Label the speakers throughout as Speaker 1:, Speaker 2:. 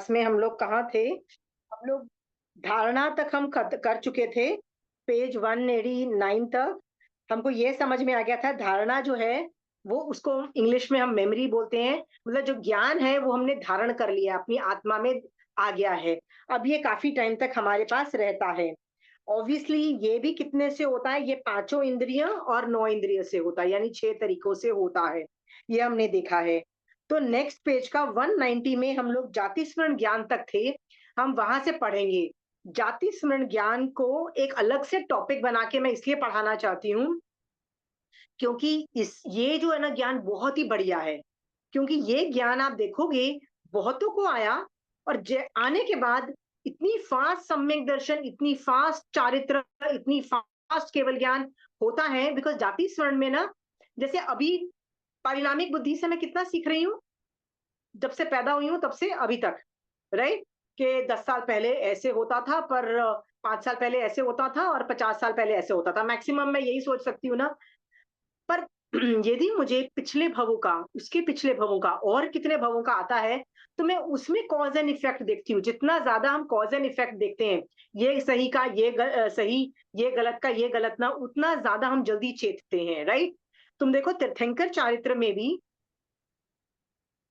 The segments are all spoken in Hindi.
Speaker 1: में हम लोग कहाँ थे? हम लोग धारणा तक हम कर चुके थे, पेज 189 तक। हमको ये समझ में आ गया था धारणा जो है, वो उसको इंग्लिश में हम मेमोरी बोलते हैं। मतलब जो ज्ञान है वो हमने धारण कर लिया, अपनी आत्मा में आ गया है। अब ये काफ़ी टाइम तक हमारे पास रहता है। ऑब्वियसली ये भी कितने से होता है? ये पाँचों इंद्रियाँ और 9 इंद्रिय से होता है, यानी 6 तरीकों से होता है। ये हमने देखा है। तो नेक्स्ट पेज का 190 में हम लोग जाति स्मरण ज्ञान तक थे, हम वहां से पढ़ेंगे। जाति स्मरण ज्ञान को एक अलग से टॉपिक बना के मैं इसलिए पढ़ाना चाहती हूँ, क्योंकि इस ये जो है ना ज्ञान बहुत ही बढ़िया है। क्योंकि ये ज्ञान आप देखोगे बहुतों को आया, और आने के बाद इतनी फास्ट सम्यक दर्शन, इतनी फास्ट चारित्र, इतनी फास्ट केवल ज्ञान होता है, बिकॉज जाति स्मरण में ना, जैसे अभी परिणामिक बुद्धि से मैं कितना सीख रही हूँ, जब से पैदा हुई हूँ तब से अभी तक, राइट? कि 10 साल पहले ऐसे होता था, पर 5 साल पहले ऐसे होता था, और 50 साल पहले ऐसे होता था। मैक्सिमम मैं यही सोच सकती हूँ ना। पर यदि मुझे पिछले भवों का, उसके पिछले भवों का और कितने भवों का आता है, तो मैं उसमें कॉज़ एंड इफ़ेक्ट देखती हूँ। जितना ज़्यादा हम कॉज़ एंड इफ़ेक्ट देखते हैं, ये सही का सही, ये गलत का ये गलत ना, उतना ज़्यादा हम जल्दी चेतते हैं, राइट? तुम देखो तीर्थंकर चारित्र में भी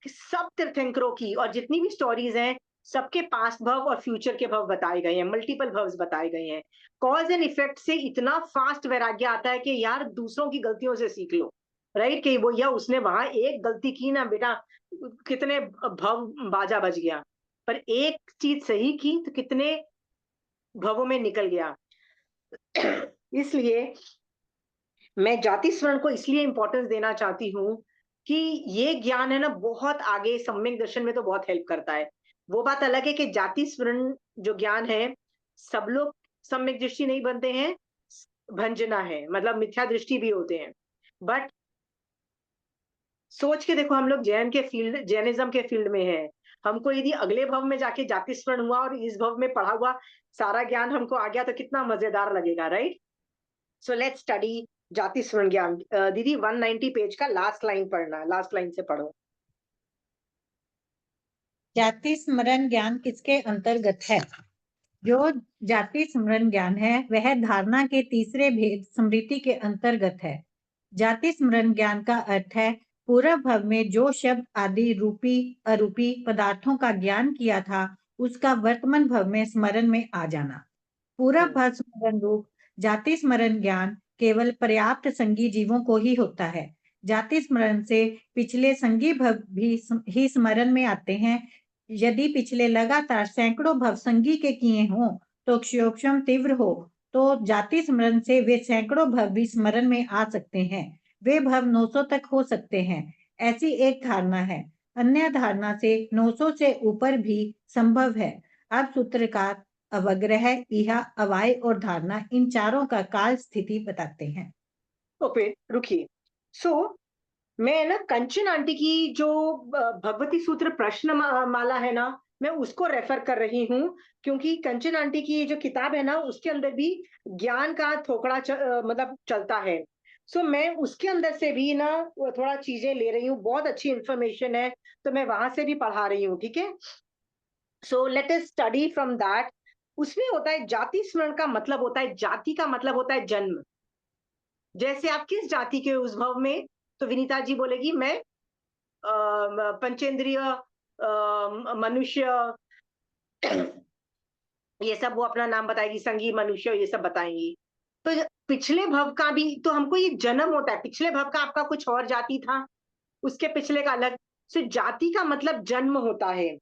Speaker 1: कि सब तीर्थंकरों की और जितनी भी स्टोरीज हैं, सबके पास्ट भव और फ्यूचर के भव बताए गए हैं, मल्टीपल भव्स बताए गए हैं। कॉज एंड इफेक्ट से इतना फास्ट वैराग्य आता है कि यार दूसरों की गलतियों से सीख लो, राइट? कि वो या उसने वहां एक गलती की ना बेटा, कितने भव बाजा बज गया। पर एक चीज सही की तो कितने भवों में निकल गया। इसलिए मैं जाति स्मरण को इसलिए इंपॉर्टेंस देना चाहती हूँ कि ये ज्ञान है ना, बहुत आगे सम्यक दर्शन में तो बहुत हेल्प करता है। वो बात अलग है कि जाति स्मरण जो ज्ञान है, सब लोग सम्यक दृष्टि नहीं बनते हैं, भंजना है, मतलब मिथ्या दृष्टि भी होते हैं। बट सोच के देखो, हम लोग जैनिज्म के फील्ड में हैं। हमको यदि अगले भव में जाके जाति स्मरण हुआ और इस भव में पढ़ा हुआ सारा ज्ञान हमको आ गया, तो कितना मजेदार लगेगा, राइट? सो लेट्स स्टडी जाति स्मरण ज्ञान। दीदी 190 पेज का लास्ट लाइन पढ़ना, लास्ट लाइन से पढ़ो।
Speaker 2: जाति स्मरण ज्ञान किसके अंतर्गत है? जो जाति स्मरण ज्ञान है वह धारणा के तीसरे भेद स्मृति के अंतर्गत है। जाति स्मरण ज्ञान का अर्थ है पूर्व भव में जो शब्द आदि रूपी अरूपी पदार्थों का ज्ञान किया था, उसका वर्तमान भव में स्मरण में आ जाना। पूरा
Speaker 1: हम्म,
Speaker 2: भव स्मरण रूप जाति स्मरण ज्ञान केवल पर्याप्त संगी जीवों को ही होता है। जाति स्मरण से पिछले संगी भव भी ही स्मरण में आते हैं। यदि पिछले लगातार सैकड़ों भव संगी के किए हों तो क्षयोक्षम तीव्र हो, तो जाति स्मरण से वे सैकड़ों भव भी स्मरण में आ सकते हैं। वे भव 900 तक हो सकते हैं, ऐसी एक धारणा है। अन्य धारणा से 900 से ऊपर भी संभव है। अब सूत्रकार अवग्रह, इहा, अवाय और धारणा इन चारों का काल स्थिति बताते हैं।
Speaker 1: ओके, रुकिए। सो मैं ना कंचन आंटी की जो भगवती सूत्र प्रश्न माला है ना, मैं उसको रेफर कर रही हूँ। क्योंकि कंचन आंटी की ये जो किताब है ना, उसके अंदर भी ज्ञान का थोकड़ा मतलब चलता है। सो मैं उसके अंदर से भी ना वो थोड़ा चीजें ले रही हूँ, बहुत अच्छी इंफॉर्मेशन है, तो मैं वहां से भी पढ़ा रही हूँ, ठीक है? So let us study from that. उसमें होता है जाति स्मरण का मतलब होता है, जाति का मतलब होता है जन्म। जैसे आप किस जाति के उद्भव में, तो विनीता जी बोलेगी मैं पंचेंद्रिय मनुष्य, ये सब वो अपना नाम बताएगी, संगी मनुष्य ये सब बताएंगी। तो पिछले भव का भी तो हमको ये जन्म होता है, पिछले भव का आपका कुछ और जाति था, उसके पिछले का अलग। सो जाति का मतलब जन्म होता है।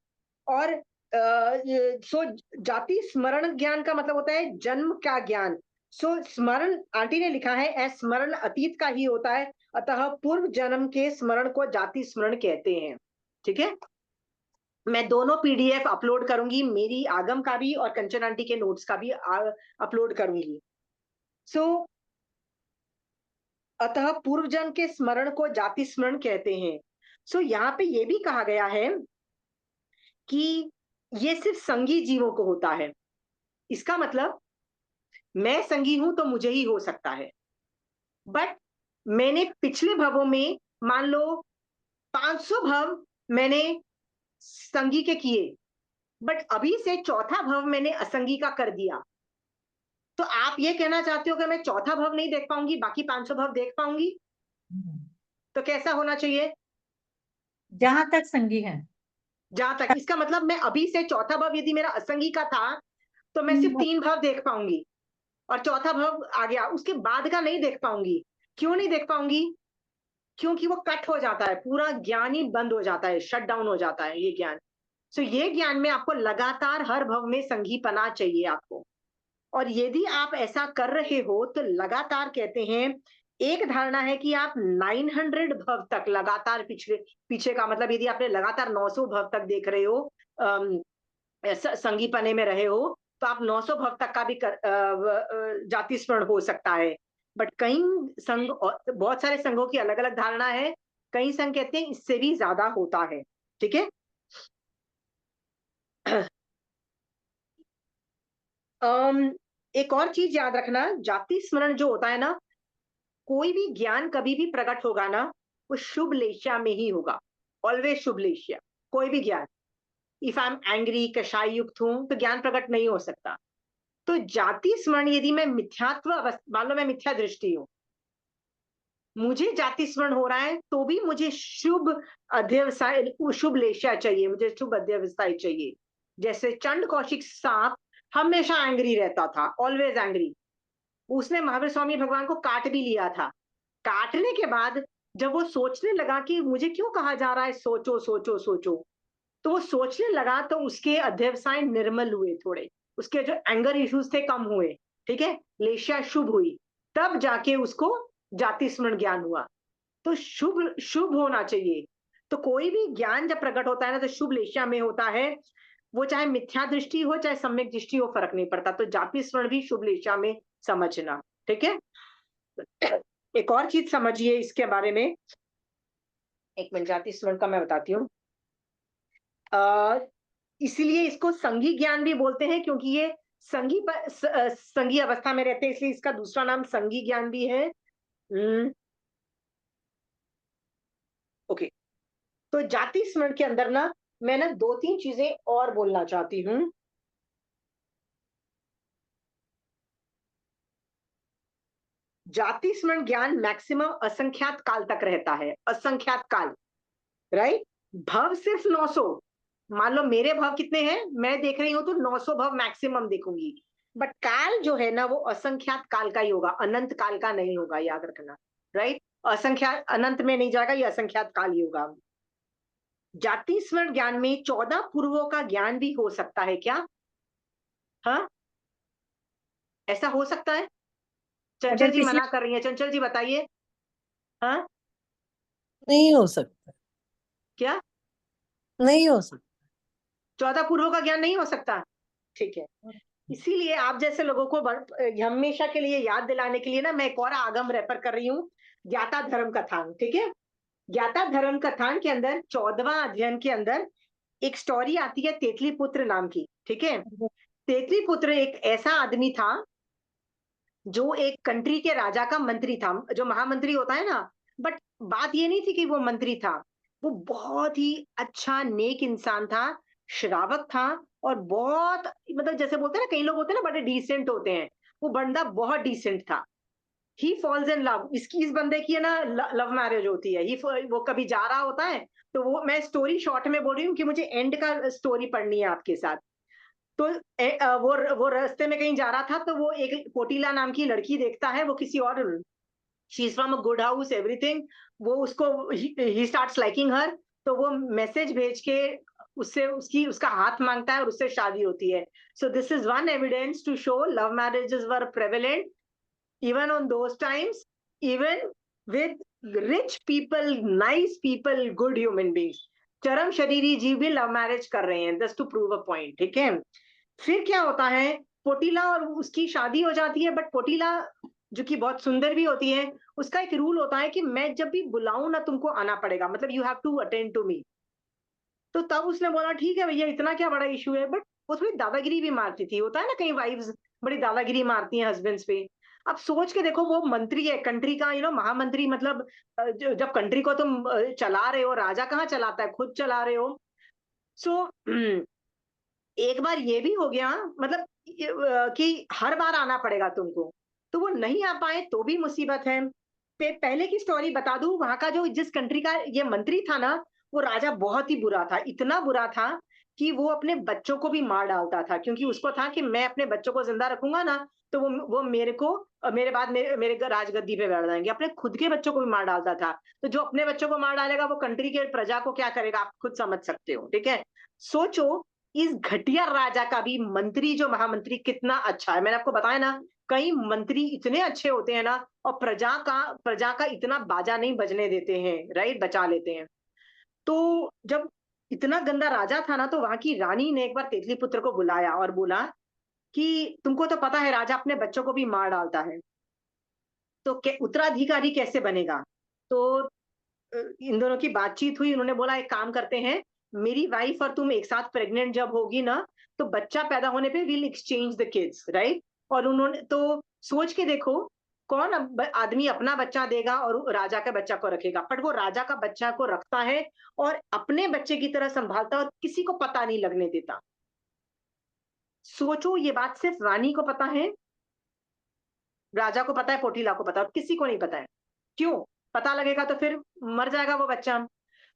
Speaker 1: और सो जाति स्मरण ज्ञान का मतलब होता है जन्म का ज्ञान। सो स्मरण आंटी ने लिखा है स्मरण अतीत का ही होता है, अतः पूर्व जन्म के स्मरण को जाति स्मरण कहते हैं, ठीक है? मैं दोनों पीडीएफ अपलोड करूंगी, मेरी आगम का भी और कंचन आंटी के नोट्स का भी अपलोड करूंगी। सो अतः पूर्व जन्म के स्मरण को जाति स्मरण कहते हैं। सो यहाँ पे ये भी कहा गया है कि ये सिर्फ संगी जीवों को होता है। इसका मतलब मैं संगी हूं तो मुझे ही हो सकता है, बट मैंने पिछले भवों में मान लो 500 भव मैंने संगी के किए, बट अभी से चौथा भव मैंने असंगी का कर दिया, तो आप ये कहना चाहते हो कि मैं चौथा भव नहीं देख पाऊंगी, बाकी 500 भव देख पाऊंगी? तो कैसा होना चाहिए?
Speaker 2: जहां तक संगी है।
Speaker 1: जहां तक, इसका मतलब मैं अभी से चौथा भव यदि मेरा असंगी का था, तो मैं सिर्फ 3 भव देख पाऊंगी, और चौथा भव आ गया, उसके बाद का नहीं देख पाऊंगी। क्यों नहीं देख पाऊंगी? क्योंकि वो कट हो जाता है, पूरा ज्ञान ही बंद हो जाता है, शट डाउन हो जाता है ये ज्ञान। सो ये ज्ञान में आपको लगातार हर भव में संगीपना चाहिए आपको। और यदि आप ऐसा कर रहे हो तो लगातार कहते हैं, एक धारणा है कि आप 900 भव तक लगातार पीछे पीछे का मतलब, यदि आपने लगातार 900 भव तक देख रहे हो, संगीपने में रहे हो, तो आप 900 भव तक का भी जाति स्मरण हो सकता है। बट कई संघ, बहुत सारे संघों की अलग अलग धारणा है। कई संघ कहते हैं इससे भी ज्यादा होता है। ठीक है। एक और चीज याद रखना, जाति स्मरण जो होता है ना, कोई भी ज्ञान कभी भी प्रकट होगा ना, वो शुभ लेशा में ही होगा। ऑलवेज शुभ लेशा। कोई भी ज्ञान, इफ आई एम एंग्री, कषाय युक्त हूं, तो ज्ञान प्रकट नहीं हो सकता। तो जाति स्मरण, यदि मैं मिथ्यात्व मान लो मैं मिथ्या दृष्टि हूं, मुझे जाति स्मरण हो रहा है, तो भी मुझे शुभ अध्यवसाय, शुभ लेशा चाहिए, मुझे शुभ अध्यवसाय चाहिए। जैसे चंड कौशिक सांप हमेशा एंग्री रहता था, ऑलवेज एंग्री। उसने महावीर स्वामी भगवान को काट भी लिया था। काटने के बाद जब वो सोचने लगा कि मुझे क्यों कहा जा रहा है सोचो सोचो सोचो, तो वो सोचने लगा, तो उसके अध्यवसाय निर्मल हुए थोड़े, उसके जो एंगर इश्यूज थे कम हुए। ठीक है, लेशिया शुभ हुई, तब जाके उसको जाति स्मरण ज्ञान हुआ। तो शुभ शुभ होना चाहिए। तो कोई भी ज्ञान जब प्रकट होता है ना, तो शुभ लेशिया में होता है। वो चाहे मिथ्या दृष्टि हो चाहे सम्यक दृष्टि हो, फर्क नहीं पड़ता। तो जाति स्मरण भी शुभ लेशिया में समझना। ठीक है। एक और चीज समझिए इसके बारे में, एक मिनट, जाति स्मरण का मैं बताती हूँ। इसीलिए इसको संघी ज्ञान भी बोलते हैं, क्योंकि ये संघी अवस्था में रहते हैं, इसलिए इसका दूसरा नाम संघी ज्ञान भी है। ओके। तो जाति स्मरण के अंदर ना, मैं ना 2-3 चीजें और बोलना चाहती हूँ। जाति स्मरण ज्ञान मैक्सिमम असंख्यात काल तक रहता है, असंख्यात काल। राइट। भव सिर्फ 900। मान लो मेरे भव कितने हैं, मैं देख रही हूं तो 900 भव मैक्सिमम देखूंगी। बट काल जो है ना, वो असंख्यात काल का ही होगा, अनंत काल का नहीं होगा, याद रखना। राइट। असंख्यात अनंत में नहीं जाएगा, ये असंख्यात काल ही होगा। जाति स्मरण ज्ञान में 14 पूर्वों का ज्ञान भी हो सकता है क्या? हाँ, ऐसा हो सकता है? चंचल
Speaker 2: अगर
Speaker 1: जी
Speaker 2: पिछले
Speaker 1: मना कर रही है, चंचल जी बताइए। हाँ।
Speaker 3: नहीं हो सकता।
Speaker 1: क्या?
Speaker 3: नहीं हो सकता।
Speaker 1: 14 पूर्वों का ज्ञान नहीं हो सकता? ठीक है। इसीलिए आप जैसे लोगों को हमेशा के लिए याद दिलाने के लिए ना, मैं एक और आगम रेफर कर रही हूँ, ज्ञाता धर्म कथान। ठीक है। ज्ञाता धर्म कथान के अंदर 14वां अध्ययन के अंदर एक स्टोरी आती है तेतली पुत्र नाम की। ठीक है। तेतली पुत्र एक ऐसा आदमी था जो एक कंट्री के राजा का मंत्री था, जो महामंत्री होता है ना। बट बात ये नहीं थी कि वो मंत्री था, वो बहुत ही अच्छा नेक इंसान था, श्रावक था, और बहुत, मतलब जैसे बोलते हैं ना, कई लोग होते हैं ना बड़े डिसेंट होते हैं, वो बंदा बहुत डिसेंट था। ही फॉल्स इन लव, इसकी इस बंदे की है ना लव मैरिज होती है। वो कभी जा रहा होता है, तो वो, मैं स्टोरी शॉर्ट में बोल रही हूँ कि मुझे एंड का स्टोरी पढ़नी है आपके साथ। तो वो रास्ते में कहीं जा रहा था, तो वो एक कोटिला नाम की लड़की देखता है, वो किसी और, she is from a good house everything, वो उसको, ही स्टार्ट्स लाइकिंग हर, तो वो मैसेज भेज के उससे उसका हाथ मांगता है और उससे शादी होती है। So this is one evidence to show love marriages were prevalent even on those times, even with rich people, nice people, good human beings, चरम शरीरी जीव भी लव मैरिज कर रहे हैं, just to prove a point. ठीक है। फिर क्या होता है, पोटीला और उसकी शादी हो जाती है, बट पोटीला जो कि बहुत सुंदर भी होती है, उसका एक रूल होता है कि मैं जब भी बुलाऊं ना, तुमको आना पड़ेगा, मतलब you have to attend to me. तो तब उसने बोला ठीक है भैया, इतना क्या बड़ा इशू है। बट वो थोड़ी दादागिरी भी मारती थी, होता है ना कई वाइफ्स बड़ी दादागिरी मारती हैं हस्बैंड्स पे। अब सोच के देखो, वो मंत्री है कंट्री का, महामंत्री, मतलब जब कंट्री को तुम चला रहे हो, राजा कहाँ चलाता है, खुद चला रहे हो। सो एक बार ये भी हो गया, मतलब कि हर बार आना पड़ेगा तुमको, तो वो नहीं आ पाए तो भी मुसीबत है। पहले की स्टोरी बता दूं, वहां का जो जिस कंट्री का ये मंत्री था ना, वो राजा बहुत ही बुरा था, इतना बुरा था कि वो अपने बच्चों को भी मार डालता था, क्योंकि उसको था कि मैं अपने बच्चों को जिंदा रखूंगा ना, तो वो मेरे को मेरे बाद मेरे राजगद्दी पे बैठ जाएंगे। अपने खुद के बच्चों को भी मार डालता था। तो जो अपने बच्चों को मार डालेगा वो कंट्री के प्रजा को क्या करेगा, आप खुद समझ सकते हो, ठीक है। सोचो, इस घटिया राजा का भी मंत्री, जो महामंत्री, कितना अच्छा है। मैंने आपको बताया ना, कई मंत्री इतने अच्छे होते हैं ना, और प्रजा का इतना बाजा नहीं बजने देते हैं, राइट, बचा लेते हैं। तो जब इतना गंदा राजा था ना, तो वहां की रानी ने एक बार तेतली पुत्र को बुलाया और बोला कि तुमको तो पता है राजा अपने बच्चों को भी मार डालता है, तो उत्तराधिकारी कैसे बनेगा। तो इन दोनों की बातचीत हुई, उन्होंने बोला एक काम करते हैं, मेरी वाइफ और तुम एक साथ प्रेग्नेंट जब होगी ना, तो बच्चा पैदा होने पे will exchange the kids, right. और उन्होंने तो सोच के देखो, कौन आदमी अपना बच्चा देगा और राजा का बच्चा को रखेगा, बट वो राजा का बच्चा को रखता है और अपने बच्चे की तरह संभालता है और किसी को पता नहीं लगने देता। सोचो, ये बात सिर्फ रानी को पता है, राजा को पता है, पोटीला को पता है, और किसी को नहीं पता है। क्यों? पता लगेगा तो फिर मर जाएगा वो बच्चा।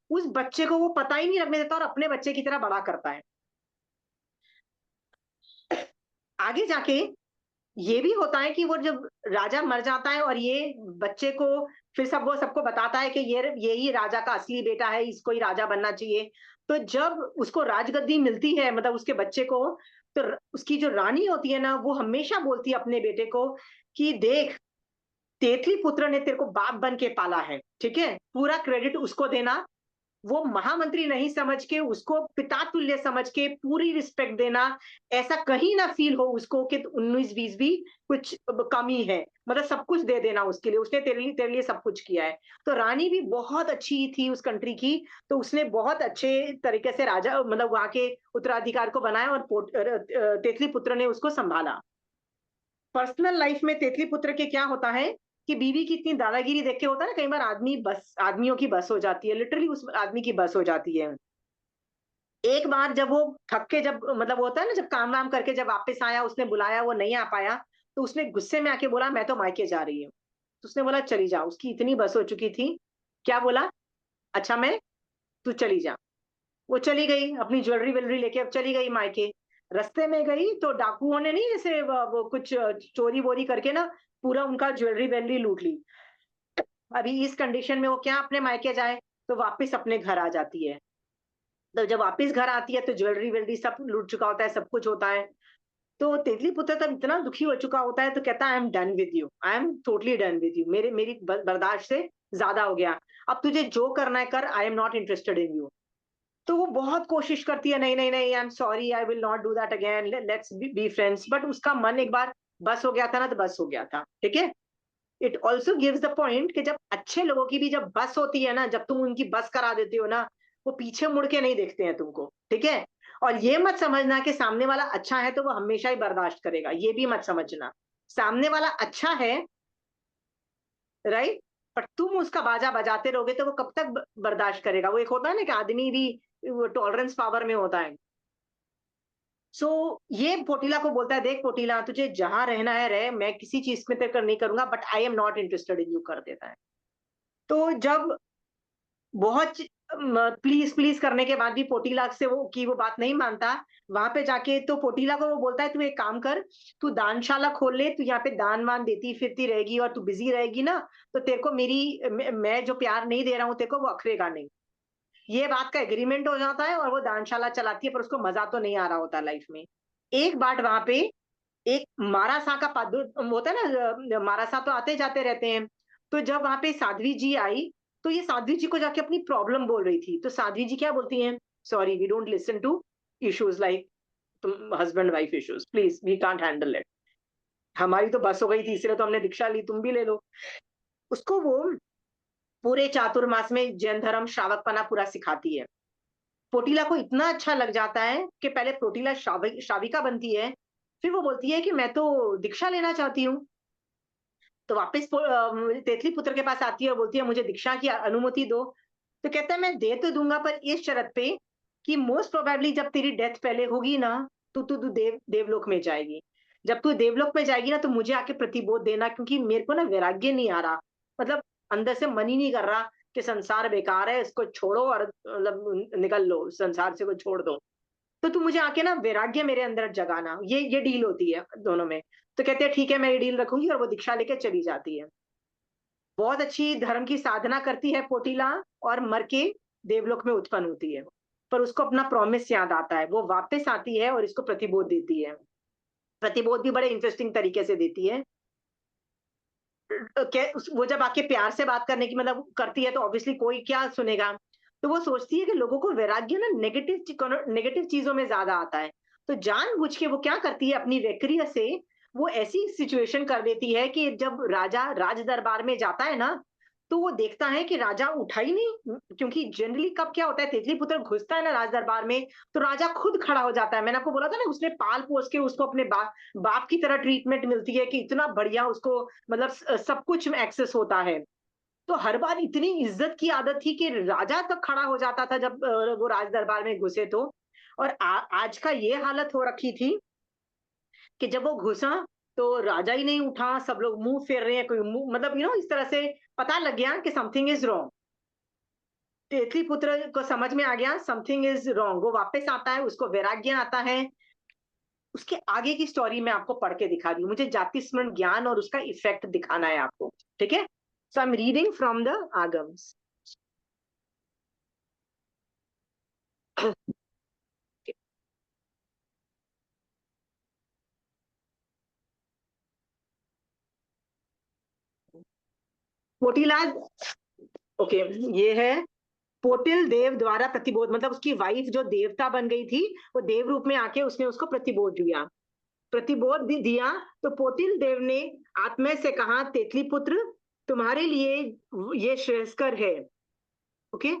Speaker 1: उस बच्चे को वो पता ही नहीं लगने देता और अपने बच्चे की तरह बड़ा करता है। आगे जाके ये भी होता है कि वो जब राजा मर जाता है और ये बच्चे को फिर वो सबको बताता है कि ये ही राजा का असली बेटा है, इसको ही राजा बनना चाहिए। तो जब उसको राजगद्दी मिलती है, मतलब उसके बच्चे को, तो उसकी जो रानी होती है ना, वो हमेशा बोलती है अपने बेटे को कि देख, तेतली पुत्र ने तेरे को बाप बन के पाला है, ठीक है, पूरा क्रेडिट उसको देना। वो महामंत्री नहीं समझ के, उसको पिता तुल्य समझ के पूरी रिस्पेक्ट देना। ऐसा कहीं ना फील हो उसको कि 19-20 भी कुछ कमी है, मतलब सब कुछ दे देना उसके लिए, उसने तेरे लिए सब कुछ किया है। तो रानी भी बहुत अच्छी थी उस कंट्री की, तो उसने बहुत अच्छे तरीके से राजा, मतलब वहां के उत्तराधिकार को बनाया, और तेतली पुत्र ने उसको संभाला। पर्सनल लाइफ में तेतली पुत्र के क्या होता है कि बीवी की इतनी दादागिरी देख के, होता है ना कई बार आदमियों की बस हो जाती है, लिटरली उस आदमी की बस हो जाती है। एक बार जब वो थक के, जब मतलब होता है ना, जब काम वाम करके जब वापस आया, उसने बुलाया, वो नहीं आ पाया, तो उसने गुस्से में आके बोला मैं तो मायके जा रही हूँ। तो उसने बोला चली जा, उसकी इतनी बस हो चुकी थी। क्या बोला? अच्छा, मैं, तू चली जा। वो चली गई, अपनी ज्वेलरी वेलरी लेके अब चली गई मायके। रास्ते में गई तो डाकुओं ने, नहीं जैसे वो कुछ चोरी वोरी करके ना, पूरा उनका ज्वेलरी वेलरी लूट ली। अभी इस कंडीशन में वो क्या अपने मायके जाए, तो वापस अपने घर आ जाती है। तो जब वापस घर आती है तो ज्वेलरी वेलरी सब लूट चुका होता है, सब कुछ होता है। तो तेतली पुत्र तब इतना दुखी हो चुका होता है, तो कहता है I am done with you, I am totally done with you, मेरी बर्दाश्त से ज्यादा हो गया, अब तुझे जो करना है कर, I am not interested in you. तो वो बहुत कोशिश करती है, नहीं नहीं नहीं, I am sorry, I will not do that again, let's be friends. But उसका मन एक बार बस हो गया था ना, तो बस हो गया था, ठीक है। It also gives the point कि जब अच्छे लोगों की भी जब बस होती है ना, जब तुम उनकी बस करा देते हो ना, वो पीछे मुड़ के नहीं देखते हैं तुमको, ठीक है। और ये मत समझना कि सामने वाला अच्छा है तो वो हमेशा ही बर्दाश्त करेगा, ये भी मत समझना। सामने वाला अच्छा है, राइट, पर तुम उसका बाजा बजाते रहोगे तो वो कब तक बर्दाश्त करेगा। वो एक होता है ना कि आदमी भी टॉलरेंस पावर में होता है। सो ये पोटीला को बोलता है, देख पोटीला, तुझे जहां रहना है रह, मैं किसी चीज में तेरे को नहीं करूंगा, but I am not interested in you, कर देता है। तो जब बहुत प्लीज प्लीज करने के बाद भी पोटीला से वो बात नहीं मानता, वहां पे जाके तो पोटीला को वो बोलता है तू एक काम कर, तू दानशाला खोल ले, तू यहाँ पे दान वान देती फिरती रहेगी और तू बिजी रहेगी ना, तो तेरे को मैं जो प्यार नहीं दे रहा हूँ तेरे को, वो अखरेगा नहीं। ये बात का एग्रीमेंट हो जाता है और वो दानशाला चलाती है, पर उसको मजा तो नहीं आ रहा होता लाइफ में। एक बार वहां पे एक मारासा का होता है ना, मारासा तो आते जाते रहते हैं। तो जब वहां पे साध्वी जी आई, तो ये साध्वी जी को जाके अपनी प्रॉब्लम बोल रही थी, तो साध्वी जी क्या बोलती हैं, sorry we don't listen to issues like तुम husband wife issues, please we can't handle it, हमारी तो बस हो गई थी इसलिए तो हमने दीक्षा ली, तुम भी ले लो। उसको वो पूरे चातुर्मास में जैन धर्म श्रावकपना पूरा सिखाती है। पोटीला को इतना अच्छा लग जाता है कि पहले पोटीला श्राविका बनती है, फिर वो बोलती है कि मैं तो दीक्षा लेना चाहती हूँ। तो वापस तेतली पुत्र के पास आती है और बोलती है मुझे दीक्षा की अनुमति दो। तो कहता है मैं दे तो दूंगा, पर इस शर्त पे कि मोस्ट प्रोबेबली जब तेरी डेथ पहले होगी ना, तो तू देवलोक में जाएगी। जब तू देवलोक में जाएगी ना, तो मुझे आके प्रतिबोध देना, क्योंकि मेरे को ना वैराग्य नहीं आ रहा। मतलब अंदर से मन ही नहीं कर रहा कि संसार बेकार है, इसको छोड़ो और मतलब निकल लो, संसार से को छोड़ दो। तो तू मुझे आके ना वैराग्य मेरे अंदर जगाना, ये डील होती है दोनों में। तो कहते हैं ठीक है, मैं ये डील रखूंगी, और वो दीक्षा लेके चली जाती है। बहुत अच्छी धर्म की साधना करती है पोटीला, और मर के देवलोक में उत्पन्न होती है। पर उसको अपना प्रॉमिस याद आता है, वो वापस आती है और इसको प्रतिबोध देती है। प्रतिबोध भी बड़े इंटरेस्टिंग तरीके से देती है। वो जब आके प्यार से बात करने की मतलब करती है, तो ऑब्वियसली कोई क्या सुनेगा। तो वो सोचती है कि लोगों को वैराग्य ना नेगेटिव चीजों में ज्यादा आता है। तो जानबूझ के वो क्या करती है, अपनी वैक्रिय से वो ऐसी सिचुएशन कर देती है कि जब राजा राज दरबार में जाता है ना, तो वो देखता है कि राजा उठा ही नहीं। क्योंकि जनरली कब क्या होता है, तितली पुत्र घुसता है ना राज दरबार में, तो राजा खुद खड़ा हो जाता है। मैंने आपको बोला था ना, उसने पाल पोस के उसको अपने बाप की तरह ट्रीटमेंट मिलती है, कि इतना बढ़िया उसको मतलब सब कुछ एक्सेस होता है। तो हर बार इतनी इज्जत की आदत थी कि राजा तक खड़ा हो जाता था जब वो राज दरबार में घुसे तो। और आज का ये हालत हो रखी थी कि जब वो घुसा, तो राजा ही नहीं उठा, सब लोग मुंह फेर रहे हैं, कोई मुंह मतलब इस तरह से पता लग गया कि समथिंग इज रॉन्ग। तेतली पुत्र को समझ में आ गया समथिंग इज रॉन्ग। वो वापस आता है, उसको वैराग्य आता है। उसके आगे की स्टोरी मैं आपको पढ़ के दिखा रही हूँ, मुझे जाति स्मरण ज्ञान और उसका इफेक्ट दिखाना है आपको। ठीक है, so I am reading from the Agams. पोटीलाल, ओके, ये है पोटिल देव द्वारा प्रतिबोध, मतलब उसकी वाइफ जो देवता बन गई थी, वो देव रूप में आके उसने उसको प्रतिबोध दिया। प्रतिबोध दिया, तो पोटिल देव ने आत्मा से कहा, तेतली पुत्र, तुम्हारे लिए ये श्रेयस्कर है। ओके,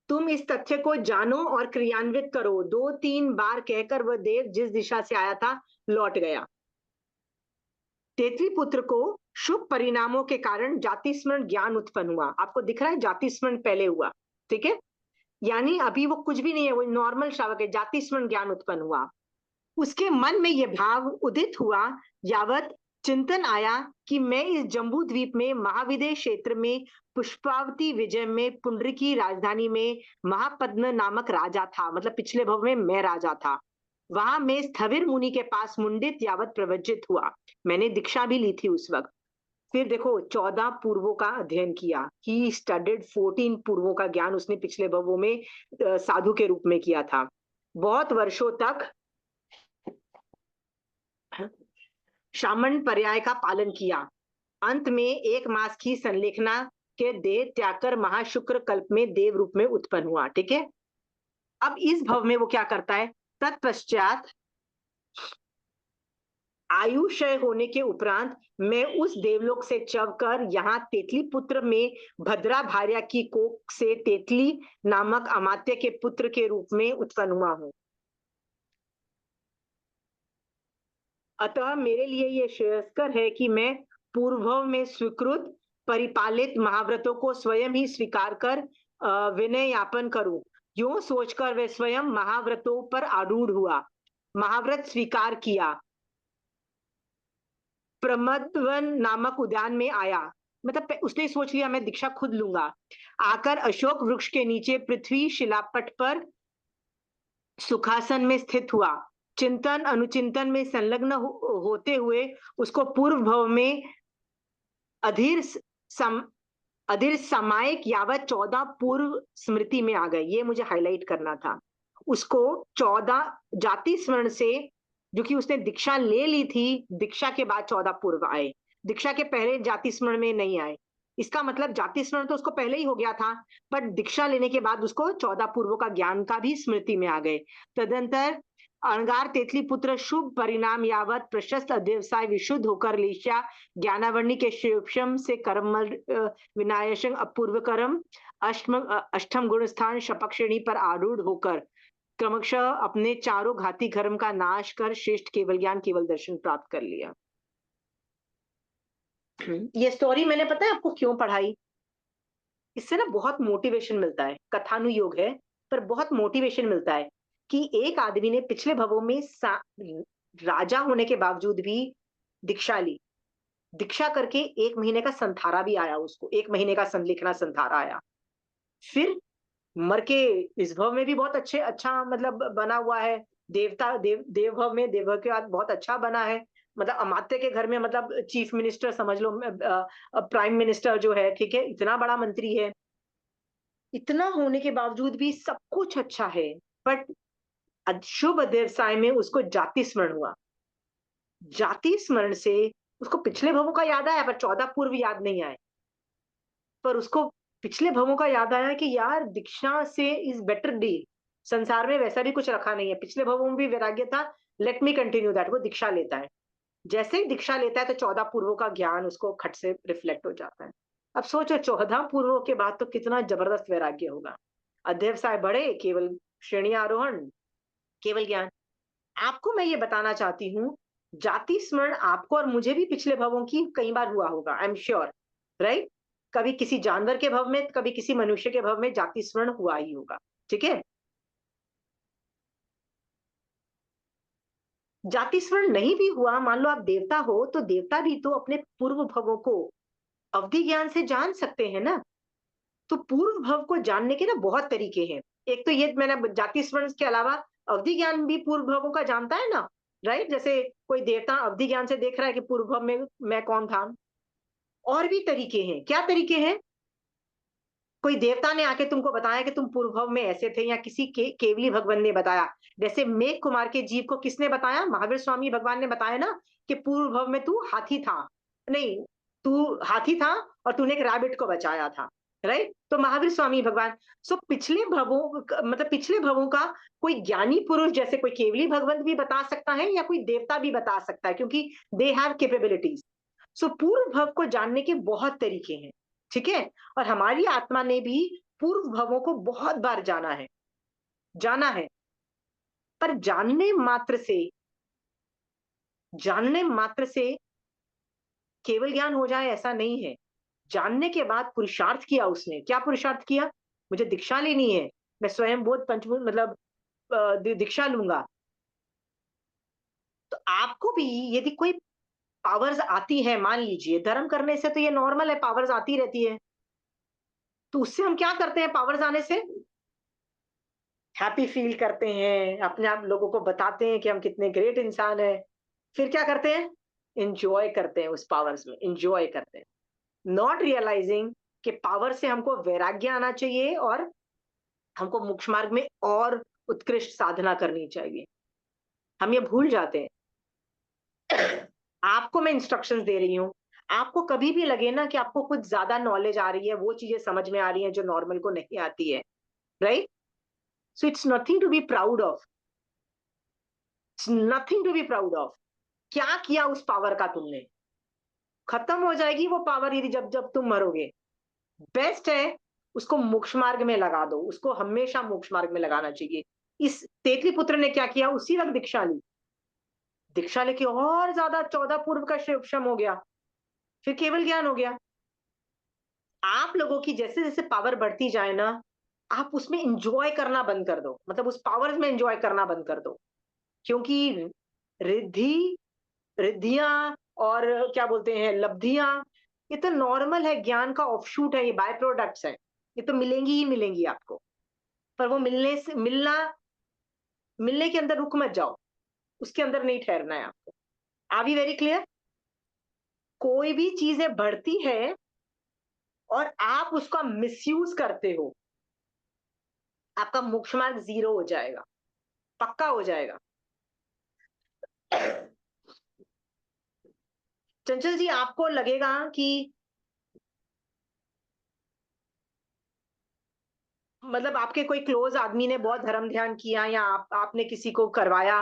Speaker 1: तुम इस तथ्य को जानो और क्रियान्वित करो। 2-3 बार कहकर वह देव जिस दिशा से आया था लौट गया। तेतली पुत्र को शुभ परिणामों के कारण जाति स्मरण ज्ञान उत्पन्न हुआ। आपको दिख रहा है, जाति स्मरण पहले हुआ। ठीक है, यानी अभी वो कुछ भी नहीं है, वो नॉर्मल श्रावक है। जाति स्मरण ज्ञान उत्पन्न हुआ। उसके मन में यह भाव उदित हुआ, यावत चिंतन आया कि मैं इस जम्बू द्वीप में महाविदय क्षेत्र में पुष्पावती विजय में पुंडरी की राजधानी में महापद्म नामक राजा था। मतलब पिछले भव में मैं राजा था। वहां मैं स्थविर मुनि के पास मुंडित यावत प्रवज्जित हुआ। मैंने दीक्षा भी ली थी उस वक्त। फिर देखो, 14 पूर्वों का अध्ययन किया। ही स्टडीड 14 पूर्वों का ज्ञान उसने पिछले भवों में साधु के रूप में किया था। बहुत वर्षों तक शामन पर्याय का पालन किया। अंत में 1 मास की संलेखना के देह त्याग कर महाशुक्र कल्प में देव रूप में उत्पन्न हुआ। ठीक है, अब इस भव में वो क्या करता है, तत्पश्चात आयुषय होने के उपरांत मैं उस देवलोक से चवकर यहाँ तेतली पुत्र में भद्रा भार्या की कोख से तेतली नामक अमात्य के पुत्र के रूप में उत्पन्न हुआ हूँ। अतः मेरे लिए यह श्रेयस्कर है कि मैं पूर्व में स्वीकृत परिपालित महाव्रतों को स्वयं ही स्वीकार कर विनय यापन करूं। यूं सोचकर वह स्वयं महाव्रतों पर आरूढ़ हुआ, महाव्रत स्वीकार किया, प्रमदवन नामक उद्यान में आया। मतलब उसने सोच लिया मैं दीक्षा खुद लूंगा। आकर अशोक वृक्ष के नीचे पृथ्वी शिलापट पर सुखासन में स्थित हुआ। चिंतन अनुचिंतन में संलग्न होते हुए उसको पूर्व भव में अधीर सम अधीर सामायिक यावत 14 पूर्व स्मृति में आ गए। ये मुझे हाईलाइट करना था। उसको 14 जाति स्मरण से, जो कि उसने दीक्षा ले ली थी, दीक्षा के बाद 14 पूर्व आए। दीक्षा के पहले जाति स्मरण में नहीं आए। इसका मतलब जाति स्मरण तो उसको पहले ही हो गया था, पर दीक्षा लेने के बाद उसको 14 पूर्वों का ज्ञान का भी स्मृति में आ गए। तदंतर अणगार तेतली पुत्र शुभ परिणाम यावत प्रशस्त अध्यवसाय विशुद्ध होकर लीशा ज्ञानावरणी के शिवशम से कर्म विनायशं अपूर्व कर्म अष्टम गुण स्थान शपक श्रेणी पर आरूढ़ होकर क्रमशः अपने चारों घाती कर्म का नाश कर श्रेष्ठ केवल ज्ञान केवल दर्शन प्राप्त कर लिया। ये स्टोरी मैंने पता है आपको क्यों पढ़ाई, इससे ना बहुत मोटिवेशन मिलता है। कथानुयोग है, पर बहुत मोटिवेशन मिलता है कि एक आदमी ने पिछले भवों में राजा होने के बावजूद भी दीक्षा ली। दीक्षा करके 1 महीने का संथारा भी आया उसको, 1 महीने का लिखना संथारा आया। फिर मर के इस भव में भी बहुत अच्छा मतलब बना हुआ है। देव भव में, देव भव के बाद बहुत अच्छा बना है। मतलब अमात्य के घर में, मतलब चीफ मिनिस्टर समझ लो, प्राइम मिनिस्टर जो है, ठीक है, इतना बड़ा मंत्री है। इतना होने के बावजूद भी सब कुछ अच्छा है, बट शुभ व्यवसाय में उसको जाति स्मरण हुआ। जाति स्मरण से उसको पिछले भवों का याद आया, पर 14 पूर्व याद नहीं आए। पर उसको पिछले भवों का याद आया कि यार दीक्षा से इज बेटर डील। संसार में वैसा भी कुछ रखा नहीं है, पिछले भवों में भी वैराग्य था, लेट मी कंटिन्यू दैट। वो दीक्षा लेता है। जैसे ही दीक्षा लेता है तो 14 पूर्वों का ज्ञान उसको खट से रिफ्लेक्ट हो जाता है। अब सोचो 14 पूर्वों के बाद तो कितना जबरदस्त वैराग्य होगा। अध्यवसाय बढ़े, केवल श्रेणी आरोहण, केवल ज्ञान। आपको मैं ये बताना चाहती हूँ, जाति स्मरण आपको और मुझे भी पिछले भवों की कई बार हुआ होगा, आई एम श्योर, राइट? कभी किसी जानवर के भव में, कभी किसी मनुष्य के भव में जाति स्मरण हुआ ही होगा, ठीक है? जाति स्मरण नहीं भी हुआ, मान लो आप देवता हो, तो देवता भी तो अपने पूर्व भवों को अवधि ज्ञान से जान सकते हैं ना। तो पूर्व भव को जानने के ना बहुत तरीके हैं। एक तो ये मैंने जाति स्मरण के अलावा अवधि ज्ञान भी पूर्व भवों का जानता है ना, राइट? जैसे कोई देवता अवधि ज्ञान से देख रहा है कि पूर्व भव में मैं कौन था। और भी तरीके हैं। क्या तरीके हैं? कोई देवता ने आके तुमको बताया कि तुम पूर्व भव में ऐसे थे, या किसी केवली भगवान ने बताया। जैसे मेघ कुमार के जीव को किसने बताया? महावीर स्वामी भगवान ने बताया ना, कि पूर्व भव में तू हाथी था। नहीं, तू हाथी था और तूने एक रैबिट को बचाया था, राइट? तो महावीर स्वामी भगवान। सो पिछले भवों मतलब पिछले भवों का कोई ज्ञानी पुरुष, जैसे कोई केवली भगवंत भी बता सकता है, या कोई देवता भी बता सकता है, क्योंकि दे हैव कैपेबिलिटीज। सो पूर्व भव को जानने के बहुत तरीके हैं, ठीक है? और हमारी आत्मा ने भी पूर्व भवों को बहुत बार जाना है। पर जानने मात्र से केवल ज्ञान हो जाए ऐसा नहीं है। जानने के बाद पुरुषार्थ किया उसने। क्या पुरुषार्थ किया? मुझे दीक्षा लेनी है, मैं स्वयं बोध पंचभूत मतलब दीक्षा लूंगा। तो आपको भी यदि कोई पावर्स आती है, मान लीजिए धर्म करने से तो ये नॉर्मल है, पावर्स आती रहती है। तो उससे हम क्या करते हैं? पावर्स आने से हैप्पी फील करते हैं, अपने आप लोगों को बताते हैं कि हम कितने ग्रेट इंसान हैं। फिर क्या करते हैं? एंजॉय करते हैं, उस पावर्स में एंजॉय करते हैं, नॉट रियलाइजिंग कि पावर से हमको वैराग्य आना चाहिए और हमको मोक्ष मार्ग में और उत्कृष्ट साधना करनी चाहिए। हम ये भूल जाते हैं। आपको मैं इंस्ट्रक्शंस दे रही हूँ। आपको कभी भी लगे ना कि आपको कुछ ज्यादा नॉलेज आ रही है, वो चीजें समझ में आ रही हैं जो नॉर्मल को नहीं आती है, right? So it's nothing to be proud of, it's nothing to be proud of. क्या किया उस पावर का तुमने? खत्म हो जाएगी वो पावर यदि जब जब तुम मरोगे। बेस्ट है उसको मोक्ष मार्ग में लगा दो, उसको हमेशा मोक्ष मार्ग में लगाना चाहिए। इस तेतली पुत्र ने क्या किया? उसी वक्त दीक्षा ली। दीक्षा लेके और ज्यादा 14 पूर्व का क्षम हो गया, फिर केवल ज्ञान हो गया। आप लोगों की जैसे जैसे पावर बढ़ती जाए ना, आप उसमें इंजॉय करना बंद कर दो, मतलब उस पावर्स में इंजॉय करना बंद कर दो। क्योंकि रिद्धि रिद्धियां और क्या बोलते हैं लब्धियां, ये तो नॉर्मल है, ज्ञान का ऑफशूट है, ये बाय प्रोडक्ट्स है, ये तो मिलेंगी ही मिलेंगी आपको। पर वो मिलने के अंदर रुक मत जाओ, उसके अंदर नहीं ठहरना है आपको। Are we very clear? कोई भी चीजें बढ़ती है और आप उसका मिसयूज करते हो, आपका मोक्ष मार्ग 0 हो जाएगा, पक्का हो जाएगा। चंचल जी, आपको लगेगा कि मतलब आपके कोई क्लोज आदमी ने बहुत धर्म ध्यान किया, या आपने किसी को करवाया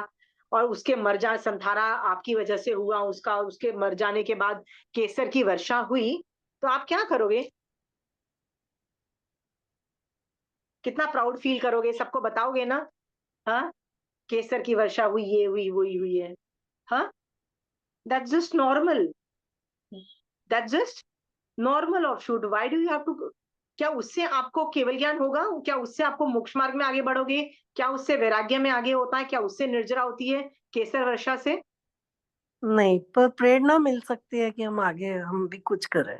Speaker 1: और उसके मर जा संथारा आपकी वजह से हुआ, उसका उसके मर जाने के बाद केसर की वर्षा हुई, तो आप क्या करोगे? कितना प्राउड फील करोगे? सबको बताओगे ना? हाँ, केसर की वर्षा हुई, ये हुई, वही हुई है। हाँ, that's just normal, that's just normal offshoot. Why do you have to क्या उससे आपको केवल ज्ञान होगा? क्या उससे आपको मोक्ष मार्ग में आगे बढ़ोगे? क्या उससे वैराग्य में आगे होता है? क्या उससे निर्जरा होती है केसर वर्षा से?
Speaker 3: नहीं, पर प्रेरणा मिल सकती है कि हम आगे हम भी कुछ करें।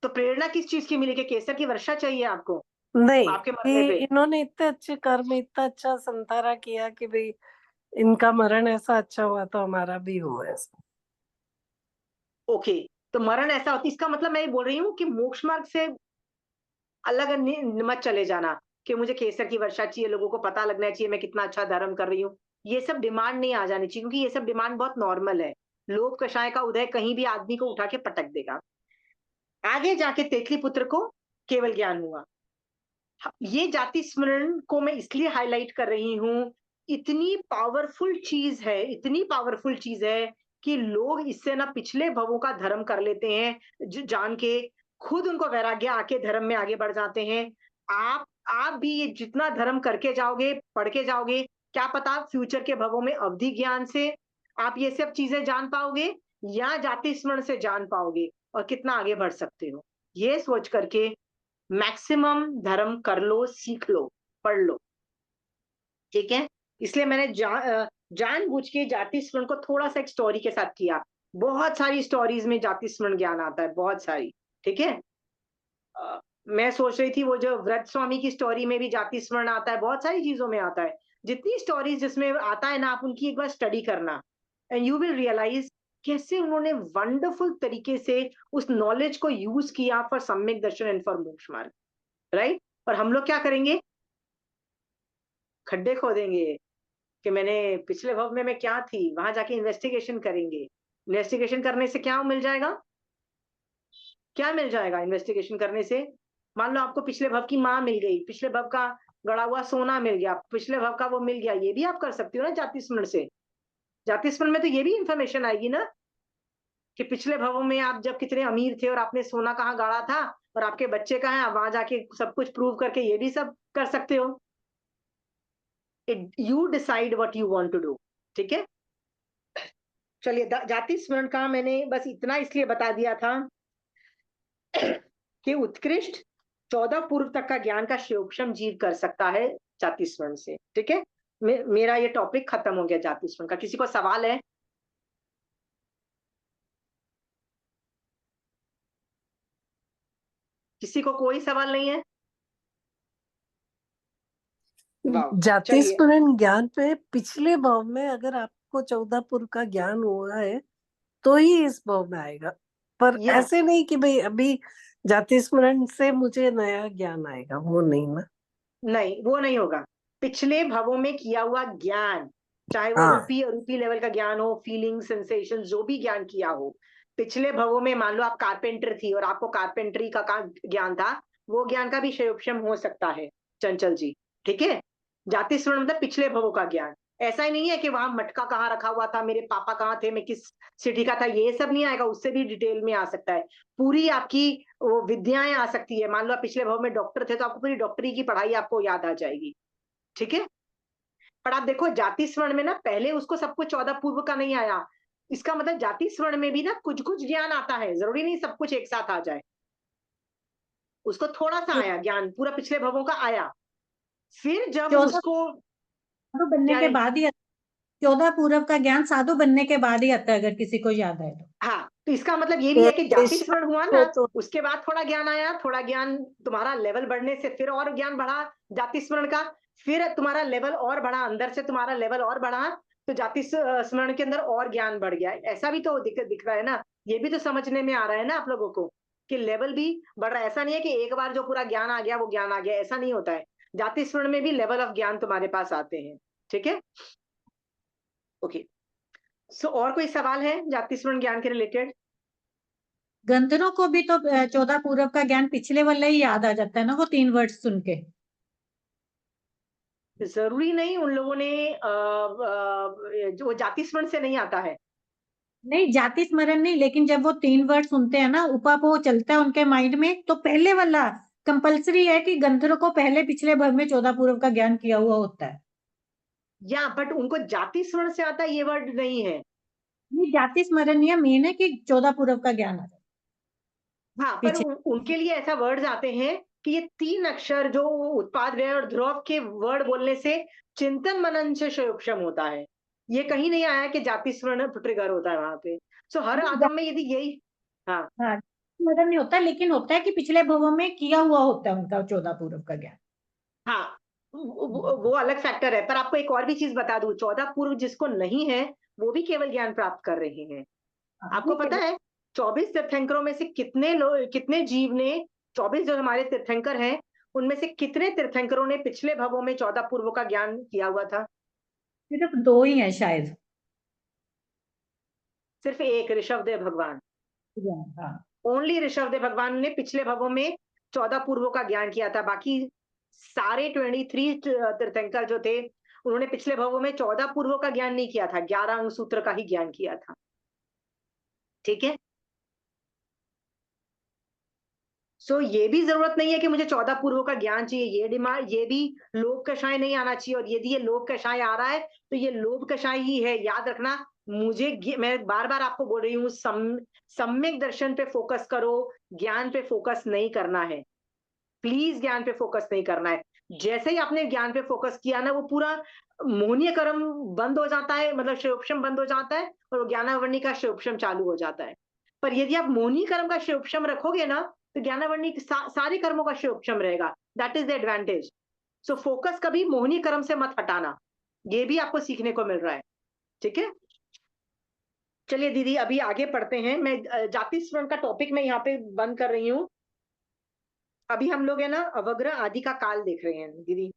Speaker 1: तो प्रेरणा किस चीज की मिली कि केसर की वर्षा चाहिए आपको
Speaker 3: नहीं,
Speaker 1: आपके
Speaker 3: कि
Speaker 1: मरने पे?
Speaker 3: इन्होंने इतने अच्छे कर्म, इतना अच्छा संतारा किया कि भाई इनका मरण ऐसा अच्छा हुआ तो हमारा भी हो ऐसा।
Speaker 1: ओके, तो मरण ऐसा होती, इसका मतलब मैं ये बोल रही हूँ कि मोक्ष मार्ग से अलग मत चले जाना कि मुझे केसर की वर्षा चाहिए, लोगों को पता लगना चाहिए मैं कितना अच्छा धर्म कर रही हूँ। ये सब डिमांड नहीं आ जानी चाहिए, क्योंकि ये सब डिमांड बहुत नॉर्मल है। लोभ कषाय का उदय कहीं भी आदमी को उठा के पटक देगा। आगे जाके तेतली पुत्र को केवल ज्ञान हुआ। ये जाति स्मरण को मैं इसलिए हाईलाइट कर रही हूँ, इतनी पावरफुल चीज है, इतनी पावरफुल चीज है कि लोग इससे ना पिछले भवों का धर्म कर लेते हैं जान के, खुद उनको वैराग्य आके धर्म में आगे बढ़ जाते हैं। आप भी ये जितना धर्म करके जाओगे, पढ़ के जाओगे, क्या पता फ्यूचर के भवों में अवधि ज्ञान से आप ये सब चीजें जान पाओगे या जाति स्मरण से जान पाओगे, और कितना आगे बढ़ सकते हो। ये सोच करके मैक्सिमम धर्म कर लो, सीख लो, पढ़ लो, ठीक है? इसलिए मैंने जानबूझ के जाति स्मरण को थोड़ा-सा एक स्टोरी के साथ किया। बहुत सारी स्टोरीज़ में जाति स्मरण ज्ञान आता है, बहुत सारी, ठीक है? मैं सोच रही थी वो जो व्रत स्वामी की स्टोरी में भी जाति स्मरण आता है, बहुत सारी चीज़ों में आता है। जितनी स्टोरीज़ जिसमें आता है ना, आप उनकी एक बार स्टडी करना, एंड यू विल रियलाइज़ कैसे उन्होंने वंडरफुल तरीके से उस नॉलेज को यूज़ किया फॉर सम्यक दर्शन एंड फॉर मोक्ष मार्ग, राइट? और हम लोग क्या करेंगे? खड्डे खोदेंगे कि मैंने पिछले भव में मैं क्या थी, वहां जाके इन्वेस्टिगेशन करेंगे। इन्वेस्टिगेशन करने से क्या मिल जाएगा? क्या मिल जाएगा इन्वेस्टिगेशन करने से? मान लो आपको पिछले भव की माँ मिल गई, पिछले भव का गड़ा हुआ सोना मिल गया, पिछले भव का वो मिल गया, ये भी आप कर सकती हो ना जाति स्मरण से। जाति स्मरण में तो ये भी इंफॉर्मेशन आएगी ना कि पिछले भवों में आप जब कितने अमीर थे और आपने सोना कहाँ गाड़ा था और आपके बच्चे कहाँ हैं, आप वहां जाके सब कुछ प्रूव करके ये भी सब कर सकते हो। You decide what you want to do, ठीक है? चलिए, जाति स्मरण का मैंने बस इतना इसलिए बता दिया था कि उत्कृष्ट 14 पूर्व तक का ज्ञान का सूक्ष्म जीव कर सकता है जाति स्मरण से, ठीक है? मेरा ये टॉपिक खत्म हो गया जाति स्मरण का। किसी को सवाल है? किसी को कोई सवाल नहीं है? वाह,
Speaker 3: जाति
Speaker 1: चलिए।
Speaker 3: स्मरण ज्ञान पे पिछले भाव में अगर आपको 14 पुर का ज्ञान हुआ है तो ही इस भाव में आएगा, पर
Speaker 1: या
Speaker 3: ऐसे नहीं कि भाई अभी जाति स्मरण से मुझे नया ज्ञान आएगा, वो नहीं ना।
Speaker 1: नहीं, वो नहीं होगा। पिछले भवों में किया हुआ ज्ञान, चाहे वो
Speaker 3: हाँ,
Speaker 1: रूपी अरूपी लेवल का ज्ञान हो, फीलिंग सेंसेशन जो भी ज्ञान किया हो, पिछले भवों में मान लो आप कारपेंटर थी और आपको कारपेंटरी का ज्ञान था, वो ज्ञान का भी क्षयोक्षम हो सकता है, चंचल जी, ठीक है? जाति स्मरण मतलब पिछले भवों का ज्ञान। ऐसा ही नहीं है कि वहां मटका कहाँ रखा हुआ था, मेरे पापा कहाँ थे, मैं किस सिटी का था, ये सब नहीं आएगा, उससे भी डिटेल में आ सकता है। पूरी आपकी वो विद्याएं आ सकती है। मान लो आप पिछले भाव में डॉक्टर थे तो आपको पूरी डॉक्टरी की पढ़ाई आपको याद आ जाएगी, ठीक है? पर आप देखो जाति स्वर्ण में ना पहले उसको सब कुछ 14 पूर्व का नहीं आया। इसका मतलब जाति स्वर्ण में भी ना कुछ कुछ ज्ञान आता है, जरूरी नहीं सब कुछ एक साथ आ जाए। उसको थोड़ा सा आया ज्ञान, पूरा पिछले भवों का आया। फिर जब
Speaker 2: 14
Speaker 1: उसको
Speaker 2: साधु बनने
Speaker 1: क्या
Speaker 2: के
Speaker 1: नहीं,
Speaker 2: बाद ही 14 पूरब का ज्ञान साधु बनने के बाद ही आता है, अगर किसी को याद है तो।
Speaker 1: हाँ, तो इसका मतलब ये भी
Speaker 3: ये
Speaker 1: है कि जाति
Speaker 3: शिष्य
Speaker 1: स्मरण हुआ
Speaker 3: को
Speaker 1: ना,
Speaker 3: तो
Speaker 1: उसके बाद थोड़ा ज्ञान आया, थोड़ा ज्ञान तुम्हारा लेवल बढ़ने से फिर और ज्ञान बढ़ा जाति स्मरण का, फिर तुम्हारा लेवल और बढ़ा, अंदर से तुम्हारा लेवल और बढ़ा, तो जाति स्मरण के अंदर और ज्ञान बढ़ गया। ऐसा भी तो दिख रहा है ना, ये भी तो समझने में आ रहा है ना आप लोगों को कि लेवल भी बढ़ रहा है। ऐसा नहीं है कि एक बार जो पूरा ज्ञान आ गया वो ज्ञान आ गया, ऐसा नहीं होता है। जाति स्मरण में भी लेवल ऑफ ज्ञान तुम्हारे पास आते हैं, ठीक है? ओके, सो और कोई सवाल है जाति स्मरण ज्ञान के रिलेटेड?
Speaker 2: गंधर्वों को भी तो 14 पूरब का ज्ञान पिछले वाला ही याद आ जाता है ना, वो 3 वर्ड सुन के।
Speaker 1: जरूरी नहीं उन लोगों ने जो जाति स्मरण से नहीं आता है।
Speaker 2: नहीं, जाति स्मरण नहीं, लेकिन जब वो 3 वर्ड सुनते हैं ना, उपापो चलता है उनके माइंड में, तो पहले वाला कंपलसरी है कि गंधर्व को पहले पिछले भव में 14 पूरब का ज्ञान किया हुआ होता है।
Speaker 1: या बट उनको जाति स्मरण से आता है ये वर्ड नहीं है।
Speaker 2: ये जाति स्मरण नहीं है, मेन है कि 14 पूरब का ज्ञान आ जाए।
Speaker 1: हाँ, पर उनके लिए ऐसा वर्ड्स आते हैं कि ये 3 अक्षर जो उत्पाद, व्यय और ध्रुव के वर्ड बोलने से चिंतन मनन से क्षयोक्षम होता है। ये कहीं नहीं आया कि जाति स्मरण ट्रिगर होता है वहां पे। सो हर आगम में यदि यही, हाँ
Speaker 2: हाँ, मतलब नहीं होता, लेकिन होता है कि पिछले भवों में किया हुआ होता है उनका 14 पूर्व का ज्ञान।
Speaker 1: हाँ, वो अलग फैक्टर है। पर आपको एक और भी चीज बता दूं, 14 पूर्व जिसको नहीं है वो भी केवल ज्ञान प्राप्त कर रहे हैं।
Speaker 2: हाँ,
Speaker 1: आपको
Speaker 2: ठीक
Speaker 1: पता
Speaker 2: है।
Speaker 1: है 24 तीर्थंकरों में से कितने लोग, कितने जीव ने, 24 जो हमारे तीर्थंकर हैं उनमें से कितने तीर्थंकरों ने पिछले भवों में 14 पूर्व का ज्ञान किया हुआ था?
Speaker 2: सिर्फ 2 ही है शायद।
Speaker 1: सिर्फ एक, ऋषभदेव भगवान।
Speaker 2: हाँ।
Speaker 1: ओनली ऋषभदेव भगवान ने पिछले भवों में 14 पूर्वों का ज्ञान किया था। बाकी सारे 23 तीर्थंकर जो थे उन्होंने पिछले भवों में 14 पूर्वों का ज्ञान नहीं किया था, 11 अंग सूत्र का ही ज्ञान किया था। ठीक है। सो ये भी जरूरत नहीं है कि मुझे 14 पूर्वों का ज्ञान चाहिए, ये डिमांड, ये भी लोभ कषाय नहीं आना चाहिए। और यदि ये लोभ कषाय आ रहा है तो ये लोभ कषाय ही है, याद रखना। मैं बार बार आपको बोल रही हूँ, सम्यक दर्शन पे फोकस करो, ज्ञान पे फोकस नहीं करना है। प्लीज ज्ञान पे फोकस नहीं करना है। जैसे ही आपने ज्ञान पे फोकस किया ना, वो पूरा मोहनीय कर्म बंद हो जाता है, मतलब शिवोपशम बंद हो जाता है और ज्ञानावर्णी का शिवोपशम चालू हो जाता है। पर यदि आप मोहनीय कर्म का शिवोपशम रखोगे ना, तो ज्ञानावर्णी सारे कर्मों का शिवोपशम रहेगा। That is the advantage. So focus कभी मोहनीय कर्म से मत हटाना, ये भी आपको सीखने को मिल रहा है। ठीक है, चलिए दीदी अभी आगे पढ़ते हैं। मैं जाति स्मरण का टॉपिक मैं यहाँ पे बंद कर रही हूँ। अभी हम लोग है ना अवग्रह आदि का काल देख रहे हैं दीदी।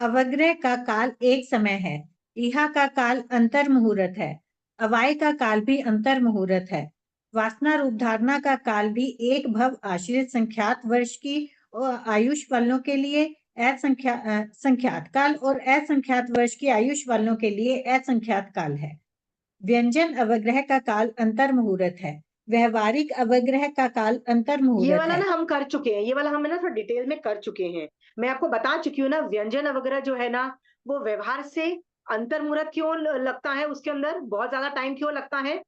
Speaker 2: अवग्रह का काल एक समय है, इहा का काल अंतर मुहूर्त है, अवाय का काल भी अंतर मुहूर्त है, वासना रूप धारणा का काल भी एक भव आश्रित संख्यात वर्ष की आयुष वालों के लिए संख्यात काल और असंख्यात वर्ष की आयुष वालों के लिए असंख्यात काल है। व्यंजन अवग्रह का काल अंतर मुहूर्त है, व्यवहारिक अवग्रह का काल अंतर
Speaker 1: ये
Speaker 2: मुहूर्त
Speaker 1: वाला
Speaker 2: है।
Speaker 1: ना हम कर चुके हैं, ये वाला हम ना थोड़ा डिटेल में कर चुके हैं। मैं आपको बता चुकी हूँ ना, व्यंजन वगैरह जो है ना, वो व्यवहार से अंतर्मुहूर्त क्यों लगता है, उसके अंदर बहुत ज्यादा टाइम क्यों लगता है?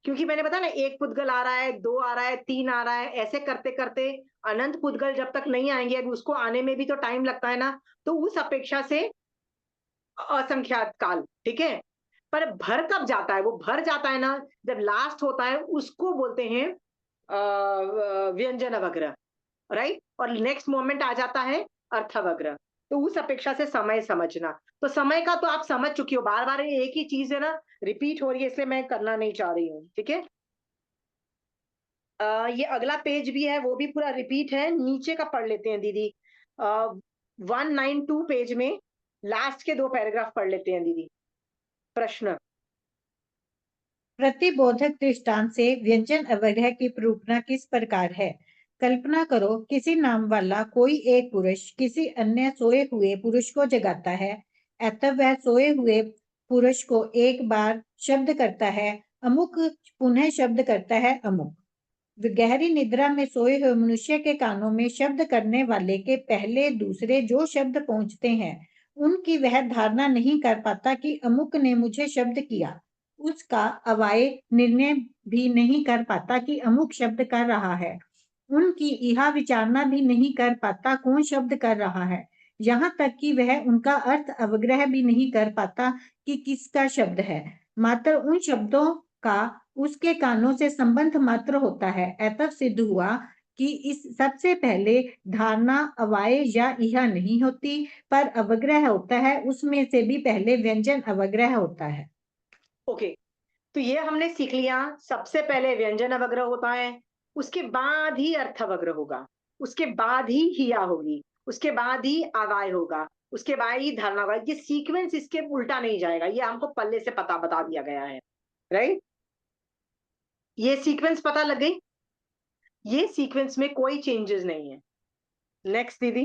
Speaker 1: क्योंकि मैंने बताया ना, एक पुद्गल आ रहा है, 2 आ रहा है, 3 आ रहा है, ऐसे करते करते अनंत पुद्गल जब तक नहीं आएंगे, अभी उसको आने में भी तो टाइम लगता है ना। तो उस अपेक्षा से असंख्यात काल, ठीक है। पर भर कब जाता है? वो भर जाता है ना जब लास्ट होता है, उसको बोलते हैं व्यंजन अवग्रह, राइट। और नेक्स्ट मोमेंट आ जाता है अर्थवग्रह। तो उस अपेक्षा से समय समझना। तो समय का तो आप समझ चुकी हो, बार बार एक ही चीज है ना रिपीट हो रही है, इसलिए मैं करना नहीं चाह रही हूँ। ठीक है। ये अगला पेज भी है, वो भी पूरा रिपीट है। नीचे का पढ़ लेते हैं दीदी। 192 पेज में लास्ट के 2 पैराग्राफ पढ़ लेते हैं दीदी। प्रश्न।
Speaker 2: प्रतिबोधक दृष्टांत से व्यंजन अवग्रह की प्ररूपणा किस प्रकार है? कल्पना करो, किसी नाम वाला कोई एक पुरुष किसी अन्य सोए हुए पुरुष को जगाता है, अतः वह सोए हुए पुरुष को एक बार शब्द करता है अमुक, पुनः शब्द करता है अमुक। गहरी निद्रा में सोए हुए मनुष्य के कानों में शब्द करने वाले के पहले दूसरे जो शब्द पहुंचते हैं, उनकी वह धारणा नहीं कर पाता कि अमुक ने मुझे शब्द किया। उसका अवाय निर्णय भी नहीं कर पाता कि अमुक शब्द कर रहा है। उनकी यह विचारना भी नहीं कर पाता कौन शब्द कर रहा है। यहाँ तक कि वह उनका अर्थ अवग्रह भी नहीं कर पाता कि किसका शब्द है। मात्र उन शब्दों का उसके कानों से संबंध मात्र होता है। ऐसा सिद्ध हुआ कि इस सबसे पहले धारणा अवाय या यह नहीं होती, पर अवग्रह होता है। उसमें से भी पहले व्यंजन अवग्रह होता है।
Speaker 1: ओके, तो ये हमने सीख लिया। सबसे पहले व्यंजन अवग्रह होता है, उसके बाद ही अर्थवग्रह होगा, उसके बाद ही हिया होगी, उसके बाद ही आवाय होगा, उसके बाद ही धारणा होगा। ये सीक्वेंस इसके उल्टा नहीं जाएगा, ये हमको पल्ले से पता बता दिया गया है, राइट। ये सीक्वेंस पता लग गई, ये सीक्वेंस में कोई चेंजेस नहीं है। नेक्स्ट दीदी।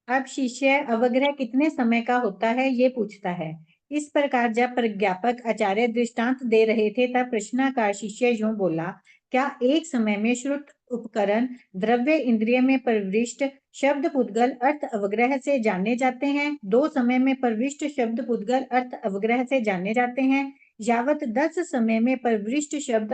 Speaker 2: अब शिष्य अवग्रह कितने समय का होता है ये पूछता है। इस प्रकार जब प्रज्ञापक आचार्य दृष्टांत दे रहे थे तब प्रश्नाकार शिष्य यूं बोला, क्या एक समय में श्रुत उपकरण द्रव्य इंद्रिय में प्रविष्ट शब्द पुद्गल अर्थ अवग्रह से जाने जाते हैं? 2 समय में प्रविष्ट शब्द पुद्गल अर्थ अवग्रह से जाने जाते हैं? यावत 10 समय में परवृष्ट शब्द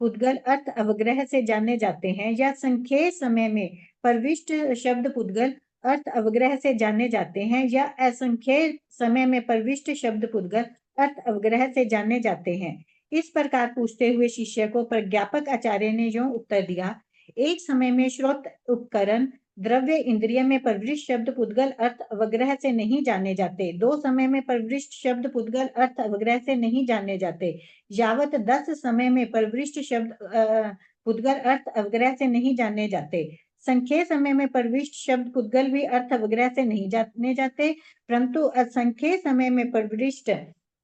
Speaker 2: पुद्गल अर्थ अवग्रह से जाने जाते हैं, या संख्येय समय में परविष्ट शब्द पुद्गल अर्थ अवग्रह से जाने जाते हैं, या असंख्येय समय में परविष्ट शब्द पुद्गल अर्थ अवग्रह से जाने जाते हैं। इस प्रकार पूछते हुए शिष्य को प्रज्ञापक आचार्य ने यूं उत्तर दिया, एक समय में श्रोत उपकरण द्रव्य इंद्रिय में परवृष्ट शब्द पुद्गल अर्थ अवग्रह से नहीं जाने जाते। 2 समय में परवृष्ट शब्द पुद्गल अर्थ अवग्रह से नहीं जाने जाते। यावत 10 समय में परवृष्ट शब्द पुद्गल अर्थ अवग्रह से नहीं जाने जाते। संख्येय समय में परविष्ट शब्द पुद्गल भी अर्थ अवग्रह से नहीं जाने जाते, परंतु असंख्येय समय में परविष्ट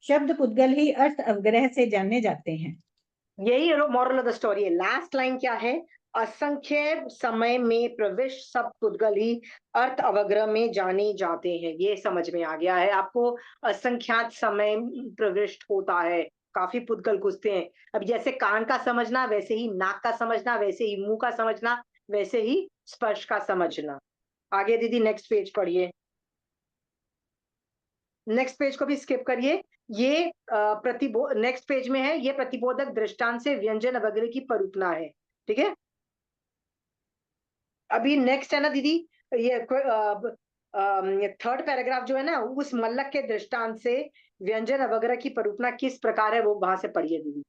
Speaker 2: शब्द पुद्गल ही अर्थ अवग्रह से जाने जाते हैं।
Speaker 1: यही मॉरल ऑफ द स्टोरी है। लास्ट लाइन क्या है? असंख्य समय में प्रविष्ट सब पुद्गल ही अर्थ अवग्रह में जाने जाते हैं। ये समझ में आ गया है आपको? असंख्यात समय प्रविष्ट होता है, काफी पुद्गल घुसते हैं। अब जैसे कान का समझना, वैसे ही नाक का समझना, वैसे ही मुंह का समझना, वैसे ही स्पर्श का समझना। आगे दीदी नेक्स्ट पेज पढ़िए। नेक्स्ट पेज को भी स्किप करिए। ये नेक्स्ट पेज में है, ये प्रतिबोधक दृष्टांत से व्यंजन वगैरह की परूपना है। ठीक है, अभी नेक्स्ट है ना दीदी, ये थर्ड पैराग्राफ जो है ना, उस मल्लक के दृष्टांत से व्यंजन वगैरह की परूपना किस प्रकार है, वो वहां से पढ़िए दीदी।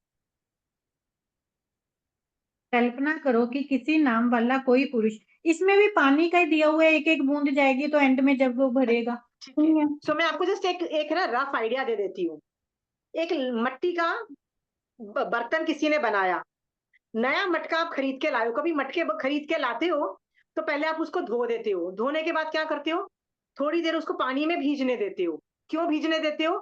Speaker 2: कल्पना करो कि किसी नाम वाला कोई पुरुष, इसमें भी पानी का ही दिया हुआ है, एक एक बूंद जाएगी तो एंड में जब वो भरेगा।
Speaker 1: ठीक है, सो मैं आपको जस्ट एक एक ना रफ आइडिया दे देती हूँ। एक मट्टी का बर्तन किसी ने बनाया, नया मटका आप खरीद के लाए हो। कभी मटके खरीद के लाते हो तो पहले आप उसको धो देते हो, धोने के बाद क्या करते हो, थोड़ी देर उसको पानी में भीजने देते हो। क्यों भीजने देते हो?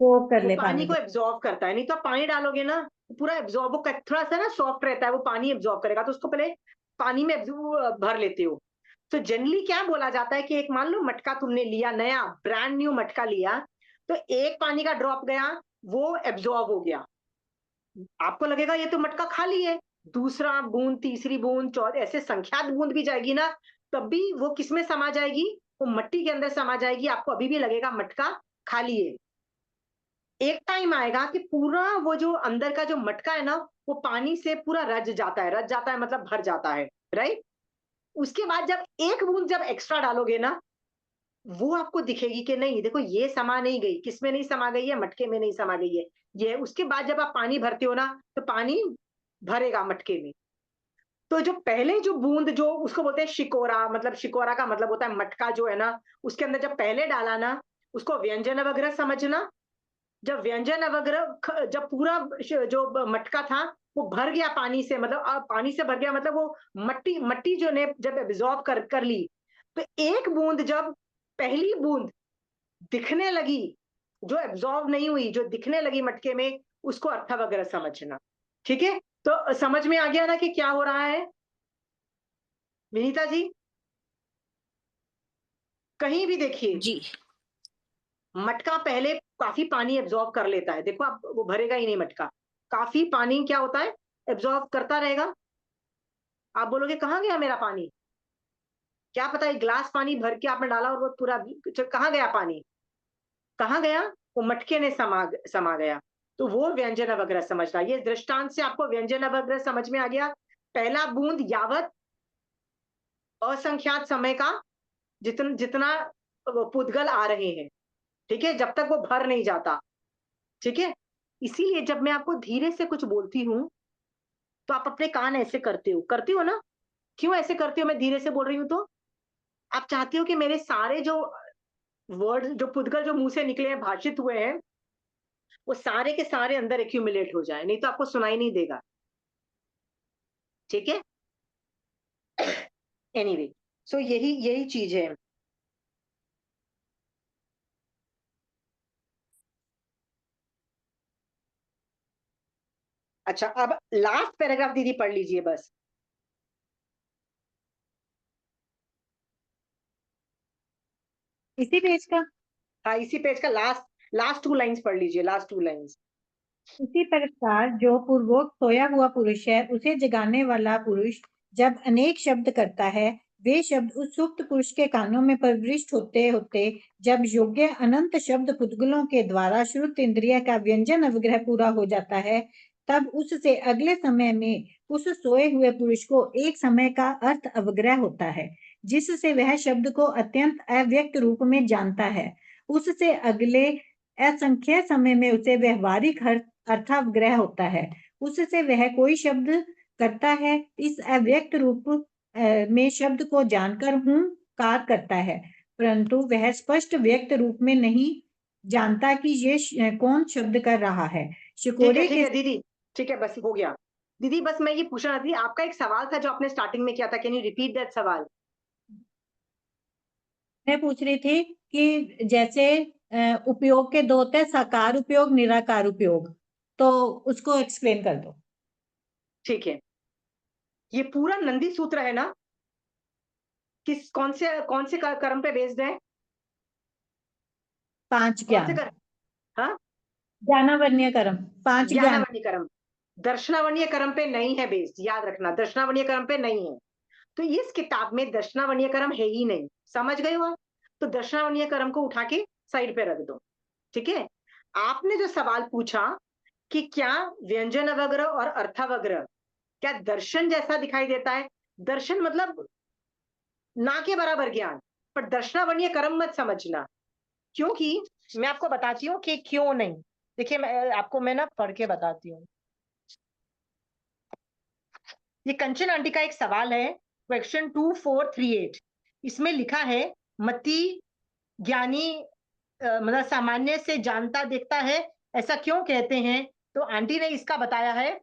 Speaker 2: वो कर
Speaker 1: वो
Speaker 2: ले
Speaker 1: पानी
Speaker 2: पानी
Speaker 1: को
Speaker 2: को।
Speaker 1: एब्जॉर्ब करता है, नहीं तो आप पानी डालोगे ना पूरा एब्जॉर्ब, वो थोड़ा सा ना सॉफ्ट रहता है, वो पानी एब्जॉर्ब करेगा, तो उसको पहले पानी में भर लेते हो। तो जनरली क्या बोला जाता है कि एक मान लो मटका तुमने लिया, नया ब्रांड न्यू मटका लिया, तो एक पानी का ड्रॉप गया, वो एब्जॉर्ब हो गया, आपको लगेगा ये तो मटका खाली है। दूसरा बूंद, तीसरी बूंद, चौथे, ऐसे संख्यात बूंद भी जाएगी ना, तब भी वो किसमें समा जाएगी? वो मट्टी के अंदर समा जाएगी, आपको अभी भी लगेगा मटका खाली है। एक टाइम आएगा कि पूरा वो जो अंदर का जो मटका है ना, वो पानी से पूरा रज जाता है मतलब भर जाता है, राइट? उसके बाद जब एक बूंद जब एक्स्ट्रा डालोगे ना, वो आपको दिखेगी कि नहीं देखो ये समा नहीं गई, किसमें नहीं समा गई है, मटके में नहीं समा गई है ये। उसके बाद जब आप पानी भरते हो ना, तो पानी भरेगा मटके में। तो जो पहले जो बूंद, जो उसको बोलते हैं शिकोरा, मतलब शिकोरा का मतलब होता है मटका जो है ना, उसके अंदर जब पहले डाला ना, उसको व्यंजन वगैरह समझना। जब व्यंजन वगैरह जब पूरा जो मटका था वो भर गया पानी से, मतलब पानी से भर गया, मतलब वो मट्टी मट्टी जो ने जब एब्जॉर्ब कर ली, तो एक बूंद जब पहली बूंद दिखने लगी, जो एब्जॉर्ब नहीं हुई, जो दिखने लगी मटके में, उसको अर्थ वगैरह समझना। ठीक है, तो समझ में आ गया ना कि क्या हो रहा है विनीता जी? कहीं भी देखिए,
Speaker 4: जी।
Speaker 1: मटका पहले काफी पानी एब्जॉर्ब कर लेता है, देखो आप वो भरेगा ही नहीं मटका, काफी पानी क्या होता है, एब्जॉर्ब करता रहेगा। आप बोलोगे कहाँ गया मेरा पानी? क्या पता एक ग्लास पानी भर के आपने डाला और वो पूरा कहाँ गया पानी? कहाँ गया? वो मटके ने समा गया। तो वो व्यंजन वगैरह समझना, ये दृष्टांत से आपको व्यंजन वगैरह समझ में आ गया। पहला बूंद यावत असंख्यात समय का, जितना जितना पुद्गल आ रहे हैं, ठीक है, जब तक वो भर नहीं जाता। ठीक है, इसीलिए जब मैं आपको धीरे से कुछ बोलती हूँ, तो आप अपने कान ऐसे करते हो ना? क्यों ऐसे करते हो? मैं धीरे से बोल रही हूँ तो आप चाहते हो कि मेरे सारे जो वर्ड, जो पुद्गल जो मुंह से निकले हैं, भाषित हुए हैं, वो सारे के सारे अंदर एक्यूमुलेट हो जाए, नहीं तो आपको सुनाई नहीं देगा। ठीक है, एनीवे, सो यही यही चीज है। अच्छा, अब लास्ट पैराग्राफ दीदी पढ़ लीजिए बस।
Speaker 2: इसी पेज का।
Speaker 1: हाँ, इसी पेज का लास्ट लास्ट 2 लाइंस पढ़ लीजिए, लास्ट 2 लाइंस।
Speaker 2: इसी प्रकार जो पूर्वोक्त सोया हुआ पुरुष है, उसे जगाने वाला पुरुष जब अनेक शब्द करता है, वे शब्द उस सुप्त पुरुष के कानों में प्रविष्ट होते होते जब योग्य अनंत शब्द पुद्गलों के द्वारा श्रुत इंद्रिय का व्यंजन अवग्रह पूरा हो जाता है, तब उससे अगले समय में उस सोए हुए पुरुष को एक समय का अर्थ अवग्रह होता है, जिससे वह शब्द को अत्यंत अव्यक्त रूप में जानता है। उससे अगले असंख्य समय में उसे व्यवहारिक अर्थावग्रह होता है। उससे वह कोई शब्द करता है, इस अव्यक्त रूप में शब्द को जानकर कार करता है, परंतु वह स्पष्ट व्यक्त रूप में नहीं जानता कि ये कौन शब्द कर रहा है। शिकोरे
Speaker 1: ठीक
Speaker 2: के
Speaker 1: है दीदी, ठीक है, बस हो गया। दीदी बस मैं ये पूछना थी, आपका एक सवाल था जो आपने स्टार्टिंग में किया था, कैन यू रिपीट दैट सवाल?
Speaker 2: मैं पूछ रही थी कि जैसे उपयोग के दो होते हैं, साकार उपयोग, निराकार उपयोग, तो उसको एक्सप्लेन कर दो।
Speaker 1: ठीक है, ये पूरा नंदी सूत्र है ना, किस कौन से कर्म पे बेस्ड है?
Speaker 2: 5
Speaker 1: कौन से
Speaker 2: ज्ञान,
Speaker 1: कर्म? हाँ,
Speaker 2: ज्ञानावर्ण्य कर्म, 5 ज्ञान।
Speaker 1: ज्ञानावरणीय कर्म। दर्शनावरणीय कर्म पे नहीं है बेस्ड, याद रखना, दर्शनावरणीय कर्म पे नहीं है। तो इस किताब में दर्शनावरणीय कर्म है ही नहीं, समझ गए हो आप? तो दर्शनावरणीय कर्म को उठा के साइड पे रख दो, ठीक है? आपने जो सवाल पूछा कि क्या व्यंजन अवग्रह और अर्थावग्रह क्या दर्शन जैसा दिखाई देता है? दर्शन मतलब ना के बराबर ज्ञान, पर दर्शनावरणीय कर्म मत समझना, क्योंकि मैं आपको बताती हूँ कि क्यों नहीं। देखिए, मैं ना पढ़ के बताती हूँ। ये कंचन आंटी का एक सवाल है, क्वेश्चन 2438। इसमें लिखा है, मति ज्ञानी मतलब सामान्य से जानता देखता है, ऐसा क्यों कहते हैं? तो आंटी ने इसका बताया है,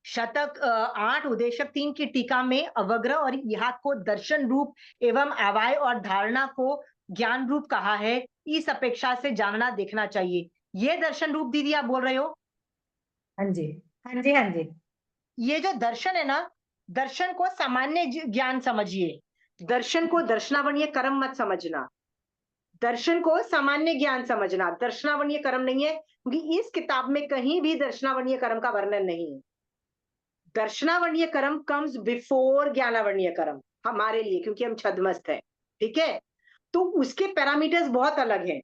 Speaker 1: शतक 8 उदेशक 3 की टीका में अवग्रह और यहाँ को दर्शन रूप एवं आवाय और धारणा को ज्ञान रूप कहा है। इस अपेक्षा से जानना देखना चाहिए। ये दर्शन रूप दीदी आप बोल रहे हो?
Speaker 2: हाँ जी, हाँ जी, हाँ जी।
Speaker 1: ये जो दर्शन है ना, दर्शन को सामान्य ज्ञान समझिए, दर्शन को दर्शनावरणीय कर्म मत समझना। दर्शन को सामान्य ज्ञान समझना, दर्शनावरणीय कर्म नहीं है, क्योंकि इस किताब में कहीं भी दर्शनावरणीय कर्म का वर्णन नहीं है। दर्शनावरणीय कर्म कम्स बिफोर ज्ञानावरणीय कर्म हमारे लिए, क्योंकि हम छदमस्त है, ठीक है? तो उसके पैरामीटर्स बहुत अलग हैं।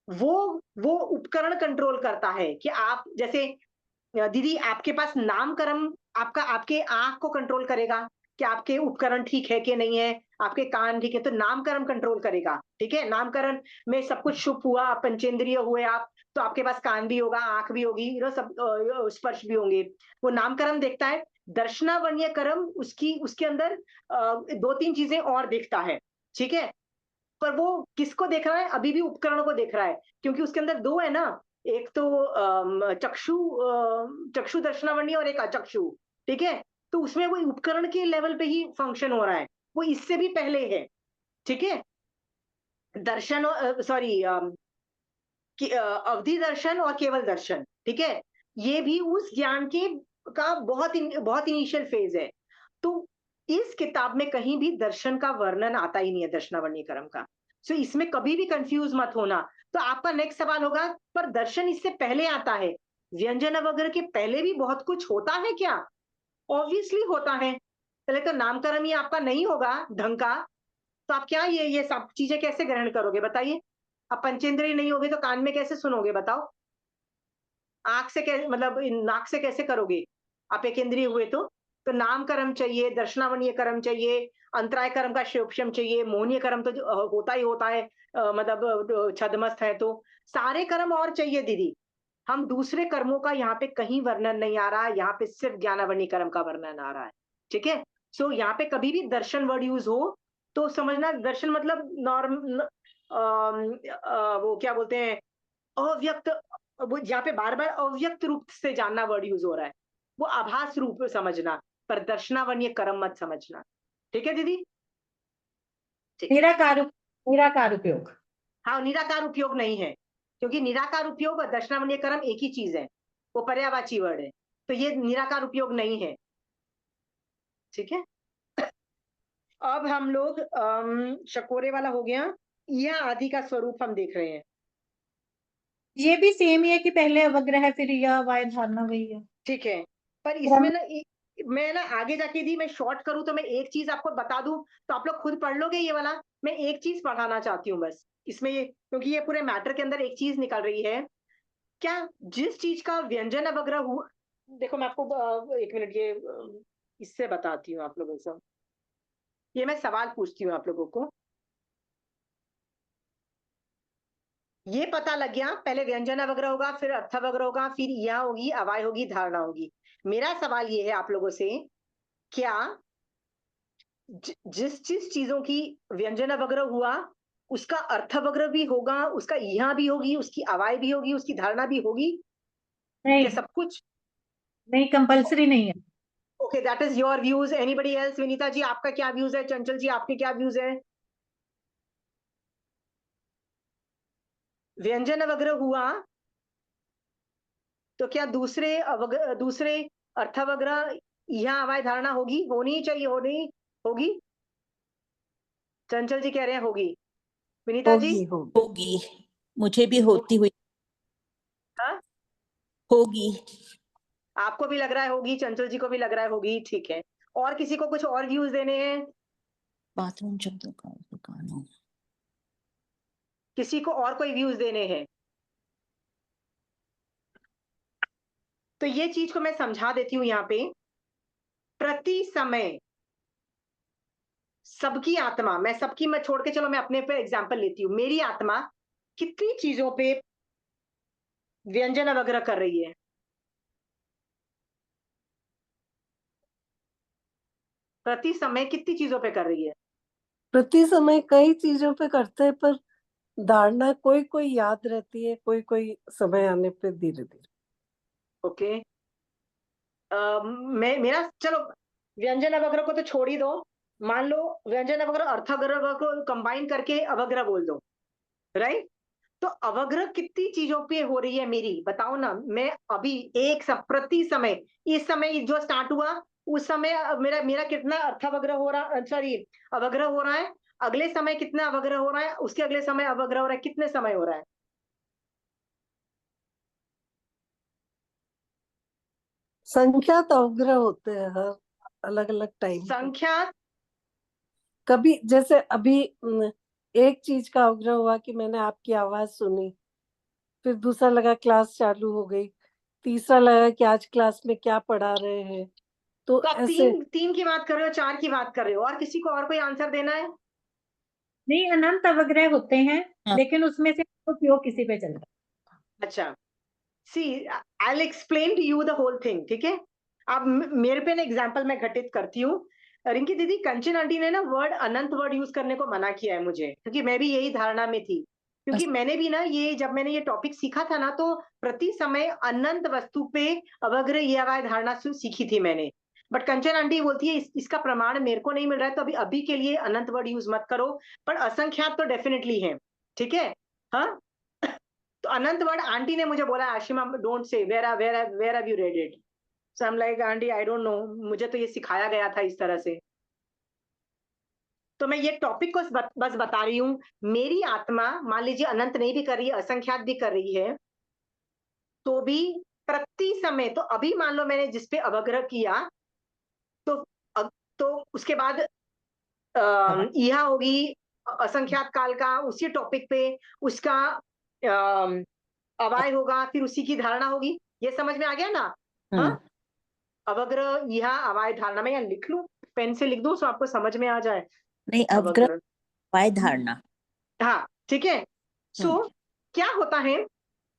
Speaker 1: वो वो उपकरण कंट्रोल करता है कि आप जैसे दीदी आपके पास नामकरण आपका आपके आंख को कंट्रोल करेगा कि आपके उपकरण ठीक है कि नहीं है, आपके कान ठीक है, तो नामकरण कंट्रोल करेगा, ठीक है? नामकरण में सब कुछ शुभ हुआ, आप पंचेंद्रिय हुए आप, तो आपके पास कान भी होगा, आंख भी होगी, सब स्पर्श भी होंगे, वो नामकरण देखता है। दर्शनावरणीय कर्म उसकी उसके अंदर 2-3 चीजें और देखता है, ठीक है? पर वो किसको देख रहा है? अभी भी उपकरणों को देख रहा है, क्योंकि उसके अंदर 2 है ना, एक तो चक्षु दर्शनावरणीय और एक अचक्षु, ठीक है? तो उसमें वो उपकरण के लेवल पे ही फंक्शन हो रहा है, वो इससे भी पहले है, ठीक है? दर्शन सॉरी अवधि दर्शन और केवल दर्शन, ठीक है? ये भी उस ज्ञान के का बहुत इनिशियल फेज है। तो इस किताब में कहीं भी दर्शन का वर्णन आता ही नहीं है, दर्शनावरणीय कर्म का। सो इसमें कभी भी कंफ्यूज मत होना। तो आपका नेक्स्ट सवाल होगा, पर दर्शन इससे पहले आता है, व्यंजन वगैरह के पहले भी बहुत कुछ होता है क्या? ऑब्वियसली होता है। पहले तो नामकरण ही आपका नहीं होगा ढंग का, तो आप क्या ये सब चीजें कैसे ग्रहण करोगे बताइए? अब पंचेंद्रिय नहीं होगे तो कान में कैसे सुनोगे बताओ? आँख से कैसे, मतलब नाक से कैसे करोगे? आप एकेंद्रिय हुए तो? तो नाम कर्म चाहिए, दर्शनावरणीय कर्म चाहिए, अंतराय कर्म का क्षोभशम चाहिए, मोहनीय कर्म तो होता ही होता है, मतलब छदमस्त है तो। सारे कर्म और चाहिए दीदी। हम दूसरे कर्मों का यहाँ पे कहीं वर्णन नहीं आ रहा है, यहाँ पे सिर्फ ज्ञानावरणीय कर्म का वर्णन आ रहा है। ठीक है? सो यहाँ पे कभी भी दर्शन वर्ड यूज़ हो, तो समझना दर्शन मतलब वो क्या बोलते हैं, अव्यक्त, वो जहाँ पे बार-बार अव्यक्त रूप से जानना वर्ड यूज़ हो रहा है, वो आभास रूप समझना, पर दर्शनावरणीय कर्म मत समझना। ठीक है दीदी? ठीक है।
Speaker 2: निराकार निराकार उपयोग।
Speaker 1: हाँ, निराकार उपयोग नहीं है, क्योंकि निराकार उपयोग और दर्शनावरणीय कर्म एक ही चीज़ है, वो पर्यायवाची वर्ड है, तो ये निराकार उपयोग नहीं है। ठीक है? अब हम लोग शकोरे वाला हो गया, यह आदि का स्वरूप हम देख रहे हैं।
Speaker 2: ये भी सेम ही है कि पहले अवग्रह फिर या वाय धारणा वही है।
Speaker 1: ठीक है, पर
Speaker 2: क्रम।
Speaker 1: इसमें ना मैं ना आगे जाके दी मैं शॉर्ट करूं तो मैं एक चीज आपको बता दूं तो आप लोग खुद पढ़ लोगे ये वाला। मैं एक चीज पढ़ाना चाहती हूँ बस इसमें, ये क्योंकि ये पूरे मैटर के अंदर एक चीज निकल रही है। क्या जिस चीज का व्यंजन अवग्रह हुआ, देखो मैं आपको एक मिनट ये इससे बताती हूँ आप लोगों से। ये मैं सवाल पूछती हूँ आप लोगों को। ये पता लग गया पहले व्यंजन अवग्रह होगा, फिर अर्थवग्रह होगा, फिर यह होगी, अवाय होगी, धारणा होगी। मेरा सवाल ये है आप लोगों से, क्या जिस जिस चीजों की व्यंजन अवग्रह हुआ उसका अर्थवग्रह भी होगा, उसका यह भी होगी, उसकी अवाय भी होगी, उसकी धारणा भी होगी?
Speaker 2: नहीं,
Speaker 1: क्या सब कुछ?
Speaker 2: नहीं कंपलसरी नहीं है।
Speaker 1: Okay, that is your views. Anybody else? Vinita ji आपका क्या व्यूज है? चंचल जी आपके क्या व्यूज है? व्यंजन अवग्रह हुआ तो क्या दूसरे अर्थवग्रह यह अवाय धारणा होगी? होनी ही चाहिए, होनी होगी। चंचल जी कह रहे हैं होगी। विनीता जी?
Speaker 3: होगी होगी।
Speaker 4: होगी, मुझे भी
Speaker 1: होगी।
Speaker 4: होती हुई
Speaker 1: हाँ,
Speaker 4: होगी।
Speaker 1: आपको भी लग रहा है होगी, चंचल जी को भी लग रहा है होगी, ठीक है। और किसी को कुछ और व्यूज देने हैं?
Speaker 4: बाथरूम शब्दों का दुकानों
Speaker 1: किसी को और कोई व्यूज देने हैं? तो ये चीज को मैं समझा देती हूं यहाँ पे। प्रति समय सबकी आत्मा, मैं छोड़ के चलो मैं अपने पे एग्जांपल लेती हूँ। मेरी आत्मा कितनी चीजों पे व्यंजन अवग्रह कर रही है? प्रति समय कितनी चीजों पे कर रही है?
Speaker 3: प्रति समय कई चीजों पे करते हैं, पर धारणा कोई कोई याद रहती है, कोई कोई समय आने पे धीरे धीरे।
Speaker 1: ओके। मैं मेरा चलो व्यंजन अवग्रह को तो छोड़ ही दो। मान लो व्यंजन अवग्रह अर्थाग्रह को कंबाइन करके अवग्रह बोल दो, राइट? तो अवग्रह कितनी चीजों पे हो रही है मेरी, बताओ ना। मैं अभी प्रति समय, इस समय जो स्टार्ट हुआ उस समय मेरा मेरा कितना अर्थावग्रह हो रहा, सॉरी अवग्रह हो रहा है। अगले समय कितना अवग्रह हो रहा है, उसके अगले समय अवग्रह हो रहा है, कितने समय हो रहा है?
Speaker 3: संख्यात अवग्रह होते हैं हर अलग अलग टाइम पे।
Speaker 1: संख्या
Speaker 3: कभी जैसे अभी एक चीज का अवग्रह हुआ कि मैंने आपकी आवाज सुनी, फिर दूसरा लगा क्लास चालू हो गई, तीसरा लगा कि आज क्लास में क्या पढ़ा रहे हैं। तो
Speaker 1: तो आप
Speaker 3: ऐसे
Speaker 1: तीन तीन की बात कर रहे हो, चार की बात कर रहे हो, और किसी को और कोई आंसर देना है?
Speaker 2: नहीं, अनंत अवग्रह होते हैं,
Speaker 4: हाँ।
Speaker 2: लेकिन उसमें से उपयोग किसी पे चलता है।
Speaker 1: अच्छा, see I will explain to you the whole thing, ठीक है? अब मेरे पे ना एग्जांपल मैं घटित करती हूँ। रिंकी दीदी, कंचन आंटी ने ना वर्ड अनंत वर्ड यूज करने को मना किया है मुझे, क्योंकि मैं भी यही धारणा में थी। क्योंकि मैंने भी ना ये जब मैंने ये टॉपिक सीखा था ना, तो प्रति समय अनंत वस्तु पे अवग्रह ये धारणा सीखी थी मैंने। बट कंचन आंटी बोलती है इसका प्रमाण मेरे को नहीं मिल रहा है, तो अभी अभी के लिए अनंत वर्ड यूज मत करो। पर असंख्यात तो डेफिनेटली है, ठीक है? हाँ, तो अनंत वर्ड आंटी ने मुझे बोला Ashima don't say, where have you read it? So I am like aunty I don't know, मुझे तो ये सिखाया गया था इस तरह से। तो मैं ये टॉपिक को बस बता रही हूँ। मेरी आत्मा मान लीजिए अनंत नहीं भी कर रही है, असंख्यात भी कर रही है, तो भी प्रति समय, तो अभी मान लो मैंने जिस पे अवग्रह किया, तो तो उसके बाद यह होगी असंख्यात काल का उसी टॉपिक पे, उसका अवाय होगा, फिर उसी की धारणा होगी। ये समझ में आ गया ना? हाँ, अवग्रह यह अवाय धारणा। में यहाँ लिख लूं, पेन से लिख दूं तो आपको समझ में आ जाए।
Speaker 4: नहीं, अवग्रह
Speaker 1: अवग्रह,
Speaker 4: वाय धारणा।
Speaker 1: हाँ ठीक है। सो क्या होता है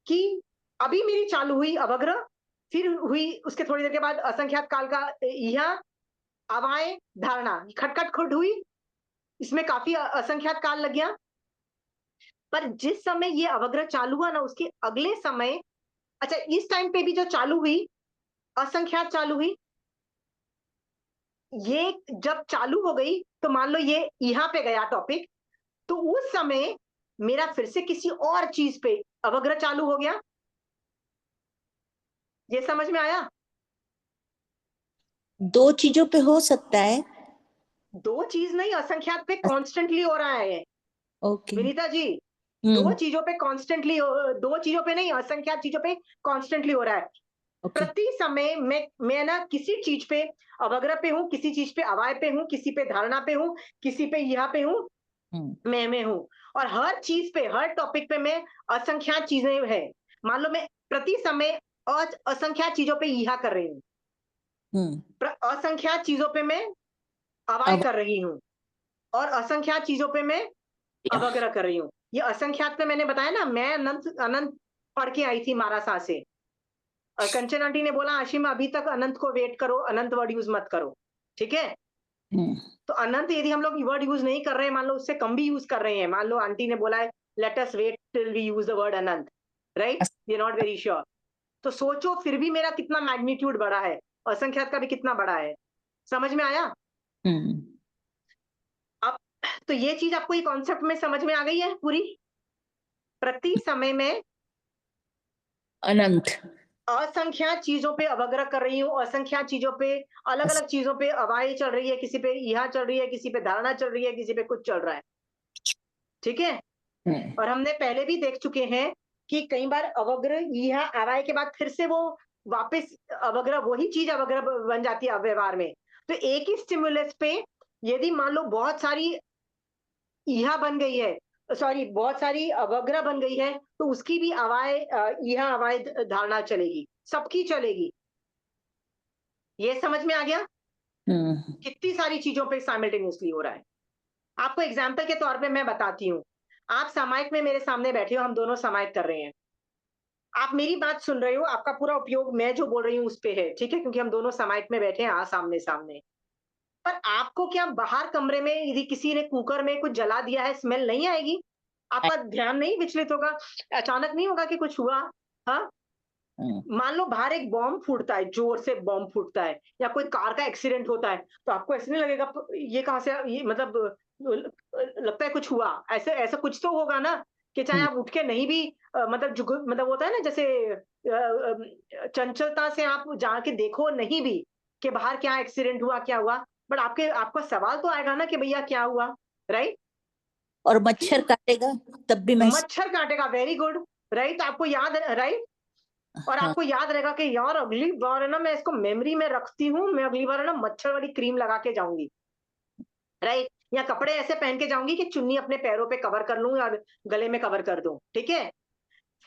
Speaker 1: कि अभी मेरी चालू हुई अवग्रह, फिर हुई उसके थोड़ी देर के बाद असंख्यात काल का यह अवाय धारणा, खटखट खुट हुई, इसमें काफी असंख्यात काल लग गया। पर जिस समय ये अवग्रह चालू हुआ ना, उसके अगले समय, अच्छा इस टाइम पे भी जो चालू हुई असंख्यात चालू हुई, ये जब चालू हो गई तो मान लो ये यहाँ पे गया टॉपिक, तो उस समय मेरा फिर से किसी और चीज पे अवग्रह चालू हो गया। ये समझ में आया?
Speaker 4: दो चीजों पे हो सकता है।
Speaker 1: दो चीज नहीं, असंख्यात पे कॉन्स्टेंटली हो रहा है
Speaker 4: ओके।
Speaker 1: विनीता जी। दो चीजों पे कॉन्स्टेंटली, दो चीजों पे नहीं, असंख्यात चीजों पे कॉन्स्टेंटली हो रहा है।
Speaker 4: ओके।
Speaker 1: प्रति समय मैं ना किसी चीज पे अवग्रह पे हूँ, किसी चीज पे अवाय पे हूँ, किसी पे धारणा पे हूँ, किसी पे यहाँ पे हूँ, मैं में हूँ। और हर चीज पे, हर टॉपिक पे मैं असंख्यात चीजें है। मान लो मैं प्रति समय असंख्यात चीजों पे यहा कर रही हूँ, असंख्यात चीजों पे मैं अवाय
Speaker 4: अब
Speaker 1: कर रही हूँ, और असंख्यात चीजों पे मैं अवग्रह कर रही हूँ। ये असंख्यात पे मैंने बताया ना, मैं अनंत अनंत पढ़ के आई थी मारासा से, और कंचन आंटी ने बोला आशिमा अभी तक अनंत को वेट करो, अनंत वर्ड यूज मत करो, ठीक है। तो अनंत यदि हम लोग वर्ड यूज नहीं कर रहे हैं, मान लो उससे कम भी यूज कर रहे हैं, मान लो आंटी ने बोला है let us wait till we use the word अनंत, right, we are not very sure, तो सोचो फिर भी मेरा कितना मैग्नीट्यूड बड़ा है, असंख्यात का भी कितना बड़ा है। समझ में आया? अब तो ये चीज आपको ये कॉन्सेप्ट में समझ में आ गई है पूरी? प्रति समय में
Speaker 4: अनंत
Speaker 1: असंख्यात चीजों पे अवग्रह कर रही हूँ, असंख्यात चीजों पे, अलग अलग चीजों पे अवाई चल रही है, किसी पे यह चल रही है, किसी पे धारणा चल रही है, किसी पे कुछ चल रहा है, ठीक है। और हमने पहले भी देख चुके हैं कि कई बार अवग्रह यह अवाय के बाद फिर से वो वापस अवग्रह, वही चीज अवग्रह बन जाती है व्यवहार में। तो एक ही स्टिमुलस पे यदि मान लो बहुत सारी यह बन गई है, सॉरी बहुत सारी अवग्रह बन गई है, तो उसकी भी अवाय यह अवाय धारणा चलेगी, सबकी चलेगी। ये समझ में आ गया? कितनी सारी चीजों पे साइमल्टेनियसली हो रहा है। आपको एग्जाम्पल के तौर पे मैं बताती हूँ, आप सामायिक में मेरे सामने बैठे हो, हम दोनों सामायिक कर रहे हैं, आप मेरी बात सुन रहे हो, आपका पूरा उपयोग मैं जो बोल रही हूँ उस पे है, ठीक है, क्योंकि हम दोनों सामायिक में बैठे हैं सामने सामने। पर आपको क्या बाहर कमरे में यदि किसी ने कुकर में कुछ जला दिया है, स्मेल नहीं आएगी? आपका ध्यान नहीं विचलित होगा? अचानक नहीं होगा कि कुछ हुआ? हाँ, मान लो बाहर एक बॉम्ब फूटता है, जोर से बॉम्ब फूटता है, या कोई कार का एक्सीडेंट होता है, तो आपको ऐसे नहीं लगेगा ये कहां से, ये मतलब लगता है कुछ हुआ, ऐसे ऐसा कुछ तो होगा ना, कि चाहे आप उठ के नहीं भी मतलब मतलब होता है ना, जैसे चंचलता से आप जाके देखो नहीं भी कि बाहर क्या एक्सीडेंट हुआ, क्या हुआ, बट आपका सवाल तो आएगा ना कि भैया क्या हुआ, राइट?
Speaker 4: और मच्छर काटेगा तब भी महसूस।
Speaker 1: मच्छर काटेगा, वेरी गुड, राइट, आपको याद है, राइट। और
Speaker 4: हाँ,
Speaker 1: आपको याद रहेगा कि यार अगली बार है ना, मैं इसको मेमोरी में रखती हूँ, मैं अगली बार है ना मच्छर वाली क्रीम लगा के जाऊंगी, राइट, या कपड़े ऐसे पहन के जाऊंगी कि चुन्नी अपने पैरों पे कवर कर लूं और गले में कवर कर दूं, ठीक है।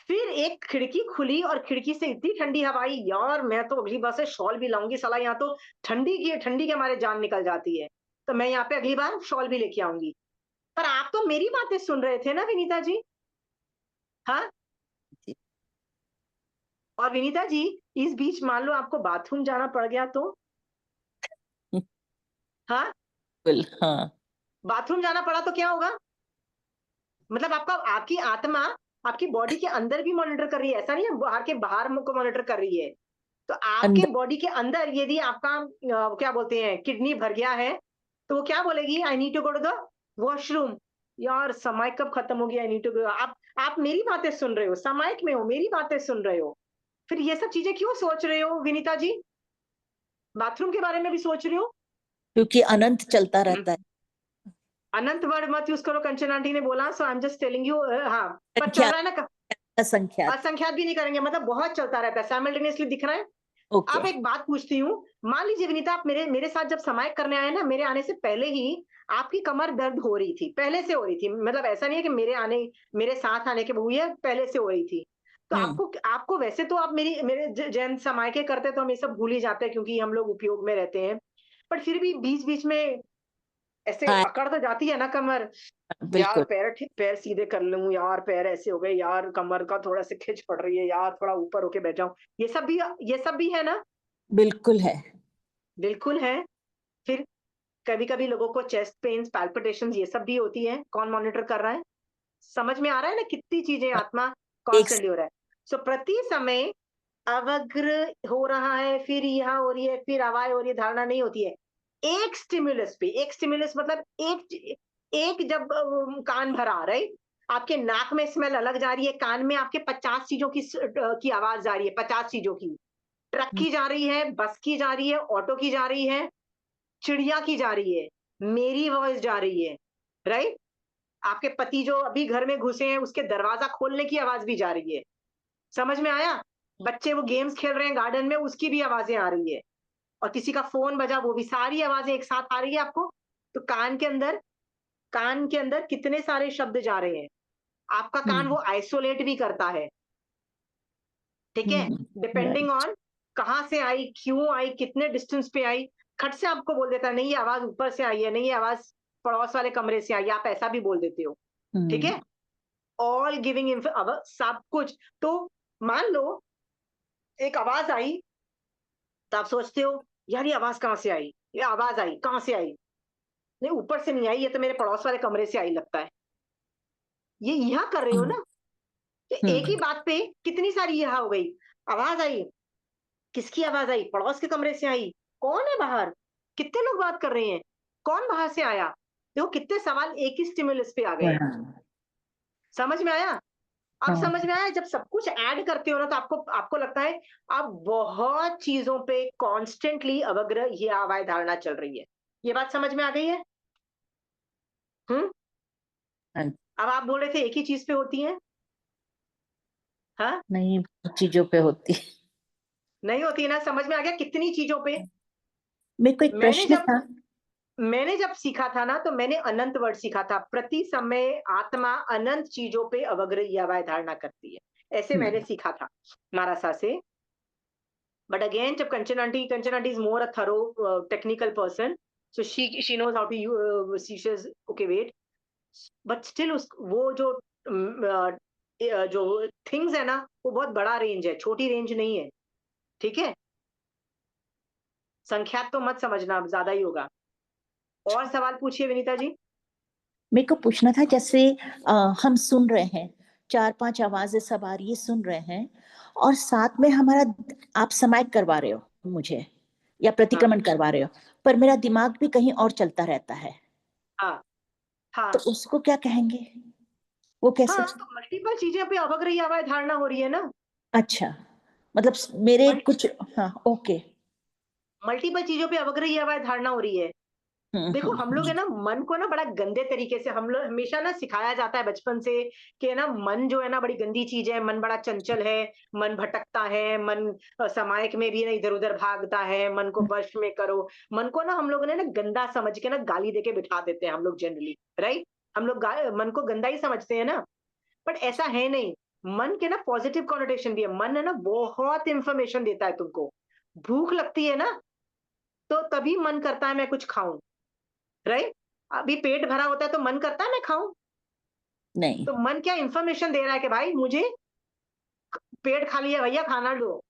Speaker 1: फिर एक खिड़की खुली और खिड़की से इतनी ठंडी हवा आई, यार मैं तो अगली बार से शॉल भी लाऊंगी, साला यहाँ तो ठंडी के मारे जान निकल जाती है, तो मैं यहाँ पे अगली बार शॉल भी लेके आऊंगी। पर आप तो मेरी बातें सुन रहे थे ना विनीता जी? हाँ,
Speaker 4: जी,
Speaker 1: और विनीता जी, इस बीच मान लो आपको बाथरूम जाना पड़ गया तो? हाँ,
Speaker 4: बिल्कुल हाँ।
Speaker 1: बाथरूम जाना पड़ा तो क्या होगा? मतलब आपकी आत्मा आपकी बॉडी के अंदर भी मॉनिटर कर रही है, ऐसा नहीं है बाहर के बाहर को मॉनिटर कर रही है। तो आपके
Speaker 4: अंदर
Speaker 1: बॉडी के अंदर यदि आपका क्या बोलते हैं किडनी भर गया है, तो वो क्या बोलेगी? I need to go to the washroom. यार समय कब खत्म हो गया, आई नीड टू गो। आप मेरी बातें सुन रहे हो, सामायिक में हो, मेरी बातें सुन रहे हो, फिर ये सब चीजें क्यों सोच रहे हो विनीता जी? बाथरूम के बारे में भी सोच रहे हो?
Speaker 4: क्योंकि अनंत चलता रहता है।
Speaker 1: अनंत वर्ड मत यूज करो, कंचन आंटी ने बोला, so I am just telling you. हाँ, पर चल
Speaker 4: संख्या
Speaker 1: रहा है ना,
Speaker 4: असंख्यात।
Speaker 1: असंख्यात भी नहीं करेंगे, मतलब बहुत चलता रहता है, साइमल्टेनियसली दिख रहा है।
Speaker 4: ओके।
Speaker 1: आप एक बात पूछती हूँ, मान लीजिए विनीता आप मेरे मेरे साथ जब समायिक करने आए ना, मेरे आने से पहले ही आपकी कमर दर्द हो रही थी, पहले से हो रही थी, मतलब ऐसा नहीं है कि मेरे साथ आने के हुई है, पहले से हो रही थी। तो
Speaker 4: हम्म
Speaker 1: आपको आपको वैसे तो आप मेरे जैन समायके करते तो हम ये सब भूल ही जाते हैं, क्योंकि हम लोग उपयोग में रहते हैं, पर फिर भी बीच बीच में ऐसे
Speaker 4: हाँ,
Speaker 1: अकड़ तो जाती है ना कमर। यार
Speaker 4: बिल्कुल
Speaker 1: पैर सीधे कर लूं, यार पैर ऐसे हो गए, यार कमर का थोड़ा सा खिंच पड़ रही है, यार थोड़ा ऊपर होके बैठ जाऊं, ये सब भी है ना?
Speaker 4: बिल्कुल है।
Speaker 1: बिल्कुल है। फिर कभी कभी लोगों को चेस्ट पेन्स, पैल्पिटेशन, ये सब भी होती है, कौन मॉनिटर कर रहा है? समझ में आ रहा है ना कितनी चीजें आत्मा
Speaker 4: एक
Speaker 1: कॉन्स्टेंटली हो रहा है। सो प्रति समय अवग्र हो रहा है, फिर यह हो रही है, फिर अवाय हो रही है, धारणा नहीं होती है। एक स्टिमुलस पे, एक स्टिमुलस मतलब एक एक जब कान भरा, राइट, आपके नाक में स्मेल अलग जा रही है, कान में आपके 50 चीजों की आवाज जा रही है, 50 चीजों की, ट्रक की जा रही है, बस की जा रही है, ऑटो की जा रही है, चिड़िया की जा रही है, मेरी वॉइस जा रही है, राइट, आपके पति जो अभी घर में घुसे हैं उसके दरवाजा खोलने की आवाज भी जा रही है। समझ में आया? बच्चे वो गेम्स खेल रहे हैं गार्डन में, उसकी भी आवाजें आ रही है, और किसी का फोन बजा, वो भी, सारी आवाजें एक साथ आ रही है आपको। तो कान के अंदर कितने सारे शब्द जा रहे हैं। आपका कान वो आइसोलेट भी करता है, ठीक है, डिपेंडिंग
Speaker 4: राइट।
Speaker 1: ऑन कहाँ से आई, क्यों आई, कितने डिस्टेंस पे आई। खट से आपको बोल देता है नहीं ये आवाज ऊपर से आई है, नहीं ये आवाज पड़ोस वाले कमरे से आई है, आप ऐसा भी बोल देते हो, ठीक है। ऑल गिविंग सब कुछ। तो मान लो एक आवाज आई, तो आप सोचते हो यार ये आवाज कहाँ से आई, ये आवाज आई कहाँ से आई, नहीं ऊपर से नहीं आई, ये तो मेरे पड़ोस वाले कमरे से आई लगता है। ये यहाँ कर रहे हो ना। तो एक ही बात पे कितनी सारी यहाँ हो गई। आवाज आई, किसकी आवाज आई, पड़ोस के कमरे से आई, कौन है बाहर, कितने लोग बात कर रहे हैं, कौन बाहर से आया। देखो कितने सवाल एक ही स्टिमुलस पे आ गए। समझ में आया। अब समझ में आया, जब सब कुछ ऐड करते हो ना, तो आपको आपको लगता है अब बहुत चीजों पे कॉन्स्टेंटली अवग्रह ये अवय धारणा चल रही है। ये बात समझ में आ गई है। अब आप बोल रहे थे एक ही चीज पे होती है, हाँ
Speaker 4: नहीं, बहुत चीजों पे होती है।
Speaker 1: नहीं होती है ना। समझ में आ गया कितनी चीजों पे।
Speaker 4: मेरे को एक
Speaker 1: मैंने
Speaker 4: प्रश्न
Speaker 1: जब
Speaker 4: था।
Speaker 1: मैंने जब सीखा था ना, तो मैंने अनंत वर्ड सीखा था। प्रति समय आत्मा अनंत चीजों पे अवग्रह या अवय धारणा करती है, ऐसे मैंने सीखा था मारासा से। बट अगेन जब Kanchan aunty is more a thorough technical person, so she knows how to she says okay wait, but still उस वो जो जो थिंग्स है ना, वो बहुत बड़ा रेंज है, छोटी रेंज नहीं है, ठीक है। संख्यात तो मत समझना, ज्यादा ही होगा। और सवाल पूछिए विनीता जी।
Speaker 4: मेरे को पूछना था, जैसे हम सुन रहे हैं, 4-5 आवाजें सब आ रही है, सुन रहे हैं, और साथ में हमारा आप समायिक करवा रहे हो मुझे या प्रतिक्रमण करवा रहे हो, पर मेरा दिमाग भी कहीं और चलता रहता है,
Speaker 1: हाँ
Speaker 4: तो
Speaker 1: हाँ
Speaker 4: उसको क्या कहेंगे? वो कैसे?
Speaker 1: हाँ, तो मल्टीपल चीजें पे अवग्रही अवय धारणा हो रही है ना।
Speaker 4: अच्छा, मतलब मेरे कुछ, हाँ, ओके।
Speaker 1: मल्टीपल चीजों पे अवग्रही अवय धारणा हो रही है। देखो हम लोग है
Speaker 4: हम्म।
Speaker 1: ना, मन को ना बड़ा गंदे तरीके से हम लोग हमेशा ना सिखाया जाता है बचपन से कि है ना, मन जो है ना बड़ी गंदी चीज है, मन बड़ा चंचल है, मन भटकता है, मन सामायिक में भी ना इधर उधर भागता है, मन को वश में करो। मन को ना हम लोग ने ना गंदा समझ के ना गाली देके बिठा देते हैं हम लोग जनरली, राइट। हम लोग मन को गंदा ही समझते हैं ना, बट ऐसा है नहीं। मन के ना पॉजिटिव कॉनोटेशन भी है। मन है ना बहुत इंफॉर्मेशन देता है तुमको। भूख लगती है ना, तो तभी मन करता है मैं कुछ खाऊं, राइट। अभी पेट भरा होता है तो मन करता है मैं खाऊं।
Speaker 4: नहीं।
Speaker 1: तो मन क्या इंफॉर्मेशन दे रहा है कि भाई मुझे पेट खाली है भैया, खाना दो।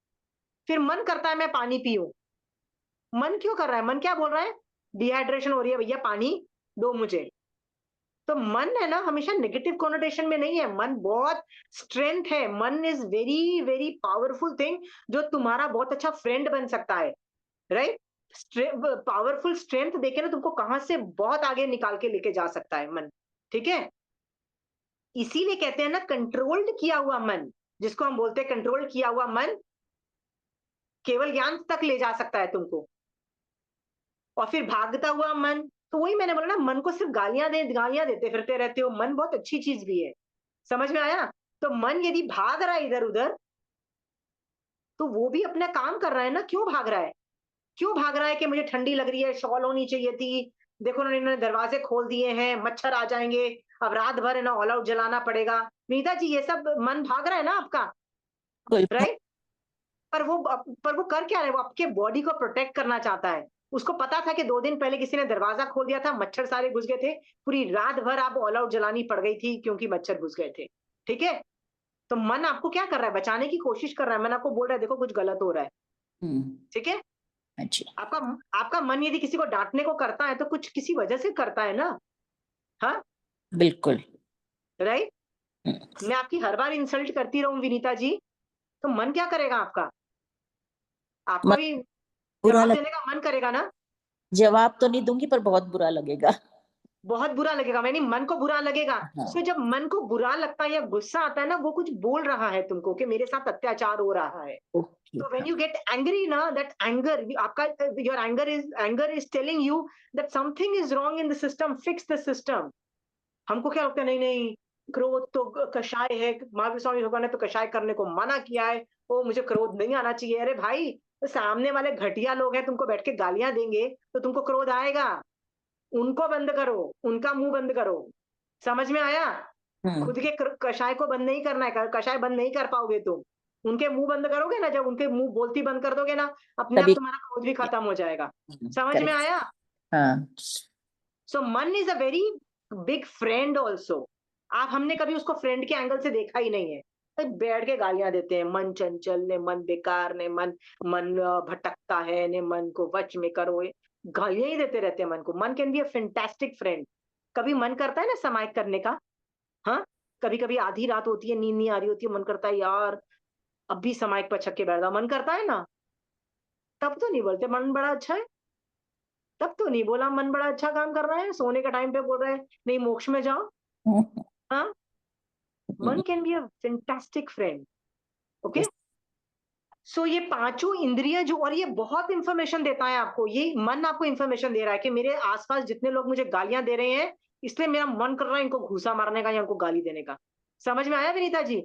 Speaker 1: फिर मन करता है मैं पानी पीऊं। मन क्यों कर रहा है, मन क्या बोल रहा है, डिहाइड्रेशन हो रही है भैया, पानी दो मुझे। तो मन है ना हमेशा नेगेटिव कॉनोटेशन में नहीं है। मन बहुत स्ट्रेंथ है। मन is very very powerful thing, जो तुम्हारा बहुत अच्छा फ्रेंड बन सकता है, राइट। पावरफुल स्ट्रेंथ देखे ना तुमको कहां से बहुत आगे निकाल के लेके जा सकता है मन, ठीक है। इसीलिए कहते हैं ना कंट्रोल्ड किया हुआ मन, जिसको हम बोलते हैं कंट्रोल किया हुआ मन, केवल ज्ञान तक ले जा सकता है तुमको। और फिर भागता हुआ मन, तो वही मैंने बोला ना, मन को सिर्फ गालियां देते फिरते रहते हो। मन बहुत अच्छी चीज भी है, समझ में आया। तो मन यदि भाग रहा है इधर उधर, तो वो भी अपना काम कर रहा है ना। क्यों भाग रहा है, क्यों भाग रहा है कि मुझे ठंडी लग रही है, शॉल होनी चाहिए थी, देखो ना इन्होंने दरवाजे खोल दिए हैं, मच्छर आ जाएंगे, अब रात भर है ना ऑल आउट जलाना पड़ेगा। नीता जी ये सब मन भाग रहा है ना आपका,
Speaker 4: कोई
Speaker 1: राइट। पर वो कर क्या रहा है, वो आपके बॉडी को प्रोटेक्ट करना चाहता है। उसको पता था कि 2 दिन पहले किसी ने दरवाजा खोल दिया था, मच्छर सारे घुस गए थे, पूरी रात भर आप ऑल आउट जलानी पड़ गई थी क्योंकि मच्छर घुस गए थे, ठीक है। तो मन आपको क्या कर रहा है, बचाने की कोशिश कर रहा है। मन आपको बोल रहा है देखो कुछ गलत हो रहा है, ठीक है।
Speaker 4: अच्छा।
Speaker 1: आपका आपका मन यदि किसी को डांटने को करता है तो कुछ किसी वजह से करता है ना, हाँ,
Speaker 4: बिल्कुल।
Speaker 1: राइट।
Speaker 4: हम्म।
Speaker 1: मैं आपकी हर बार इंसल्ट करती रहूं विनीता जी, तो मन क्या करेगा आपका, आपका
Speaker 4: मन
Speaker 1: भी
Speaker 4: बुरा
Speaker 1: जवाब
Speaker 4: लग
Speaker 1: देने का मन करेगा ना।
Speaker 4: जवाब तो नहीं दूंगी, पर बहुत बुरा लगेगा।
Speaker 1: बहुत बुरा लगेगा, यानी मन को बुरा लगेगा।
Speaker 4: हाँ।
Speaker 1: सो जब मन को बुरा लगता है या गुस्सा आता है ना, वो कुछ बोल रहा है तुमको कि मेरे साथ अत्याचार हो रहा है।
Speaker 4: Okay.
Speaker 1: So when you get angry ना, that anger, आपका your anger is telling you that something is wrong in the system, fix the system. हमको क्या लगता है, नहीं नहीं क्रोध तो कषाय है, महावीर स्वामी भगवान ने तो कषाय करने को मना किया है, ओ मुझे क्रोध नहीं आना चाहिए। अरे भाई, तो सामने वाले घटिया लोग हैं, तुमको बैठ के गालियां देंगे तो तुमको क्रोध आएगा। उनको बंद करो, उनका मुंह बंद करो। समझ में आया? खुद के कषाय को बंद नहीं करना है, कषाय बंद नहीं कर पाओगे तुम। उनके मुंह बंद करोगे ना, जब उनके मुंह बोलती बंद कर दोगे ना, अपने आप
Speaker 4: तभी
Speaker 1: तुम्हारा क्रोध भी खत्म हो जाएगा। समझ में
Speaker 4: करेक्ट।
Speaker 1: आया?
Speaker 4: हाँ
Speaker 1: सो मन is a very big friend also. आप हमने कभी उसको फ्रेंड के एंगल से देखा ही नहीं है। तो बैठ के गालियां देते हैं, मन चंचल ने, मन बेकार ने, मन मन भटकता है ने, मन को वश में करो, गालियां ही देते रहते हैं मन को। मन can be a fantastic friend. कभी मन करता है ना समाइक करने का? हाँ, कभी कभी आधी रात होती है, नींद नहीं आ रही होती है, मन करता है यार अब भी समाइक पर छक्के बैठ जाओ, मन करता है ना। तब तो नहीं बोलते मन बड़ा अच्छा है, तब तो नहीं बोला मन बड़ा अच्छा काम कर रहा है, सोने का टाइम पे बोल रहा है नहीं मोक्ष में जाओ। हाँ, मन can be a fantastic friend. Okay, so ये पांचों इंद्रियां जो, और ये बहुत इंफॉर्मेशन देता है आपको, ये मन आपको इंफॉर्मेशन दे रहा है कि मेरे आसपास जितने लोग मुझे गालियां दे रहे हैं, इसलिए मेरा मन कर रहा है इनको घूसा मारने का या इनको गाली देने का। समझ में आया विनीता जी?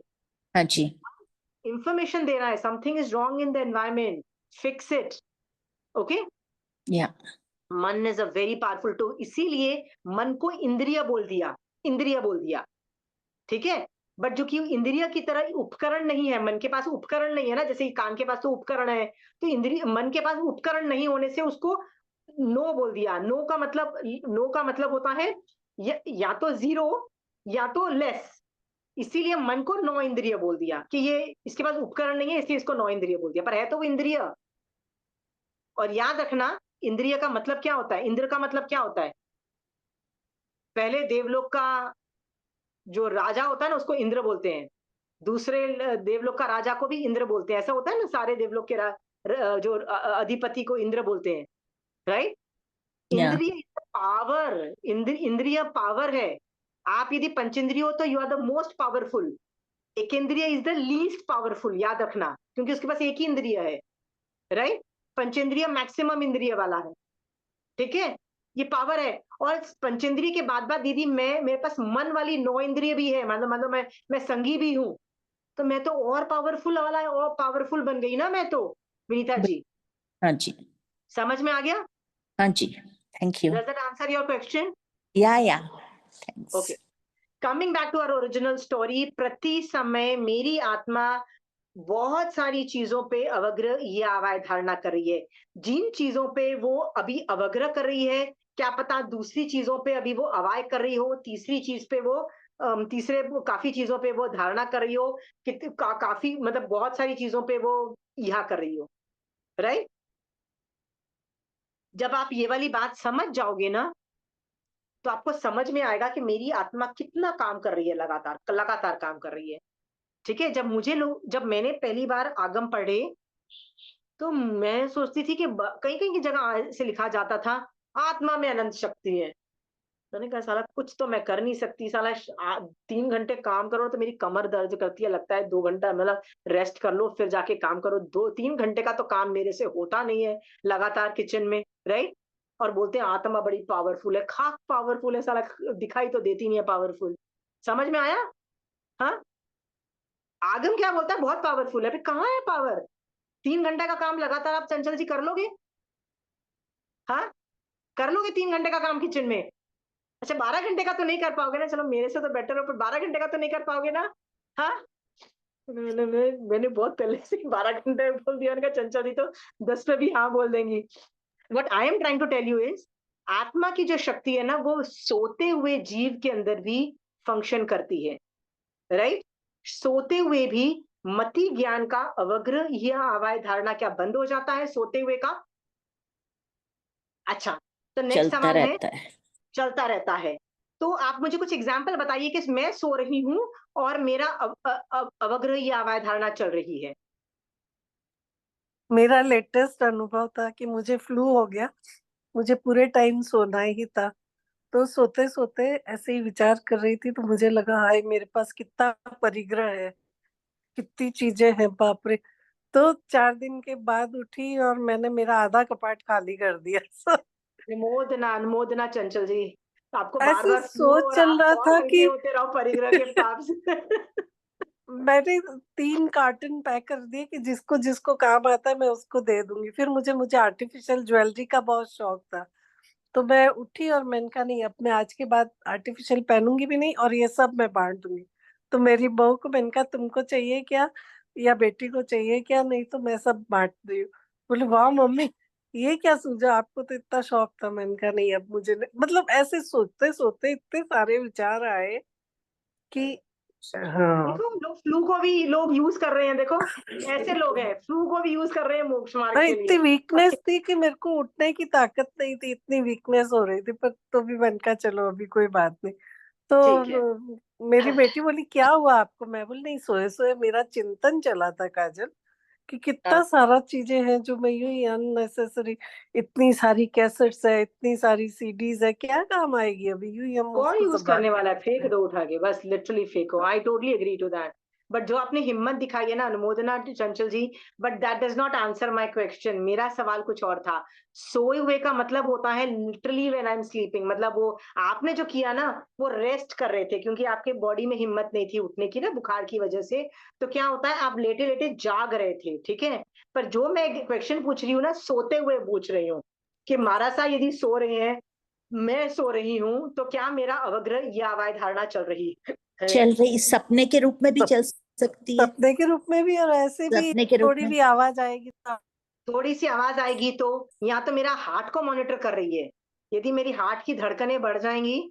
Speaker 4: हाँ जी।
Speaker 1: इंफॉर्मेशन दे रहा है, something is wrong in the environment, fix it. Okay,
Speaker 4: या
Speaker 1: मन is a very powerful tool, इसीलिए मन को इंद्रिय बोल दिया, इंद्रिय बोल दिया। ठीक है, बट जो कि इंद्रिय की तरह उपकरण नहीं है, मन के पास उपकरण नहीं है ना, जैसे कान के पास तो उपकरण है, तो इंद्रिय मन के पास उपकरण नहीं होने से उसको नो बोल दिया। नो का मतलब होता है या तो जीरो या तो लेस। इसीलिए मन को नौ इंद्रिय बोल दिया कि ये इसके पास उपकरण नहीं है, इसलिए इसको नौ इंद्रिय बोल दिया, पर है तो वो इंद्रिय। और याद रखना, इंद्रिय का मतलब क्या होता है, इंद्र का मतलब क्या होता है? पहले देवलोक का जो राजा होता है ना, उसको इंद्र बोलते हैं। दूसरे देवलोक का राजा को भी इंद्र बोलते हैं। ऐसा होता है ना, सारे देवलोक के जो अधिपति को इंद्र बोलते हैं, राइट?
Speaker 4: या
Speaker 1: इंद्रिय पावर, इंद्रिय पावर है। आप यदि पंचेंद्रिय हो तो you are the most powerful. एक इंद्रिय इज द लीस्ट पावरफुल, याद रखना, क्योंकि उसके पास एक ही इंद्रिय है, राइट? पंचेंद्रिय मैक्सिमम इंद्रिय वाला है। ठीक है, ये पावर है। और पंचेंद्रिय के बाद दीदी मेरे पास मन वाली नौ इंद्रिय भी है, मतलब मैं संगी भी हूँ, तो मैं तो और पावरफुल वाला है, और पावरफुल बन गई ना मैं तो, विनीता जी।
Speaker 4: हाँ जी।
Speaker 1: समझ में आ गया?
Speaker 4: हाँ जी, thank you.
Speaker 1: Does that answer your question?
Speaker 4: या thanks.
Speaker 1: Okay, coming back to our original story. प्रति समय मेरी आत्मा बहुत सारी चीजों पे अवग्रह या अवय धारणा कर रही है। जिन चीजों पे वो अभी अवग्रह कर रही है, क्या पता दूसरी चीजों पे अभी वो अवय कर रही हो, तीसरी चीज पे वो काफी चीजों पे वो धारणा कर रही हो, काफी मतलब बहुत सारी चीजों पे वो यह कर रही हो, राइट? जब आप ये वाली बात समझ जाओगे ना, तो आपको समझ में आएगा कि मेरी आत्मा कितना काम कर रही है, लगातार लगातार काम कर रही है। ठीक है, जब मैंने पहली बार आगम पढ़े, तो मैं सोचती थी कि कहीं कहीं की जगह से लिखा जाता था आत्मा में अनंत शक्ति है। मैंने कहा साला कुछ तो मैं कर नहीं सकती, साला 3 घंटे काम करो तो मेरी कमर दर्द करती है, लगता है 2 घंटा मतलब रेस्ट कर लो फिर जाके काम करो। 2-3 घंटे का तो काम मेरे से होता नहीं है लगातार किचन में, राइट? और बोलते हैं आत्मा बड़ी पावरफुल है, खाक पावरफुल है साला, दिखाई तो देती नहीं है पावरफुल। समझ में आया? हाँ, आगम क्या बोलता है, बहुत पावरफुल है, कहाँ है पावर? 3 घंटे का काम लगातार आप चंचल जी कर लोगे? हाँ, कर लोगे 3 घंटे का काम किचन में? अच्छा, 12 घंटे का तो नहीं कर पाओगे ना, चलो मेरे से तो बेटर हो, पर 12 घंटे का तो नहीं कर पाओगे ना? हाँ, मैंने बहुत पहले से 12 घंटे बोल दिया, उनका चंचल जी तो 10 पे भी हाँ बोल देंगी। What I am trying to tell you is, आत्मा की जो शक्ति है ना, वो सोते हुए जीव के अंदर भी फंक्शन करती है, राइट? सोते हुए भी मति ज्ञान का अवग्रह या अवय धारणा क्या बंद हो जाता है सोते हुए का? अच्छा, तो नेक्स्ट
Speaker 4: चलता
Speaker 1: सवाल है,
Speaker 4: रहता है।
Speaker 1: चलता रहता है। तो आप मुझे कुछ एग्जाम्पल बताइए कि मैं सो रही हूं और मेरा अवग्रह या अवय धारणा चल रही है।
Speaker 3: मेरा लेटेस्ट अनुभव था कि मुझे फ्लू हो गया, मुझे पूरे टाइम सोना ही था। तो सोते सोते ऐसे ही विचार कर रही थी, तो मुझे लगा हाय मेरे पास कितना परिग्रह है, कितनी चीजें हैं, बाप रे। तो 4 दिन के बाद उठी और मैंने मेरा आधा कपाट खाली कर दिया।
Speaker 1: अनुमोदना अनुमोदना चंचल जी, आपको बार
Speaker 3: ऐसे
Speaker 1: बार फ्लू
Speaker 3: सोच
Speaker 1: और
Speaker 3: चल
Speaker 1: आप
Speaker 3: रहा
Speaker 1: और
Speaker 3: था
Speaker 1: हल्के
Speaker 3: कि
Speaker 1: होते रहो परिग्रह के पाप से।
Speaker 3: मैंने 3 कार्टन पैक कर दिए कि जिसको जिसको काम आता है मैं उसको दे दूंगी। फिर मुझे आर्टिफिशियल ज्वेलरी का बहुत शौक था, तो मैं उठी और मैंने कहा नहीं, अब मैं आज के बाद आर्टिफिशियल पहनूंगी भी नहीं और ये सब मैं बांट दूंगी। तो मेरी बहू को मैंने कहा तुमको चाहिए क्या, या बेटी को चाहिए क्या, नहीं तो मैं सब बांट दी। बोले वाह मम्मी, ये क्या सूझा, आपको तो इतना शौक था। मैंने कहा नहीं, अब मुझे नहीं। मतलब ऐसे सोचते सोचते इतने सारे विचार आए कि हाँ।
Speaker 1: देखो लोग फ्लू को भी लोग यूज कर रहे हैं, देखो ऐसे लोग हैं फ्लू को भी यूज कर रहे हैं मोक्ष मार्ग
Speaker 3: और
Speaker 1: के
Speaker 3: इतनी
Speaker 1: लिए।
Speaker 3: वीकनेस थी कि मेरे को उठने की ताकत नहीं थी, इतनी वीकनेस हो रही थी, पर तो भी मैंने कहा चलो अभी कोई बात नहीं।
Speaker 1: ठीक है।
Speaker 3: तो मेरी बेटी बोली क्या हुआ आपको, मैं बोली नहीं, सोए सोए मेरा चिंतन चला था काजल, कि कितना
Speaker 1: हाँ,
Speaker 3: सारा चीजें हैं जो मैं यूं ही अननेसेसरी, इतनी सारी कैसेट्स है, इतनी सारी सीडीज है, क्या काम आएगी अभी, यूं ही हम
Speaker 1: कौन
Speaker 3: उसको
Speaker 1: यूज
Speaker 3: संभाल
Speaker 1: करने वाला है, फेंक
Speaker 3: सकते हैं।
Speaker 1: दो उठा के, बस लिटरली फेंको। I totally agree to that. But जो आपने हिम्मत दिखाई है ना अनुमोदना Chanchal ji, but that does not answer my question. मेरा सवाल कुछ और था। सोए हुए का मतलब होता है literally when I am sleeping, मतलब वो आपने जो किया ना वो रेस्ट कर रहे थे क्योंकि आपके बॉडी में हिम्मत नहीं थी उठने की ना बुखार की वजह से। तो क्या होता है आप लेटे लेटे जाग रहे थे, ठीक है। पर जो मैं क्वेश्चन पूछ रही हूँ ना सोते हुए पूछ रही हूँ कि महाराज यदि सो रहे हैं, मैं सो रही हूँ, तो क्या मेरा अवग्रह या अवाय धारणा चल रही है?
Speaker 4: चल रही, सपने के रूप में भी चल सकती है।
Speaker 3: सपने के रूप में भी और ऐसे भी
Speaker 4: सपने के रूप
Speaker 3: थोड़ी
Speaker 4: में।
Speaker 3: भी आवाज आएगी तो
Speaker 1: थोड़ी सी आवाज आएगी तो, या तो मेरा हार्ट को मॉनिटर कर रही है। यदि मेरी हार्ट की धड़कनें बढ़ जाएंगी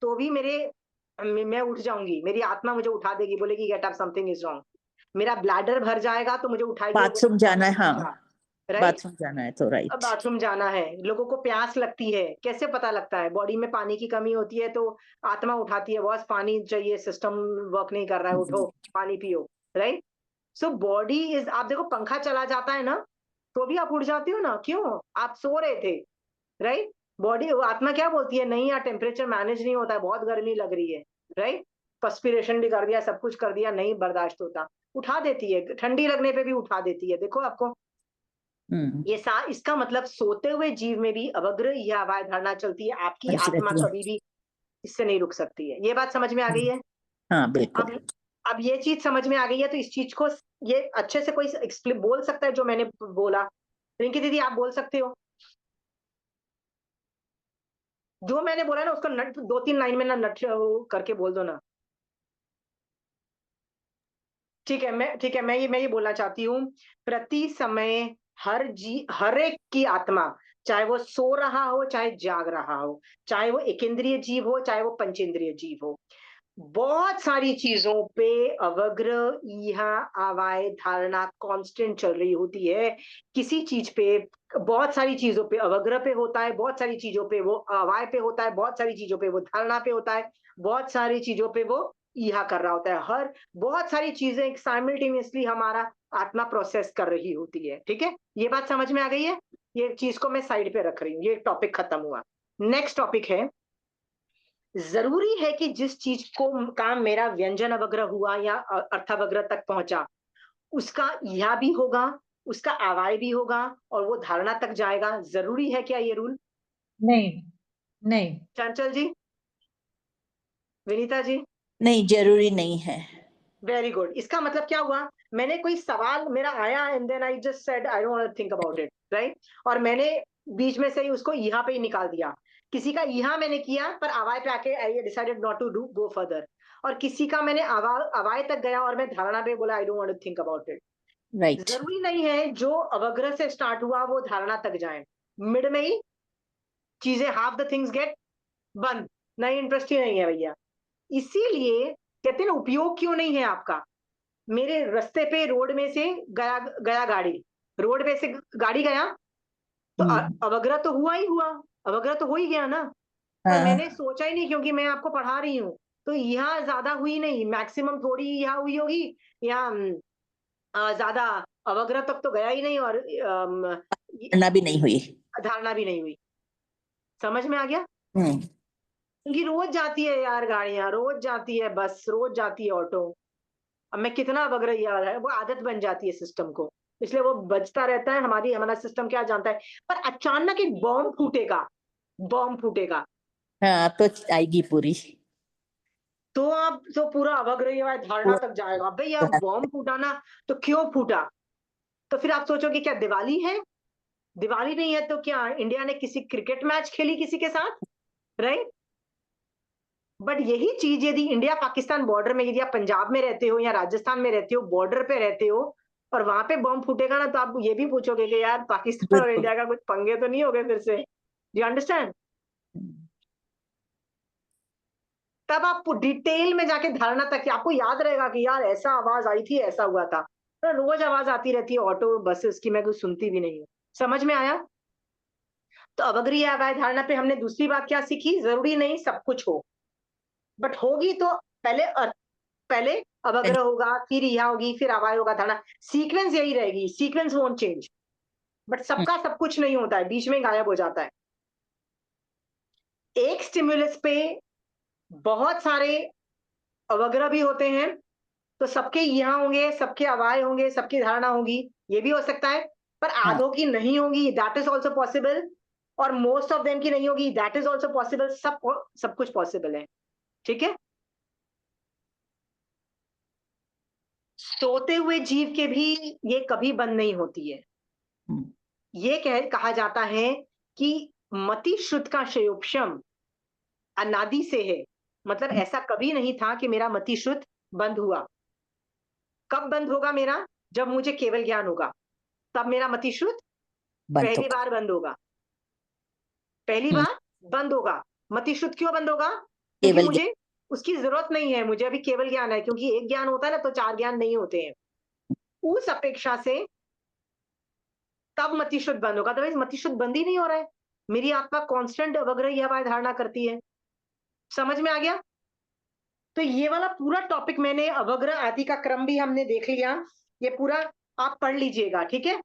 Speaker 1: तो भी मैं उठ जाऊंगी, मेरी आत्मा मुझे उठा देगी, बोलेगी get up, something is wrong. मेरा ब्लैडर भर जाएगा तो मुझे उठाएगी और
Speaker 4: बाथरूम जाना है, हाँ।
Speaker 1: बोलेगी राइट।
Speaker 4: बाथरूम जाना है तो
Speaker 1: अब
Speaker 4: राइट।
Speaker 1: बाथरूम जाना है, लोगों को प्यास लगती है, कैसे पता लगता है, बॉडी में पानी की कमी होती है तो आत्मा उठाती है, बॉस पानी चाहिए, सिस्टम वर्क नहीं कर रहा है, उठो पानी पियो, राइट। सो बॉडी इज, आप देखो पंखा चला जाता है ना तो भी आप उठ जाती हो ना, क्यों, आप सो रहे थे, राइट। बॉडी आत्मा क्या बोलती है, नहीं यार टेम्परेचर मैनेज नहीं होता है, बहुत गर्मी लग रही है, राइट। पर्स्पिरेशन भी कर दिया, सब कुछ कर दिया, नहीं बर्दाश्त होता, उठा देती है, ठंडी लगने पे भी उठा देती है, देखो आपको।
Speaker 4: हम्म।
Speaker 1: इसका मतलब सोते हुए जीव में भी अवग्र या अवाय धारणा चलती है, आपकी
Speaker 4: बची
Speaker 1: आत्मा
Speaker 4: रहती है।
Speaker 1: कभी भी इससे नहीं रुक सकती है। ये बात समझ में आ गई है।
Speaker 4: हाँ बिल्कुल।
Speaker 1: अब अब ये चीज समझ में आ गई है तो इस चीज को ये अच्छे से कोई एक्सप्लेन बोल सकता है जो मैंने बोला। रिंकी दीदी आप बोल सकते हो जो मैंने बोला ना, उसको नट 2-3 लाइन में ना नट करके बोल दो ना। ठीक है, मैं ये बोलना चाहती हूँ। प्रति समय हर एक की आत्मा, चाहे वो सो रहा हो चाहे जाग रहा हो, चाहे वो एकेंद्रिय जीव हो चाहे वो पंचेंद्रिय जीव हो, बहुत सारी चीजों पे अवग्र इहा आवाय धारणा कांस्टेंट चल रही होती है। किसी चीज पे, बहुत सारी चीजों पे अवग्र पे होता है, बहुत सारी चीजों पे वो अवाय पे होता है, बहुत सारी चीजों पे वो धारणा पे होता है, बहुत सारी चीजों पे वो इहा कर रहा होता है। हर बहुत सारी चीजें साइमल्टेनियसली हमारा आत्मा प्रोसेस कर रही होती है, ठीक है। ये बात समझ में आ गई है। ये चीज को मैं साइड पे रख रही हूँ, ये टॉपिक खत्म हुआ। नेक्स्ट टॉपिक है, जरूरी है कि जिस चीज को काम मेरा व्यंजन अवग्रह हुआ या अर्थावग्रह तक पहुंचा, उसका यह भी होगा, उसका आवाय भी होगा और वो धारणा तक जाएगा, जरूरी है क्या ये रूल?
Speaker 2: नहीं, नहीं।
Speaker 1: चंचल जी, विनीता जी।
Speaker 4: नहीं, जरूरी नहीं है।
Speaker 1: Very good. इसका मतलब क्या हुआ, मैंने कोई सवाल मेरा आया and then I just said I don't want to think about it, right. और मैंने बीच में से ही उसको यहाँ पे ही निकाल दिया। किसी का यहाँ मैंने किया पर अवाय पे आके I decided not to do go further, और किसी का मैंने अवाय तक गया और मैं धारणा पे बोला I don't want to think about it.
Speaker 4: Right.
Speaker 1: जरूरी नहीं है जो अवग्रह से स्टार्ट हुआ वो धारणा तक जाए, मिड में ही चीजें हाफ द थिंग्स गेट बंद, नहीं इंटरेस्ट ही नहीं है भैया। इसीलिए कहते हैं ना उपयोग क्यों नहीं है आपका। मेरे रास्ते पे रोड में से गया गया गाड़ी, रोड पे से गाड़ी गया तो
Speaker 4: हम्म।
Speaker 1: अवग्रह तो हुआ ही हुआ, अवग्रह तो हो ही गया ना। पर मैंने
Speaker 4: हाँ।
Speaker 1: सोचा ही नहीं क्योंकि मैं आपको पढ़ा रही हूँ, तो यहाँ ज्यादा हुई नहीं, मैक्सिमम थोड़ी यहाँ हुई होगी, या ज्यादा अवग्रह तक तो गया ही नहीं, और
Speaker 4: करना भी नहीं हुई।
Speaker 1: धारणा भी नहीं हुई। समझ में आ गया।
Speaker 4: हम्म।
Speaker 1: क्योंकि रोज जाती है यार गाड़ियां, रोज जाती है बस, रोज जाती है ऑटो। अब मैं कितना बग याद है, वो आदत बन जाती है सिस्टम को, इसलिए वो बचता रहता है। हमारा सिस्टम क्या जानता है, पर अचानक एक बॉम्ब फूटेगा, बॉम्ब फूटेगा,
Speaker 4: हाँ तो आएगी पूरी।
Speaker 1: तो आप तो पूरा अवग्रह धारणा तक जाएगा। अबे यार बॉम्ब फूटा ना, तो क्यों फूटा? तो फिर आप सोचोगे क्या दिवाली है? दिवाली नहीं है तो क्या इंडिया ने किसी क्रिकेट मैच खेली किसी के साथ, राइट? बट यही चीज यदि इंडिया पाकिस्तान बॉर्डर में, यदि आप पंजाब में रहते हो या राजस्थान में रहते हो, बॉर्डर पे रहते हो, और वहां पे बॉम्ब फूटेगा ना, तो आप ये भी पूछोगे कि यार पाकिस्तान और
Speaker 4: बिल्कुल।
Speaker 1: इंडिया का कुछ पंगे तो नहीं हो गए फिर से? You understand? तब आप डिटेल में जाके धारणा तक, आपको याद रहेगा कि यार ऐसा आवाज आई थी, ऐसा हुआ था। तो रोज आवाज आती रहती है ऑटो बसेस की, मैं कुछ सुनती भी नहीं हूँ। समझ में आया? तो अवग्रीय अवैध धारणा पे हमने दूसरी बात क्या सीखी? जरूरी नहीं सब कुछ हो, बट होगी तो पहले पहले अवग्रह होगा, फिर यह होगी, फिर अवाय होगा धारणा। सीक्वेंस यही रहेगी, सीक्वेंस वोंट चेंज, बट सबका सब कुछ नहीं होता है, बीच में गायब हो जाता है। एक स्टिमुलस पे बहुत सारे अवग्रह भी होते हैं, तो सबके यहाँ होंगे, सबके अवाय होंगे, सबकी धारणा होगी, ये भी हो सकता है। पर
Speaker 4: हाँ
Speaker 1: आधों की नहीं होगी, दैट इज ऑल्सो पॉसिबल। और मोस्ट ऑफ देम की नहीं होगी, दैट इज ऑल्सो पॉसिबल। सब कुछ पॉसिबल है, ठीक है। सोते हुए जीव के भी ये कभी बंद नहीं होती है। ये कहा जाता है कि मति शुद्ध का क्षयोपशम अनादि से है। मतलब ऐसा कभी नहीं था कि मेरा मति शुद्ध बंद हुआ। कब बंद होगा मेरा? जब मुझे केवल ज्ञान होगा, तब मेरा मति शुद्ध
Speaker 4: बंद
Speaker 1: पहली
Speaker 4: होगा।
Speaker 1: बार बंद होगा। पहली बार बंद होगा। मति शुद्ध क्यों बंद होगा? क्योंकि
Speaker 4: केवल
Speaker 1: मुझे उसकी जरूरत नहीं है, मुझे अभी केवल ज्ञान है। क्योंकि एक ज्ञान होता है ना, तो चार ज्ञान नहीं होते हैं। उस अपेक्षा से तब मति शुद्ध बंद होगा। तो मति शुद्ध बंद ही नहीं हो रहा है, मेरी आत्मा कांस्टेंट अवग्रह हवाएं धारणा करती है। समझ में आ गया? तो ये वाला पूरा टॉपिक मैंने, अवग्रह आदि का क्रम भी हमने देख लिया। ये पूरा आप पढ़ लीजिएगा, ठीक है।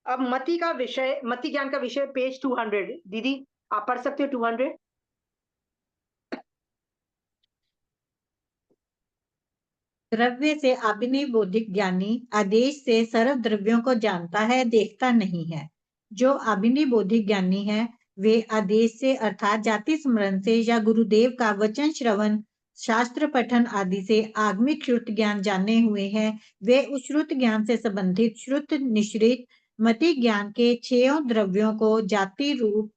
Speaker 1: अब मति का विषय, मति ज्ञान का विषय पेज 200। दीदी आप पढ़ सकते हो 200।
Speaker 2: द्रव्य से अभिनय बौद्धिक ज्ञानी आदेश से सर्व द्रव्यों को जानता है, देखता नहीं है। जो अभिनय बौद्धिक ज्ञानी है वे आदेश से अर्थात जाति स्मरण से या गुरुदेव का वचन श्रवण, शास्त्र पठन आदि से आगमिक श्रुत ज्ञान जाने हुए हैं। वे उस श्रुत ज्ञान से संबंधित श्रुत निश्रित मति ज्ञान के 6 द्रव्यों को जाति रूप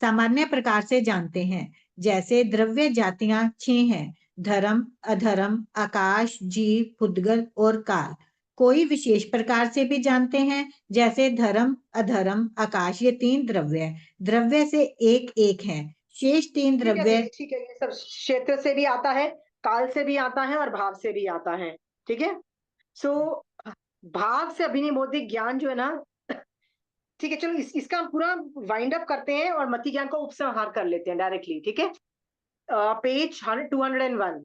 Speaker 2: सामान्य प्रकार से जानते हैं। जैसे द्रव्य जातियां 6 हैं: धर्म, अधर्म, आकाश, जीव, पुद्गल और काल। कोई विशेष प्रकार से भी जानते हैं, जैसे धर्म, अधर्म, आकाश, ये 3 द्रव्य हैं। द्रव्य से एक एक हैं, शेष 3
Speaker 1: ठीक है
Speaker 2: द्रव्य।
Speaker 1: दीदी, ठीक है। ये सब क्षेत्र से भी आता है, काल से भी आता है, और भाव से भी आता है, ठीक है। सो भाव से अभिनय बौद्धिक ज्ञान जो है ना, ठीक है, चलो इसका हम पूरा वाइंड अप करते हैं और मति ज्ञान का उपसंहार कर लेते हैं डायरेक्टली, ठीक है। पेज 201।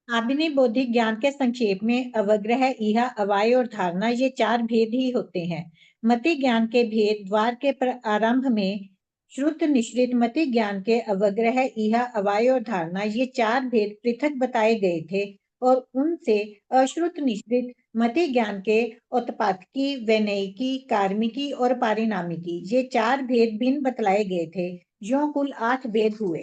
Speaker 2: अभिनय बौद्धिक ज्ञान के संक्षेप में अवग्रह, इहा, अवाय और धारणा, ये 4 भेद ही होते हैं। मति ज्ञान के भेद द्वार के आरंभ में श्रुत निश्रित मति ज्ञान के अवग्रह, इहा, अवाय और धारणा, ये 4 भेद पृथक बताए गए थे, और उनसे अश्रुत निश्रित मति ज्ञान के उत्पादकी, वैनयिकी, कार्मिकी और पारिणामिकी, ये 4 भेद भिन्न बतलाए गए थे। जो कुल 8 भेद हुए।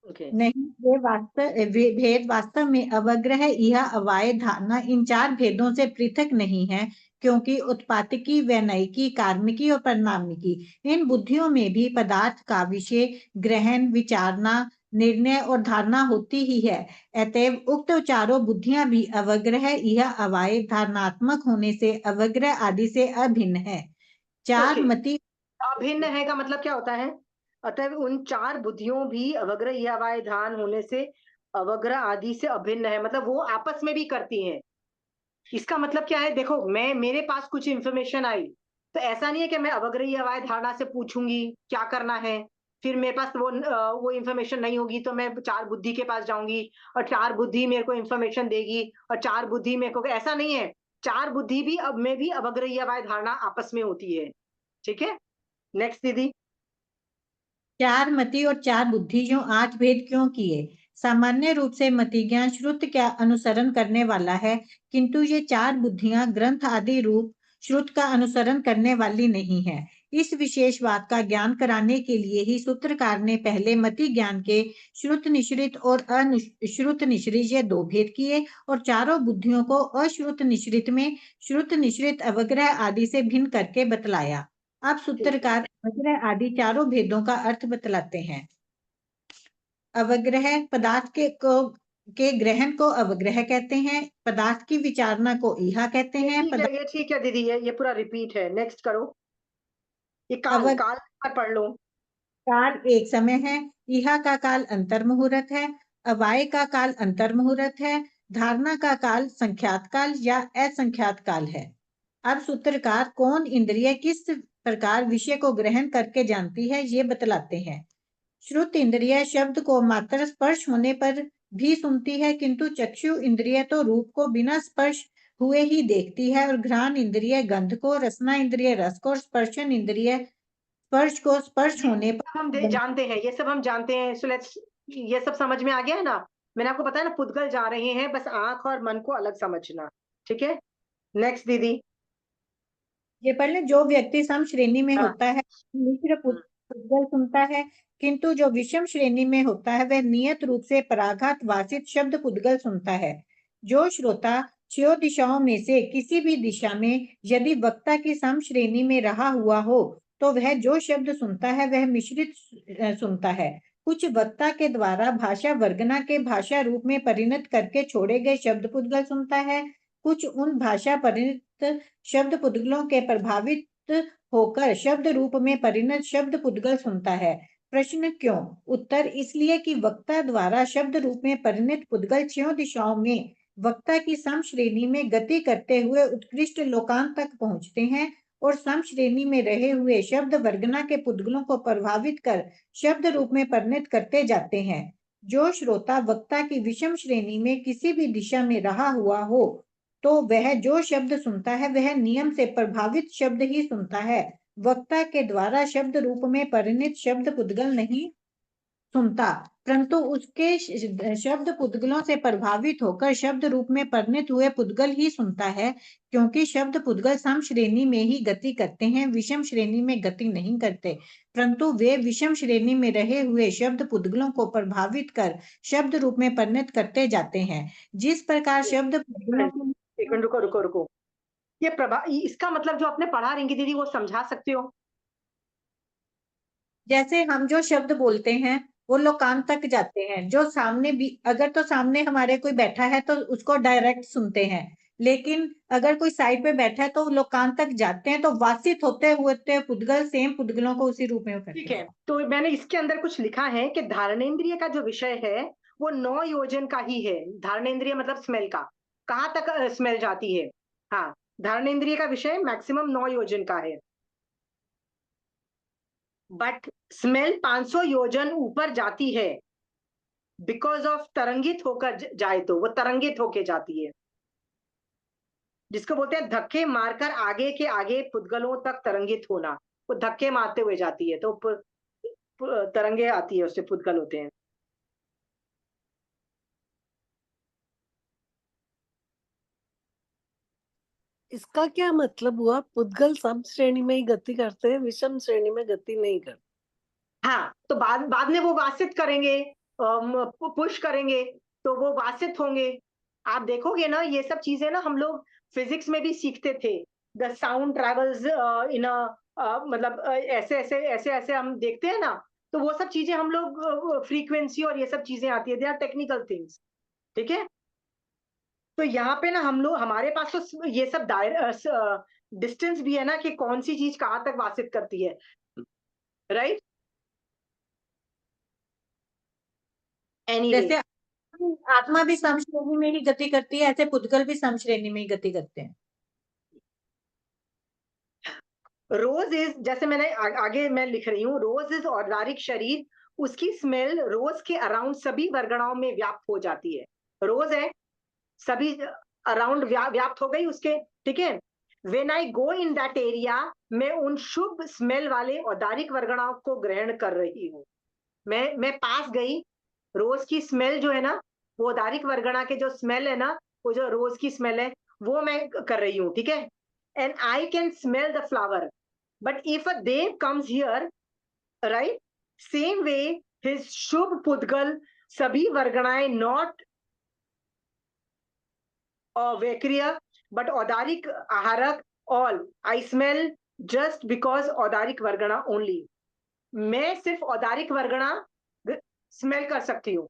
Speaker 1: ओके,
Speaker 2: नहीं, भेद वास्तव में अवग्रह, यह अवाय, धारणा इन 4 भेदों से पृथक नहीं है, क्योंकि उत्पादकी, वैनयिकी, कार्मिकी और परिणामिकी, इन बुद्धियों में भी पदार्थ का विषय ग्रहण, विचारना, निर्णय और धारणा होती ही है। अतएव उक्त चारों बुद्धियां भी अवग्रह, यह अवाय, धारणात्मक होने से अवग्रह आदि से अभिन्न है। 4
Speaker 1: ओके।
Speaker 2: मति
Speaker 1: अभिन्न है का मतलब क्या होता है? अतः उन चार बुद्धियों भी अवग्रह या वाय ध्यान होने से अवग्रह आदि से अभिन्न है, मतलब वो आपस में भी करती हैं। इसका मतलब क्या है? देखो, मैं, मेरे पास कुछ इंफॉर्मेशन आई, तो ऐसा नहीं है कि मैं अवग्रह या वाय धारणा से पूछूंगी क्या करना है, फिर मेरे पास वो इंफॉर्मेशन नहीं होगी, तो मैं चार बुद्धि के पास जाऊंगी और चार बुद्धि मेरे को इंफॉर्मेशन देगी और चार बुद्धि मेरे को, ऐसा नहीं है। चार बुद्धि भी अब में भी अवग्रह या वाय धारणा आपस में होती है, ठीक है। नेक्स्ट दीदी।
Speaker 2: 4 मति और 4 बुद्धि, जो 8 भेद क्यों किए? सामान्य रूप से मतिज्ञान श्रुत का अनुसरण करने वाला है, किंतु ये चार बुद्धियां ग्रंथ आदि रूप श्रुत का अनुसरण करने वाली नहीं है। इस विशेष बात का ज्ञान कराने के लिए ही सूत्रकार ने पहले मति ज्ञान के श्रुत निश्रित और अश्रुत निश्रित ये दो भेद किए और चारों बुद्धियों को अश्रुत निश्रित में श्रुत निश्रित अवग्रह आदि से भिन्न करके बतलाया। अब सूत्रकार अवग्रह आदि चारों भेदों का अर्थ बतलाते हैं। अवग्रह पदार्थ के ग्रहण को अवग्रह कहते हैं, पदार्थ की विचारना को ईहा कहते हैं।
Speaker 1: ये ठीक है दीदी, ये पूरा रिपीट है, नेक्स्ट करो। ये काल काल पढ़ लो।
Speaker 2: काल एक समय है, ईहा का काल अंतर मुहूर्त है, अवाय का काल अंतर मुहूर्त है, धारणा का काल संख्यात काल या असंख्यात काल है। अब सूत्रकार कौन इंद्रिय किस प्रकार विषय को ग्रहण करके जानती है ये बतलाते हैं। श्रुत इंद्रिय शब्द को मात्र स्पर्श होने पर भी सुनती है, किंतु चक्षु इंद्रिय तो रूप को बिना स्पर्श हुए ही देखती है, और घ्राण इंद्रिय गंध को, रसना इंद्रिय रस को, स्पर्शन इंद्रिय स्पर्श को स्पर्श होने पर
Speaker 1: हम जानते हैं, ये सब हम जानते हैं। सो लेट्स, ये सब समझ में आ गया है ना। मैंने आपको बताया ना, पुद्गल जा रहे हैं, बस आंख और मन को अलग समझना। ठीक है, नेक्स्ट दीदी।
Speaker 2: ये पढ़ जो व्यक्ति सम श्रेणी में
Speaker 1: हाँ।
Speaker 2: होता है मिश्र पुद्गल सुनता है, किंतु जो विषम श्रेणी में होता है वह नियत रूप से पराघात वासित शब्द पुद्गल सुनता है। जो श्रोता छह दिशाओं में से किसी भी दिशा में यदि वक्ता की सम श्रेणी में रहा हुआ हो तो वह जो शब्द सुनता है वह मिश्रित सुनता है। कुछ वक्ता के द्वारा भाषा वर्गना के भाषा रूप में परिणत करके छोड़े गए शब्द पुद्गल सुनता है, कुछ उन भाषा परिणत शब्द पुद्गलों के प्रभावित होकर शब्द रूप में परिणत शब्द पुद्गल सुनता है। प्रश्न क्यों? उत्तर इसलिए कि वक्ता द्वारा शब्द रूप में परिणत पुद्गल छह दिशाओं में वक्ता की सम श्रेणी में गति करते हुए उत्कृष्ट लोकांत तक पहुंचते हैं और सम श्रेणी में रहे हुए शब्द वर्गना के पुद्गलों को प्रभावित कर शब्द रूप में परिणत करते जाते हैं। जो श्रोता वक्ता की विषम श्रेणी में किसी भी दिशा में रहा हुआ हो तो वह जो शब्द सुनता है वह नियम से प्रभावित शब्द ही सुनता है, वक्ता के द्वारा शब्द रूप में परिणित शब्द पुद्गल नहीं सुनता, परंतु उसके शब्द पुद्गलों से प्रभावित होकर शब्द रूप में परिणित हुए पुद्गल ही सुनता है, क्योंकि शब्द पुद्गल सम श्रेणी में ही गति करते हैं, विषम श्रेणी में गति नहीं करते, परंतु वे विषम श्रेणी में रहे हुए शब्द पुद्गलों को प्रभावित कर शब्द रूप में परिणत करते जाते हैं। जिस प्रकार शब्द पुद्गलों
Speaker 1: एक मिनट, रुको रुको रुको। ये इसका मतलब जो आपने पढ़ा रिंकी दीदी, वो समझा सकते हो?
Speaker 2: जैसे हम जो शब्द बोलते हैं वो लोग कान तक जाते हैं, जो सामने भी अगर तो सामने हमारे कोई बैठा है तो उसको डायरेक्ट सुनते हैं, लेकिन अगर कोई साइड पे बैठा है तो लोग कान तक जाते हैं, तो वासित होते हुए पुद्गल सेम पुद्गलों को उसी रूप में करते हैं।
Speaker 1: ठीक है, तो मैंने इसके अंदर कुछ लिखा है कि धारणेन्द्रिय का जो विषय है वो 9 योजन का ही है। धारणेन्द्रिय मतलब स्मेल का, कहाँ तक स्मेल जाती है। हाँ, धारणेन्द्रिय का विषय मैक्सिमम 9 योजन का है, बट स्मेल 500 योजन ऊपर जाती है बिकॉज ऑफ तरंगित होकर जाए, तो वो तरंगित होके जाती है, जिसको बोलते हैं धक्के मारकर आगे के आगे पुद्गलों तक तरंगित होना। वो धक्के मारते हुए जाती है तो तरंगे आती है, उससे पुद्गल होते हैं।
Speaker 3: इसका क्या मतलब हुआ? पुद्गल सम श्रेणी में ही गति करते हैं, विषम श्रेणी में गति नहीं करते।
Speaker 1: हाँ, तो बाद में वो वासित करेंगे, पुश करेंगे तो वो वासित होंगे। आप देखोगे ना, ये सब चीजें ना हम लोग फिजिक्स में भी सीखते थे। द साउंड ट्रेवल्स इन मतलब ऐसे ऐसे ऐसे ऐसे हम देखते हैं ना, तो वो सब चीजें हम लोग फ्रीक्वेंसी और ये सब चीजें आती है, दे आर टेक्निकल थिंग्स। ठीक है, तो यहाँ पे ना हम लोग, हमारे पास तो ये सब डिस्टेंस भी है ना कि कौन सी चीज कहाँ तक वासित करती है, राइट?
Speaker 2: जैसे आत्मा भी सम श्रेणी में ही गति करती है, ऐसे पुद्गल भी सम श्रेणी में ही गति करते हैं।
Speaker 1: रोज इज, जैसे मैंने आगे मैं लिख रही हूँ, रोज इज औदारिक शरीर, उसकी स्मेल रोज के अराउंड सभी वर्गणाओं में व्याप्त हो जाती है। रोज है, सभी अराउंड व्याप्त हो गई उसके। ठीक है, when I go in that area, मैं उन शुभ स्मेल वाले औदारिक वर्गणाओं को ग्रहण कर रही हूँ। मैं पास गई रोज की स्मेल जो है ना, वो औदारिक वर्गणा के जो स्मेल है ना, वो जो रोज की स्मेल है, वो मैं कर रही हूँ, ठीक है। And I can smell the flower, but if a देव comes here, right, same way his शुभ पुद्गल, सभी वर्गणाएं, नॉट वैक्रिय बट औदारिक आहारक, all I smell just because औदारिक वर्गणा ओनली। मैं सिर्फ औदारिक वर्गणा स्मेल कर सकती हूँ।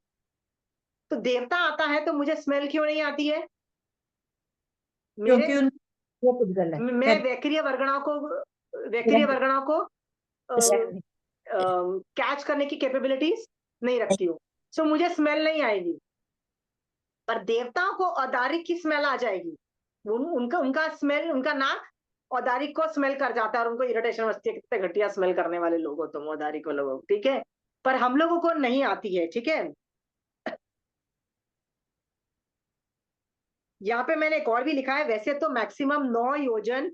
Speaker 1: तो देवता आता है तो मुझे स्मेल क्यों नहीं आती है? मेरे
Speaker 2: क्योंकि उन वो पुद्गल है,
Speaker 1: मैं वैक्रिय वर्गणा को कैच करने की कैपेबिलिटीज नहीं रखती हूँ, सो मुझे स्मेल नहीं आएगी। पर देवताओं को औदारिक की स्मेल आ जाएगी। उनका उनका स्मेल, उनका नाक औदारिक को स्मेल कर जाता है और उनको इरिटेशन होती है, कितने घटिया स्मेल करने वाले लोग हो तुम औदारिक को लोगों, ठीक है। पर हम लोगों को नहीं आती है, ठीक है। यहाँ पे मैंने एक और भी लिखा है, वैसे तो मैक्सिमम 9 योजन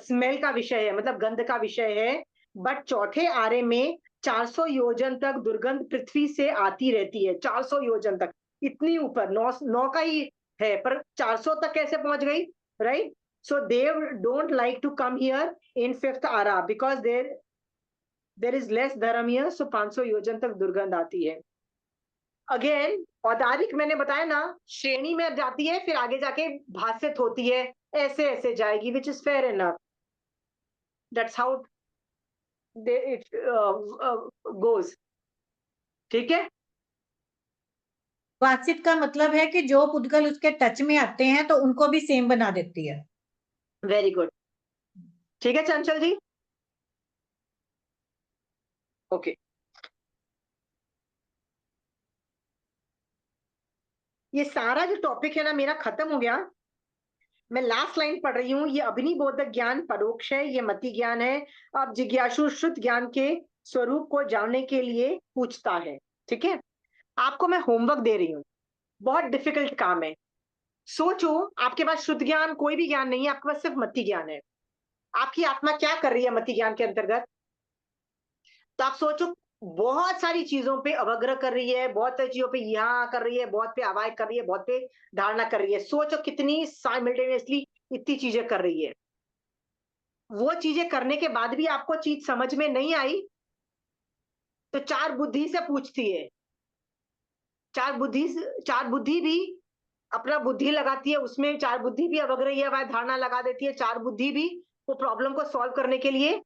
Speaker 1: स्मेल का विषय है, मतलब गंध का विषय है, बट चौथे आरे में 400 योजन तक दुर्गंध पृथ्वी से आती रहती है। 400 योजन तक, इतनी ऊपर, 9 का ही है, पर 400 तक कैसे पहुंच गई, राइट। सो देव don't like to come here in 5th आरा बिकॉज देर इज लेस धर्म हियर, सो 500 योजन तक दुर्गंध आती है। अगेन औदारिक मैंने बताया ना, श्रेणी में जाती है, फिर आगे जाके भाषित होती है, ऐसे ऐसे जाएगी, which is fair enough, that's how it goes, ठीक है।
Speaker 2: वासित का मतलब है कि जो पुद्गल उसके टच में आते हैं तो उनको भी सेम बना देती है।
Speaker 1: वेरी गुड, ठीक है चंचल जी, ओके। ये सारा जो टॉपिक है ना मेरा खत्म हो गया। मैं लास्ट लाइन पढ़ रही हूँ, ये अग्निबोधक ज्ञान परोक्ष है, ये मति ज्ञान है। अब जिज्ञासु श्रुत ज्ञान के स्वरूप को जानने के लिए पूछता है, ठीक है। आपको मैं होमवर्क दे रही हूँ, बहुत डिफिकल्ट काम है। सोचो, आपके पास शुद्ध ज्ञान कोई भी ज्ञान नहीं है, आपके पास सिर्फ मति ज्ञान है। आपकी आत्मा क्या कर रही है मति ज्ञान के अंतर्गत? तो आप सोचो, बहुत सारी चीजों पे अवग्रह कर रही है, बहुत सारी चीजों पे यहाँ कर रही है, बहुत पे अवाय कर रही है, बहुत पे धारणा कर रही है। सोचो कितनी साइमल्टेनियसली इतनी चीजें कर रही है। वो चीजें करने के बाद भी आपको चीज समझ में नहीं आई, तो चार बुद्धि से पूछती है। चार बुद्धि भी अपना बुद्धि लगाती है, उसमें चार बुद्धि भी अवग्रही है, वह धारणा लगा देती है। चार बुद्धि भी वो प्रॉब्लम को सॉल्व करने के लिए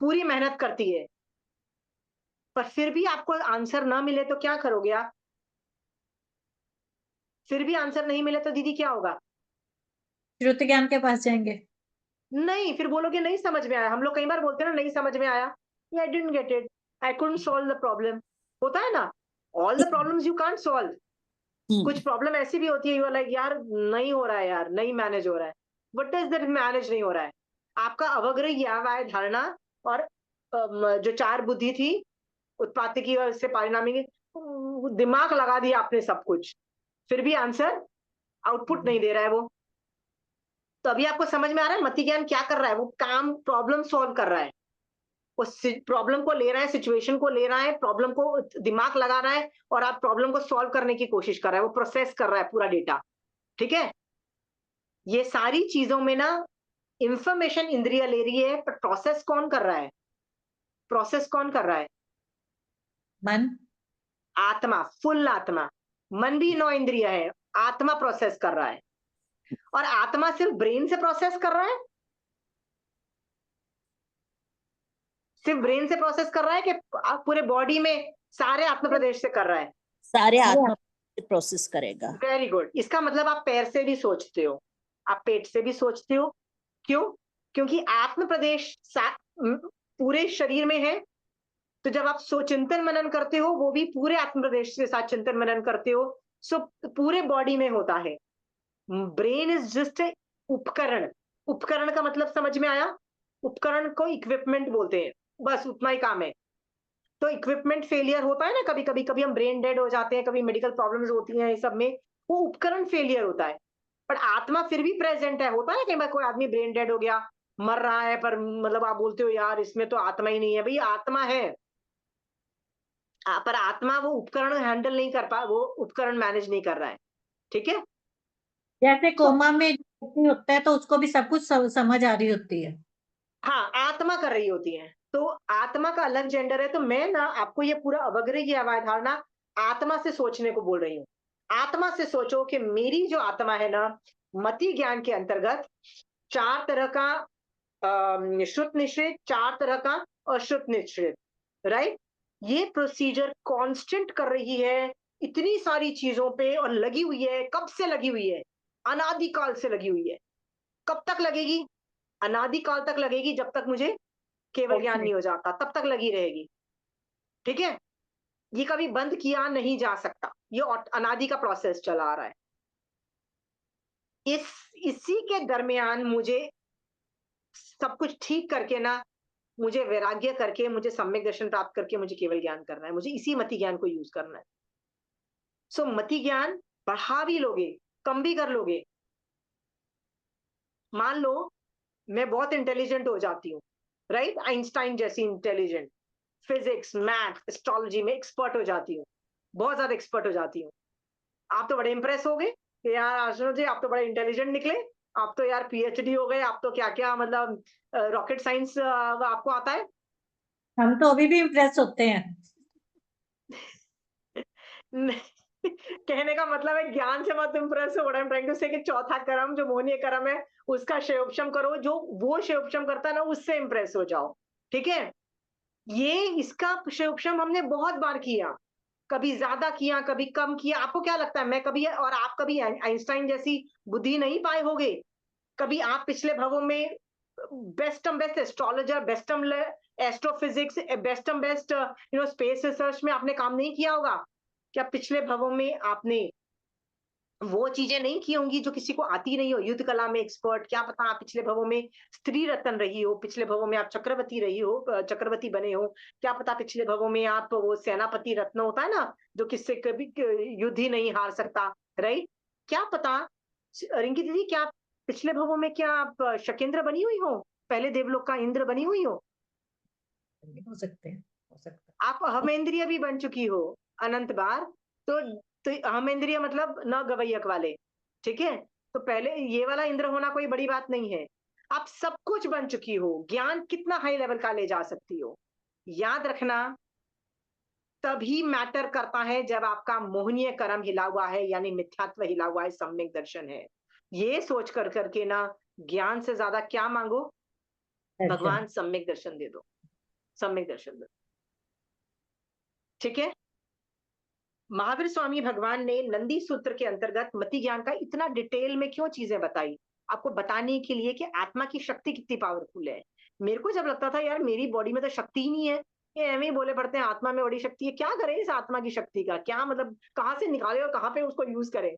Speaker 1: पूरी मेहनत करती है, पर फिर भी आपको आंसर ना मिले तो क्या करोगे आप? फिर भी आंसर नहीं मिले तो दीदी क्या होगा?
Speaker 2: श्रुत ज्ञान के पास जाएंगे।
Speaker 1: नहीं, फिर बोलोगे नहीं समझ में आया। हम लोग कई बार बोलते हैं ना, नहीं समझ में आया, I didn't get it, I couldn't solve the problem. होता है ना, all the problems you can't solve. कुछ प्रॉब्लम ऐसी भी होती है, यू आर लाइक यार नहीं हो रहा है, यार नहीं मैनेज हो रहा है। व्हाट इज दैट मैनेज नहीं हो रहा है? आपका अवग्रह यावाय धारणा और जो चार बुद्धि थी उत्पाती की और इससे पारिणामी, दिमाग लगा दिया आपने सब कुछ, फिर भी आंसर आउटपुट नहीं दे रहा है वो। तो अभी आपको समझ में आ रहा है मति ज्ञान क्या कर रहा है? वो काम प्रॉब्लम सॉल्व कर रहा है, वो प्रॉब्लम को ले रहा है, सिचुएशन को ले रहा है, प्रॉब्लम को दिमाग लगा रहा है, और आप प्रॉब्लम को सॉल्व करने की कोशिश कर रहा है, वो प्रोसेस कर रहा है पूरा डेटा, ठीक है। ये सारी चीजों में ना इंफॉर्मेशन इंद्रिय ले रही है, पर प्रोसेस कौन कर रहा है? प्रोसेस कौन कर रहा है?
Speaker 2: मन,
Speaker 1: आत्मा, फुल आत्मा। मन भी 9 इंद्रिय है, आत्मा प्रोसेस कर रहा है। और आत्मा सिर्फ ब्रेन से प्रोसेस कर रहा है? सिर्फ ब्रेन से प्रोसेस कर रहा है कि पूरे बॉडी में सारे आत्म प्रदेश से कर रहा है?
Speaker 4: सारे आत्मा प्रोसेस करेगा।
Speaker 1: Very good. इसका मतलब आप पैर से भी सोचते हो, आप पेट से भी सोचते हो। क्यों? क्योंकि आत्म प्रदेश पूरे शरीर में है। तो जब आप चिंतन मनन करते हो, वो भी पूरे आत्म प्रदेश के साथ चिंतन मनन करते हो। सो पूरे बॉडी में होता है। ब्रेन इज जस्ट ए उपकरण। उपकरण का मतलब समझ में आया? उपकरण को इक्विपमेंट बोलते हैं, बस उतना ही काम है। तो इक्विपमेंट फेलियर होता है ना, कभी कभी, कभी हम ब्रेन डेड हो जाते हैं, कभी मेडिकल प्रॉब्लम्स होती हैं, ये सब में वो उपकरण फेलियर होता है। पर आत्मा फिर भी प्रेजेंट है। होता है ना कई बार कोई आदमी ब्रेन डेड हो गया, मर रहा है, पर मतलब आप बोलते हो यार इसमें तो आत्मा ही नहीं है। भाई आत्मा है, पर आत्मा वो उपकरण हैंडल नहीं कर पा, वो उपकरण मैनेज नहीं कर रहा है, ठीक है।
Speaker 2: जैसे कोमा में व्यक्ति होता है तो उसको भी सब कुछ समझ आ रही होती है।
Speaker 1: हाँ, आत्मा कर रही होती है, तो आत्मा का अलग जेंडर है। तो मैं ना आपको ये पूरा अवग्रह की अवधारणा आत्मा से सोचने को बोल रही हूँ। आत्मा से सोचो कि मेरी जो आत्मा है ना, मति ज्ञान के अंतर्गत 4 तरह का श्रुत निश्रित, 4 तरह का अश्रुत निश्रित, राइट? ये प्रोसीजर कांस्टेंट कर रही है इतनी सारी चीजों पे, और लगी हुई है। कब से लगी हुई है? अनादिकाल से लगी हुई है। कब तक लगेगी? अनादिकाल तक लगेगी, जब तक मुझे केवल ज्ञान नहीं हो जाता, तब तक लगी रहेगी, ठीक है। ये कभी बंद किया नहीं जा सकता, ये अनादि का प्रोसेस चला आ रहा है। इसी के दरमियान मुझे सब कुछ ठीक करके ना, मुझे वैराग्य करके, मुझे सम्यक दर्शन प्राप्त करके मुझे केवल ज्ञान करना है, मुझे इसी मति ज्ञान को यूज करना है। सो मति ज्ञान बढ़ा भी लोगे, कम भी कर लोगे। मान लो मैं बहुत इंटेलिजेंट हो जाती हूँ, राइट, आइंस्टाइन जैसी इंटेलिजेंट, फिजिक्स, मैथ, एस्ट्रोलॉजी में एक्सपर्ट हो जाती हूँ, बहुत ज्यादा एक्सपर्ट हो जाती हूँ। आप तो बड़े इंप्रेस हो गए कि यार आशुतोष जी आप तो बड़े इंटेलिजेंट निकले, आप तो यार पीएचडी हो गए, आप तो क्या क्या मतलब रॉकेट साइंस आपको आता है।
Speaker 2: हम तो अभी भी इम्प्रेस होते हैं।
Speaker 1: कहने का मतलब है ज्ञान से मत इंप्रेस हो। What I am trying to say कि चौथा कर्म जो मोहनीय कर्म है उसका क्षयोपशम करो, जो वो क्षयोपशम करता है ना उससे इंप्रेस हो जाओ, ठीक है। ये इसका क्षयोपशम हमने बहुत बार किया, कभी ज्यादा किया, कभी कम किया। आपको क्या लगता है मैं कभी और आप कभी आइंस्टाइन जैसी बुद्धि नहीं पाए होगे? कभी आप पिछले भवों में best astrologer, astrophysics, best space research में आपने काम नहीं किया होगा? क्या पिछले भवों में आपने वो चीजें नहीं की होंगी जो किसी को आती नहीं हो? युद्ध कला में एक्सपर्ट, क्या पता आप पिछले भवों में स्त्री रत्न रही हो, पिछले भवों में आप चक्रवर्ती रही हो, चक्रवर्ती बने हो, क्या पता पिछले भवों में आप वो सेनापति रत्न होता है ना जो किससे कभी युद्ध ही नहीं हार सकता, राइट? क्या पता रिंकी दीदी, क्या आप पिछले भवों में क्या आप शकेंद्र बनी हुई हो, पहले देवलोक का इंद्र बनी हुई हो?
Speaker 2: हो सकते हैं, हो सकता
Speaker 1: आप अहमेंद्रिय भी बन चुकी हो अनंत बार। तो अहमेंद्रिय मतलब न गवैयक वाले, ठीक है। तो पहले ये वाला इंद्र होना कोई बड़ी बात नहीं है। आप सब कुछ बन चुकी हो, ज्ञान कितना हाई लेवल का ले जा सकती हो। याद रखना, तभी मैटर करता है जब आपका मोहनीय कर्म हिला हुआ है, यानी मिथ्यात्व हिला हुआ है, सम्यक दर्शन है। ये सोच कर करके ना, ज्ञान से ज्यादा क्या मांगो?
Speaker 2: है।
Speaker 1: भगवान सम्यक दर्शन दे दो, सम्यक दर्शन दो, ठीक है। महावीर स्वामी भगवान ने नंदी सूत्र के अंतर्गत मति ज्ञान का इतना डिटेल में क्यों चीजें बताई? आपको बताने के लिए कि आत्मा की शक्ति कितनी पावरफुल है। मेरे को जब लगता था यार मेरी बॉडी में तो शक्ति ही नहीं है, ये एवं ही बोले पड़ते हैं आत्मा में बड़ी शक्ति है, क्या करें इस आत्मा की शक्ति का, क्या मतलब कहाँ से निकाले और कहाँ पे उसको यूज करें?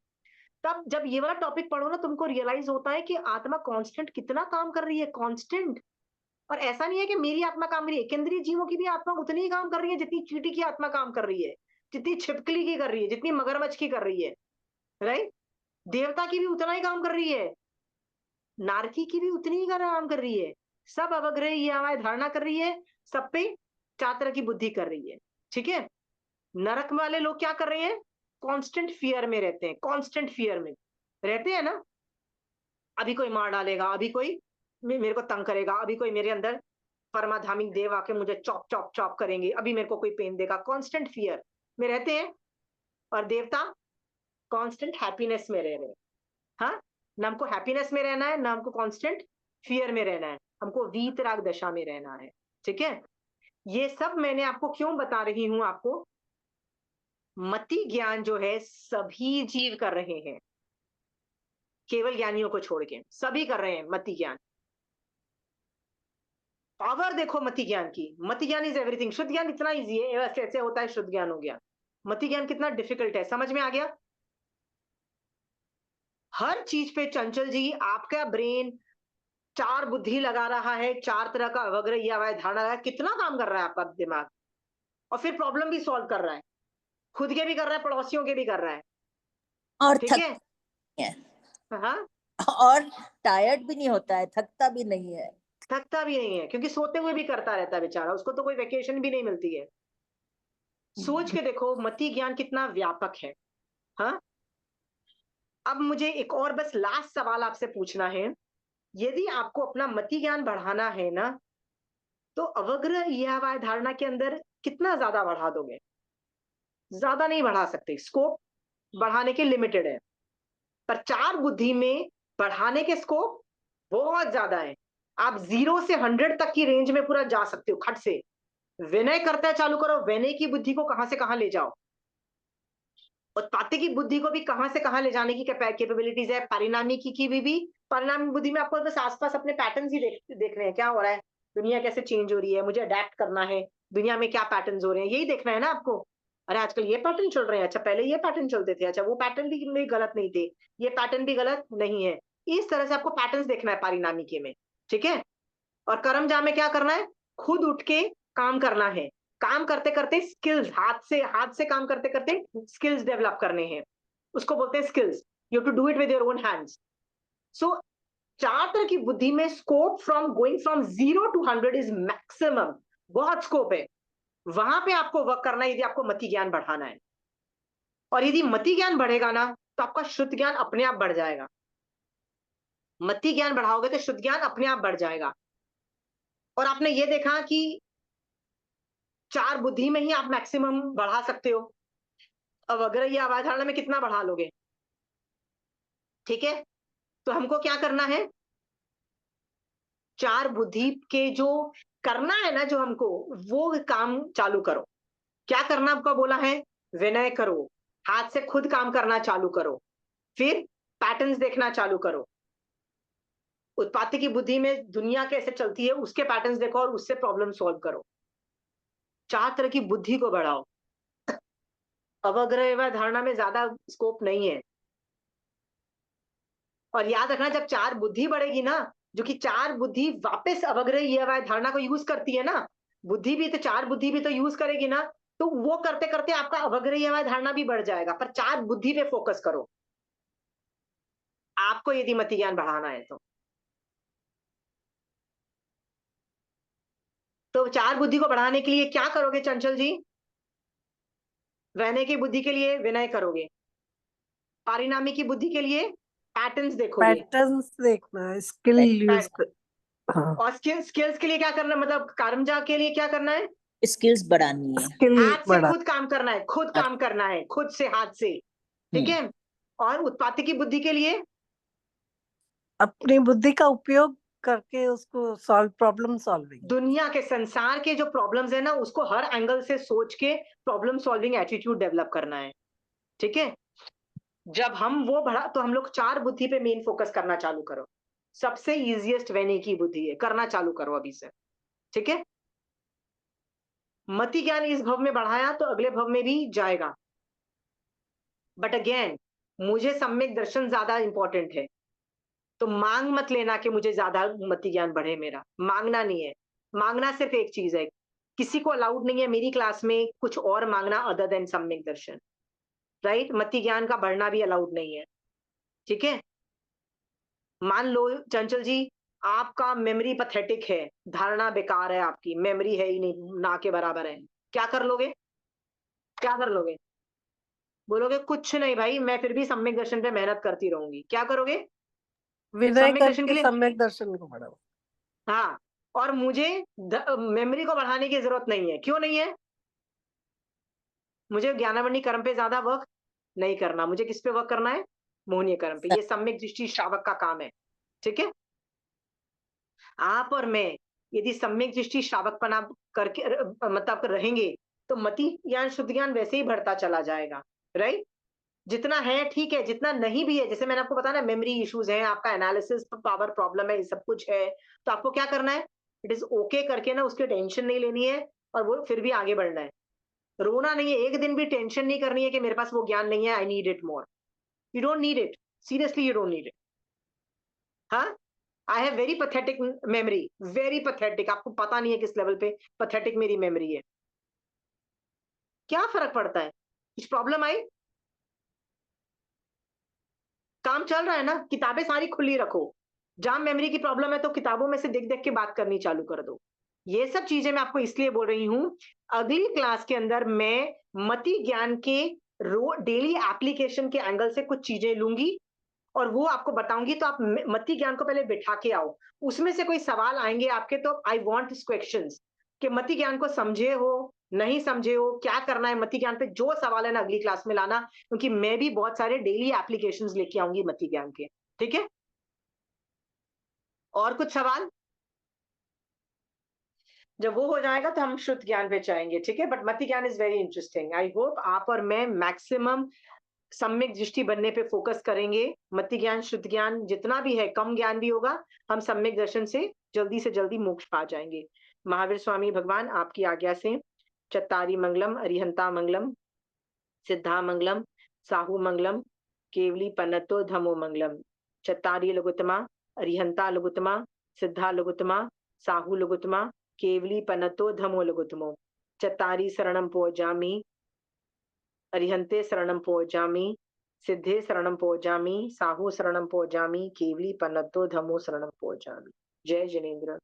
Speaker 1: तब जब ये वाला टॉपिक पढ़ो ना, तुमको रियलाइज होता है कि आत्मा कांस्टेंट कितना काम कर रही है, कांस्टेंट। और ऐसा नहीं है कि मेरी आत्मा काम कर रही है, केंद्रीय जीवों की भी आत्मा उतनी ही काम कर रही है जितनी चींटी की आत्मा काम कर रही है, जितनी छिपकली की कर रही है, जितनी मगरमच्छ की कर रही है, राइट। देवता की भी उतना ही काम कर रही है, नारकी की भी उतनी ही काम कर रही है। सब अवग्रह ये हमारी धारणा कर रही है, सब पे 4 तरह की बुद्धि कर रही है, ठीक है। नरक वाले लोग क्या कर रहे हैं? कांस्टेंट फियर में रहते हैं, कांस्टेंट फियर में रहते हैं ना। अभी कोई मार डालेगा, अभी कोई मेरे को तंग करेगा, अभी कोई मेरे अंदर परमाधामिक देव आके मुझे चॉप चॉप चॉप करेंगे, अभी मेरे को कोई पेन देगा, कांस्टेंट फियर में रहते हैं। और देवता कांस्टेंट हैप्पीनेस में रह रहे हैं। हाँ, ना हमको हैप्पीनेस में रहना है, ना हमको कांस्टेंट फियर में रहना है, हमको वीतराग दशा में रहना है, ठीक है। ये सब मैंने आपको क्यों बता रही हूं? आपको मति ज्ञान जो है सभी जीव कर रहे हैं, केवल ज्ञानियों को छोड़ के सभी कर रहे हैं मति ज्ञान। पावर देखो मति ज्ञान की, मति ज्ञान इज एवरीथिंग। शुद्ध ज्ञान इतना इजी है, ऐसे ऐसे होता है, शुद्ध ज्ञान हो गया। मति ज्ञान कितना डिफिकल्ट है, समझ में आ गया? हर चीज पे चंचल जी आपका ब्रेन 4 बुद्धि लगा रहा है, 4 तरह का अवग्रह या वह धारणा लगा, कितना काम कर रहा है आपका दिमाग, और फिर प्रॉब्लम भी सॉल्व कर रहा है, खुद के भी कर रहा है, पड़ोसियों के भी कर रहा है,
Speaker 4: और
Speaker 1: ठीक
Speaker 4: थक
Speaker 1: है।
Speaker 4: है,
Speaker 1: हाँ,
Speaker 4: और टायर्ड भी नहीं होता है, थकता भी नहीं है।
Speaker 1: थकता भी नहीं है, क्योंकि सोते हुए भी करता रहता है बेचारा, उसको तो कोई वेकेशन भी नहीं मिलती है। सोच के देखो मति ज्ञान कितना व्यापक है। हाँ, अब मुझे एक और बस लास्ट सवाल आपसे पूछना है। यदि आपको अपना मति ज्ञान बढ़ाना है ना, तो अवग्रह यह धारणा के अंदर कितना ज्यादा बढ़ा दोगे? ज्यादा नहीं बढ़ा सकते, स्कोप बढ़ाने के लिमिटेड है, पर चार बुद्धि में बढ़ाने के स्कोप बहुत ज्यादा है। आप 0 से 100 तक की रेंज में पूरा जा सकते हो खट से। विनय करते चालू करो, विनय की बुद्धि को कहां से कहां ले जाओ, उत्पाती की बुद्धि को भी कहां से कहां ले जाने की कैपेबिलिटीज है। परिणामी की भी परिणामी बुद्धि में आपको बस आसपास अपने पैटर्न्स ही देखने हैं, क्या हो रहा है, दुनिया कैसे चेंज हो रही है, मुझे अडेप्ट करना है, दुनिया में क्या पैटर्न्स हो रहे हैं, यही देखना है ना आपको। अरे आजकल ये पैटर्न चल रहे हैं, अच्छा पहले ये पैटर्न चलते थे, अच्छा वो पैटर्न भी गलत नहीं थे, ये पैटर्न भी गलत नहीं है। इस तरह से आपको पैटर्न्स देखना है परिणामी के में, ठीक है। और कर्मजा में क्या करना है, खुद उठ के काम करना है। काम करते करते स्किल्स, हाथ से काम करते करते स्किल्स डेवलप करने हैं, उसको बोलते हैं skills. You to do it with your own hands. So चार तरह की बुद्धि में scope from going from 0 to 100 is maximum, बहुत स्कोप है। वहां पे आपको वर्क करना है यदि आपको मति ज्ञान बढ़ाना है। और यदि मति ज्ञान बढ़ेगा ना, तो आपका शुद्ध ज्ञान अपने आप बढ़ जाएगा। मति ज्ञान बढ़ाओगे तो शुद्ध ज्ञान अपने आप बढ़ जाएगा। और आपने ये देखा कि चार बुद्धि में ही आप मैक्सिमम बढ़ा सकते हो। अब अगर ये अवधारणा में कितना बढ़ा लोगे, ठीक है। तो हमको क्या करना है, चार बुद्धि के जो करना है ना, जो हमको वो काम चालू करो। क्या करना आपको बोला है, विनय करो, हाथ से खुद काम करना चालू करो, फिर पैटर्न्स देखना चालू करो। उत्पाती की बुद्धि में दुनिया कैसे चलती है उसके पैटर्न्स देखो और उससे प्रॉब्लम सॉल्व करो। चार तरह की बुद्धि को बढ़ाओ। अवग्रह व धारणा में ज्यादा स्कोप नहीं है। और याद रखना, जब चार बुद्धि बढ़ेगी ना, जो कि चार बुद्धि वापस अवग्रह व धारणा को यूज करती है ना, बुद्धि भी तो चार बुद्धि भी तो यूज करेगी ना, तो वो करते करते आपका अवग्रह व धारणा भी बढ़ जाएगा। पर चार बुद्धि पे फोकस करो आपको यदि मति ज्ञान बढ़ाना है तो चार बुद्धि को बढ़ाने के लिए क्या करोगे चंचल जी? विनय की बुद्धि के लिए विनय करोगे, परिणामी की बुद्धि के लिए पैटर्न्स देखोगे,
Speaker 3: पैटर्न्स देखना, स्किल यूज कर। हाँ,
Speaker 1: और स्किल्स के लिए क्या करना, मतलब कर्मजा के लिए क्या करना है,
Speaker 4: स्किल्स बढ़ानी है।
Speaker 3: स्किल
Speaker 1: हाथ से
Speaker 3: बढ़ा,
Speaker 1: खुद काम करना है, खुद काम करना है, खुद से हाथ से, ठीक है। और उत्पाती की बुद्धि के लिए
Speaker 3: अपनी बुद्धि का उपयोग करके उसको प्रॉब्लम सॉल्विंग।
Speaker 1: दुनिया के संसार के जो प्रॉब्लम्स है ना, उसको हर एंगल से सोच के प्रॉब्लम सॉल्विंग एटीट्यूड डेवलप करना है, ठीक है। जब हम वो बढ़ा तो हम लोग चार बुद्धि पे मेन फोकस करना चालू करो। सबसे इजीएस्ट विनय की बुद्धि है, करना चालू करो अभी से, ठीक है। मति ज्ञान इस भव में बढ़ाया तो अगले भव में भी जाएगा। बट अगेन मुझे सम्यक दर्शन ज्यादा इंपॉर्टेंट है, तो मांग मत लेना कि मुझे ज्यादा मति ज्ञान बढ़े। मेरा मांगना नहीं है, मांगना सिर्फ एक चीज है, किसी को अलाउड नहीं है मेरी क्लास में कुछ और मांगना अदर देन सम्यक दर्शन, राइट। मति ज्ञान का बढ़ना भी अलाउड नहीं है, ठीक है। मान लो चंचल जी आपका मेमोरी पैथेटिक है, धारणा बेकार है, आपकी मेमोरी है ही नहीं, ना के बराबर है, क्या कर लोगे, क्या कर लोगे? बोलोगे कुछ नहीं भाई, मैं फिर भी सम्यक दर्शन पे मेहनत करती रहूंगी। क्या करोगे?
Speaker 3: विनय
Speaker 1: सम्यक दर्शन के
Speaker 3: करके
Speaker 1: लिए,
Speaker 3: सम्यक दर्शन को बढ़ाओ।
Speaker 1: हाँ। और मुझे मेमोरी को बढ़ाने की जरूरत नहीं है। क्यों नहीं है? मुझे ज्ञानावरणी कर्म पे ज्यादा वर्क नहीं करना, मुझे किस पे वर्क करना है, मोहनीय कर्म पे। ये सम्यक दृष्टि श्रावक का काम है, ठीक है। आप और मैं यदि सम्यक दृष्टि श्रावकपना करके मतलब रहेंगे, तो मति ज्ञान शुद्ध ज्ञान वैसे ही बढ़ता चला जाएगा, राइट। जितना है ठीक है, जितना नहीं भी है, जैसे मैंने आपको बताया ना, मेमोरी इश्यूज हैं, आपका एनालिसिस पावर प्रॉब्लम है, ये सब कुछ है, तो आपको क्या करना है, इट इज ओके करके ना उसकी टेंशन नहीं लेनी है, और वो फिर भी आगे बढ़ना है। रोना नहीं है, एक दिन भी टेंशन नहीं करनी है कि मेरे पास वो ज्ञान नहीं है, I need it more. You don't need it, seriously you don't need it. हाँ, I have very pathetic memory, very pathetic, आपको पता नहीं है किस लेवल पे पैथेटिक मेरी मेमोरी है। क्या फर्क पड़ता है, कुछ प्रॉब्लम आई, काम चल रहा है ना, किताबें सारी खुली रखो। जहां मेमोरी की प्रॉब्लम है तो किताबों में से देख देख के बात करनी चालू कर दो। ये सब चीजें मैं आपको इसलिए बोल रही हूं, अगली क्लास के अंदर मैं मति ज्ञान के डेली एप्लीकेशन के एंगल से कुछ चीजें लूंगी और वो आपको बताऊंगी। तो आप मति ज्ञान को पहले बिठा के आओ, उसमें से कोई सवाल आएंगे आपके, तो आई वांट क्वेश्चंस कि मति ज्ञान को समझे हो नहीं समझे हो, क्या करना है मति ज्ञान पे, जो सवाल है ना अगली क्लास में लाना, क्योंकि मैं भी बहुत सारे डेली एप्लीकेशंस लेके आऊंगी मति ज्ञान के। ठीक है, और कुछ सवाल? जब वो हो जाएगा तो हम शुद्ध ज्ञान पे जाएंगे। ठीक है, बट मति ज्ञान is very interesting. I hope आप और मैं मैक्सिमम सम्यक दृष्टि बनने पे फोकस करेंगे। मति ज्ञान शुद्ध ज्ञान जितना भी है, कम ज्ञान भी होगा, हम सम्यक दर्शन से जल्दी मोक्ष पा जाएंगे। महावीर स्वामी भगवान आपकी आज्ञा से चत्तारी मंगलम, अरिहंता मंगलम, सिद्धा मंगलम, साहू मंगलम, केवली पन्नतो धमो मंगलम। चत्तारी लघुत्तमा, अरिहंता लघुत्तमा, सिद्धा लघुत्तमा, साहू लघुत्तमा, केवली पन्नतो धमो लघुत्तमो। चत्तारी शरणम पोजामि, अरिहंते शरणम पोजामि, सिद्धे शरणम पोजामि, साहू शरणम पोजामि, केवली पन्नतो धमो शरणम पोजामि। जय जिनेन्द्र।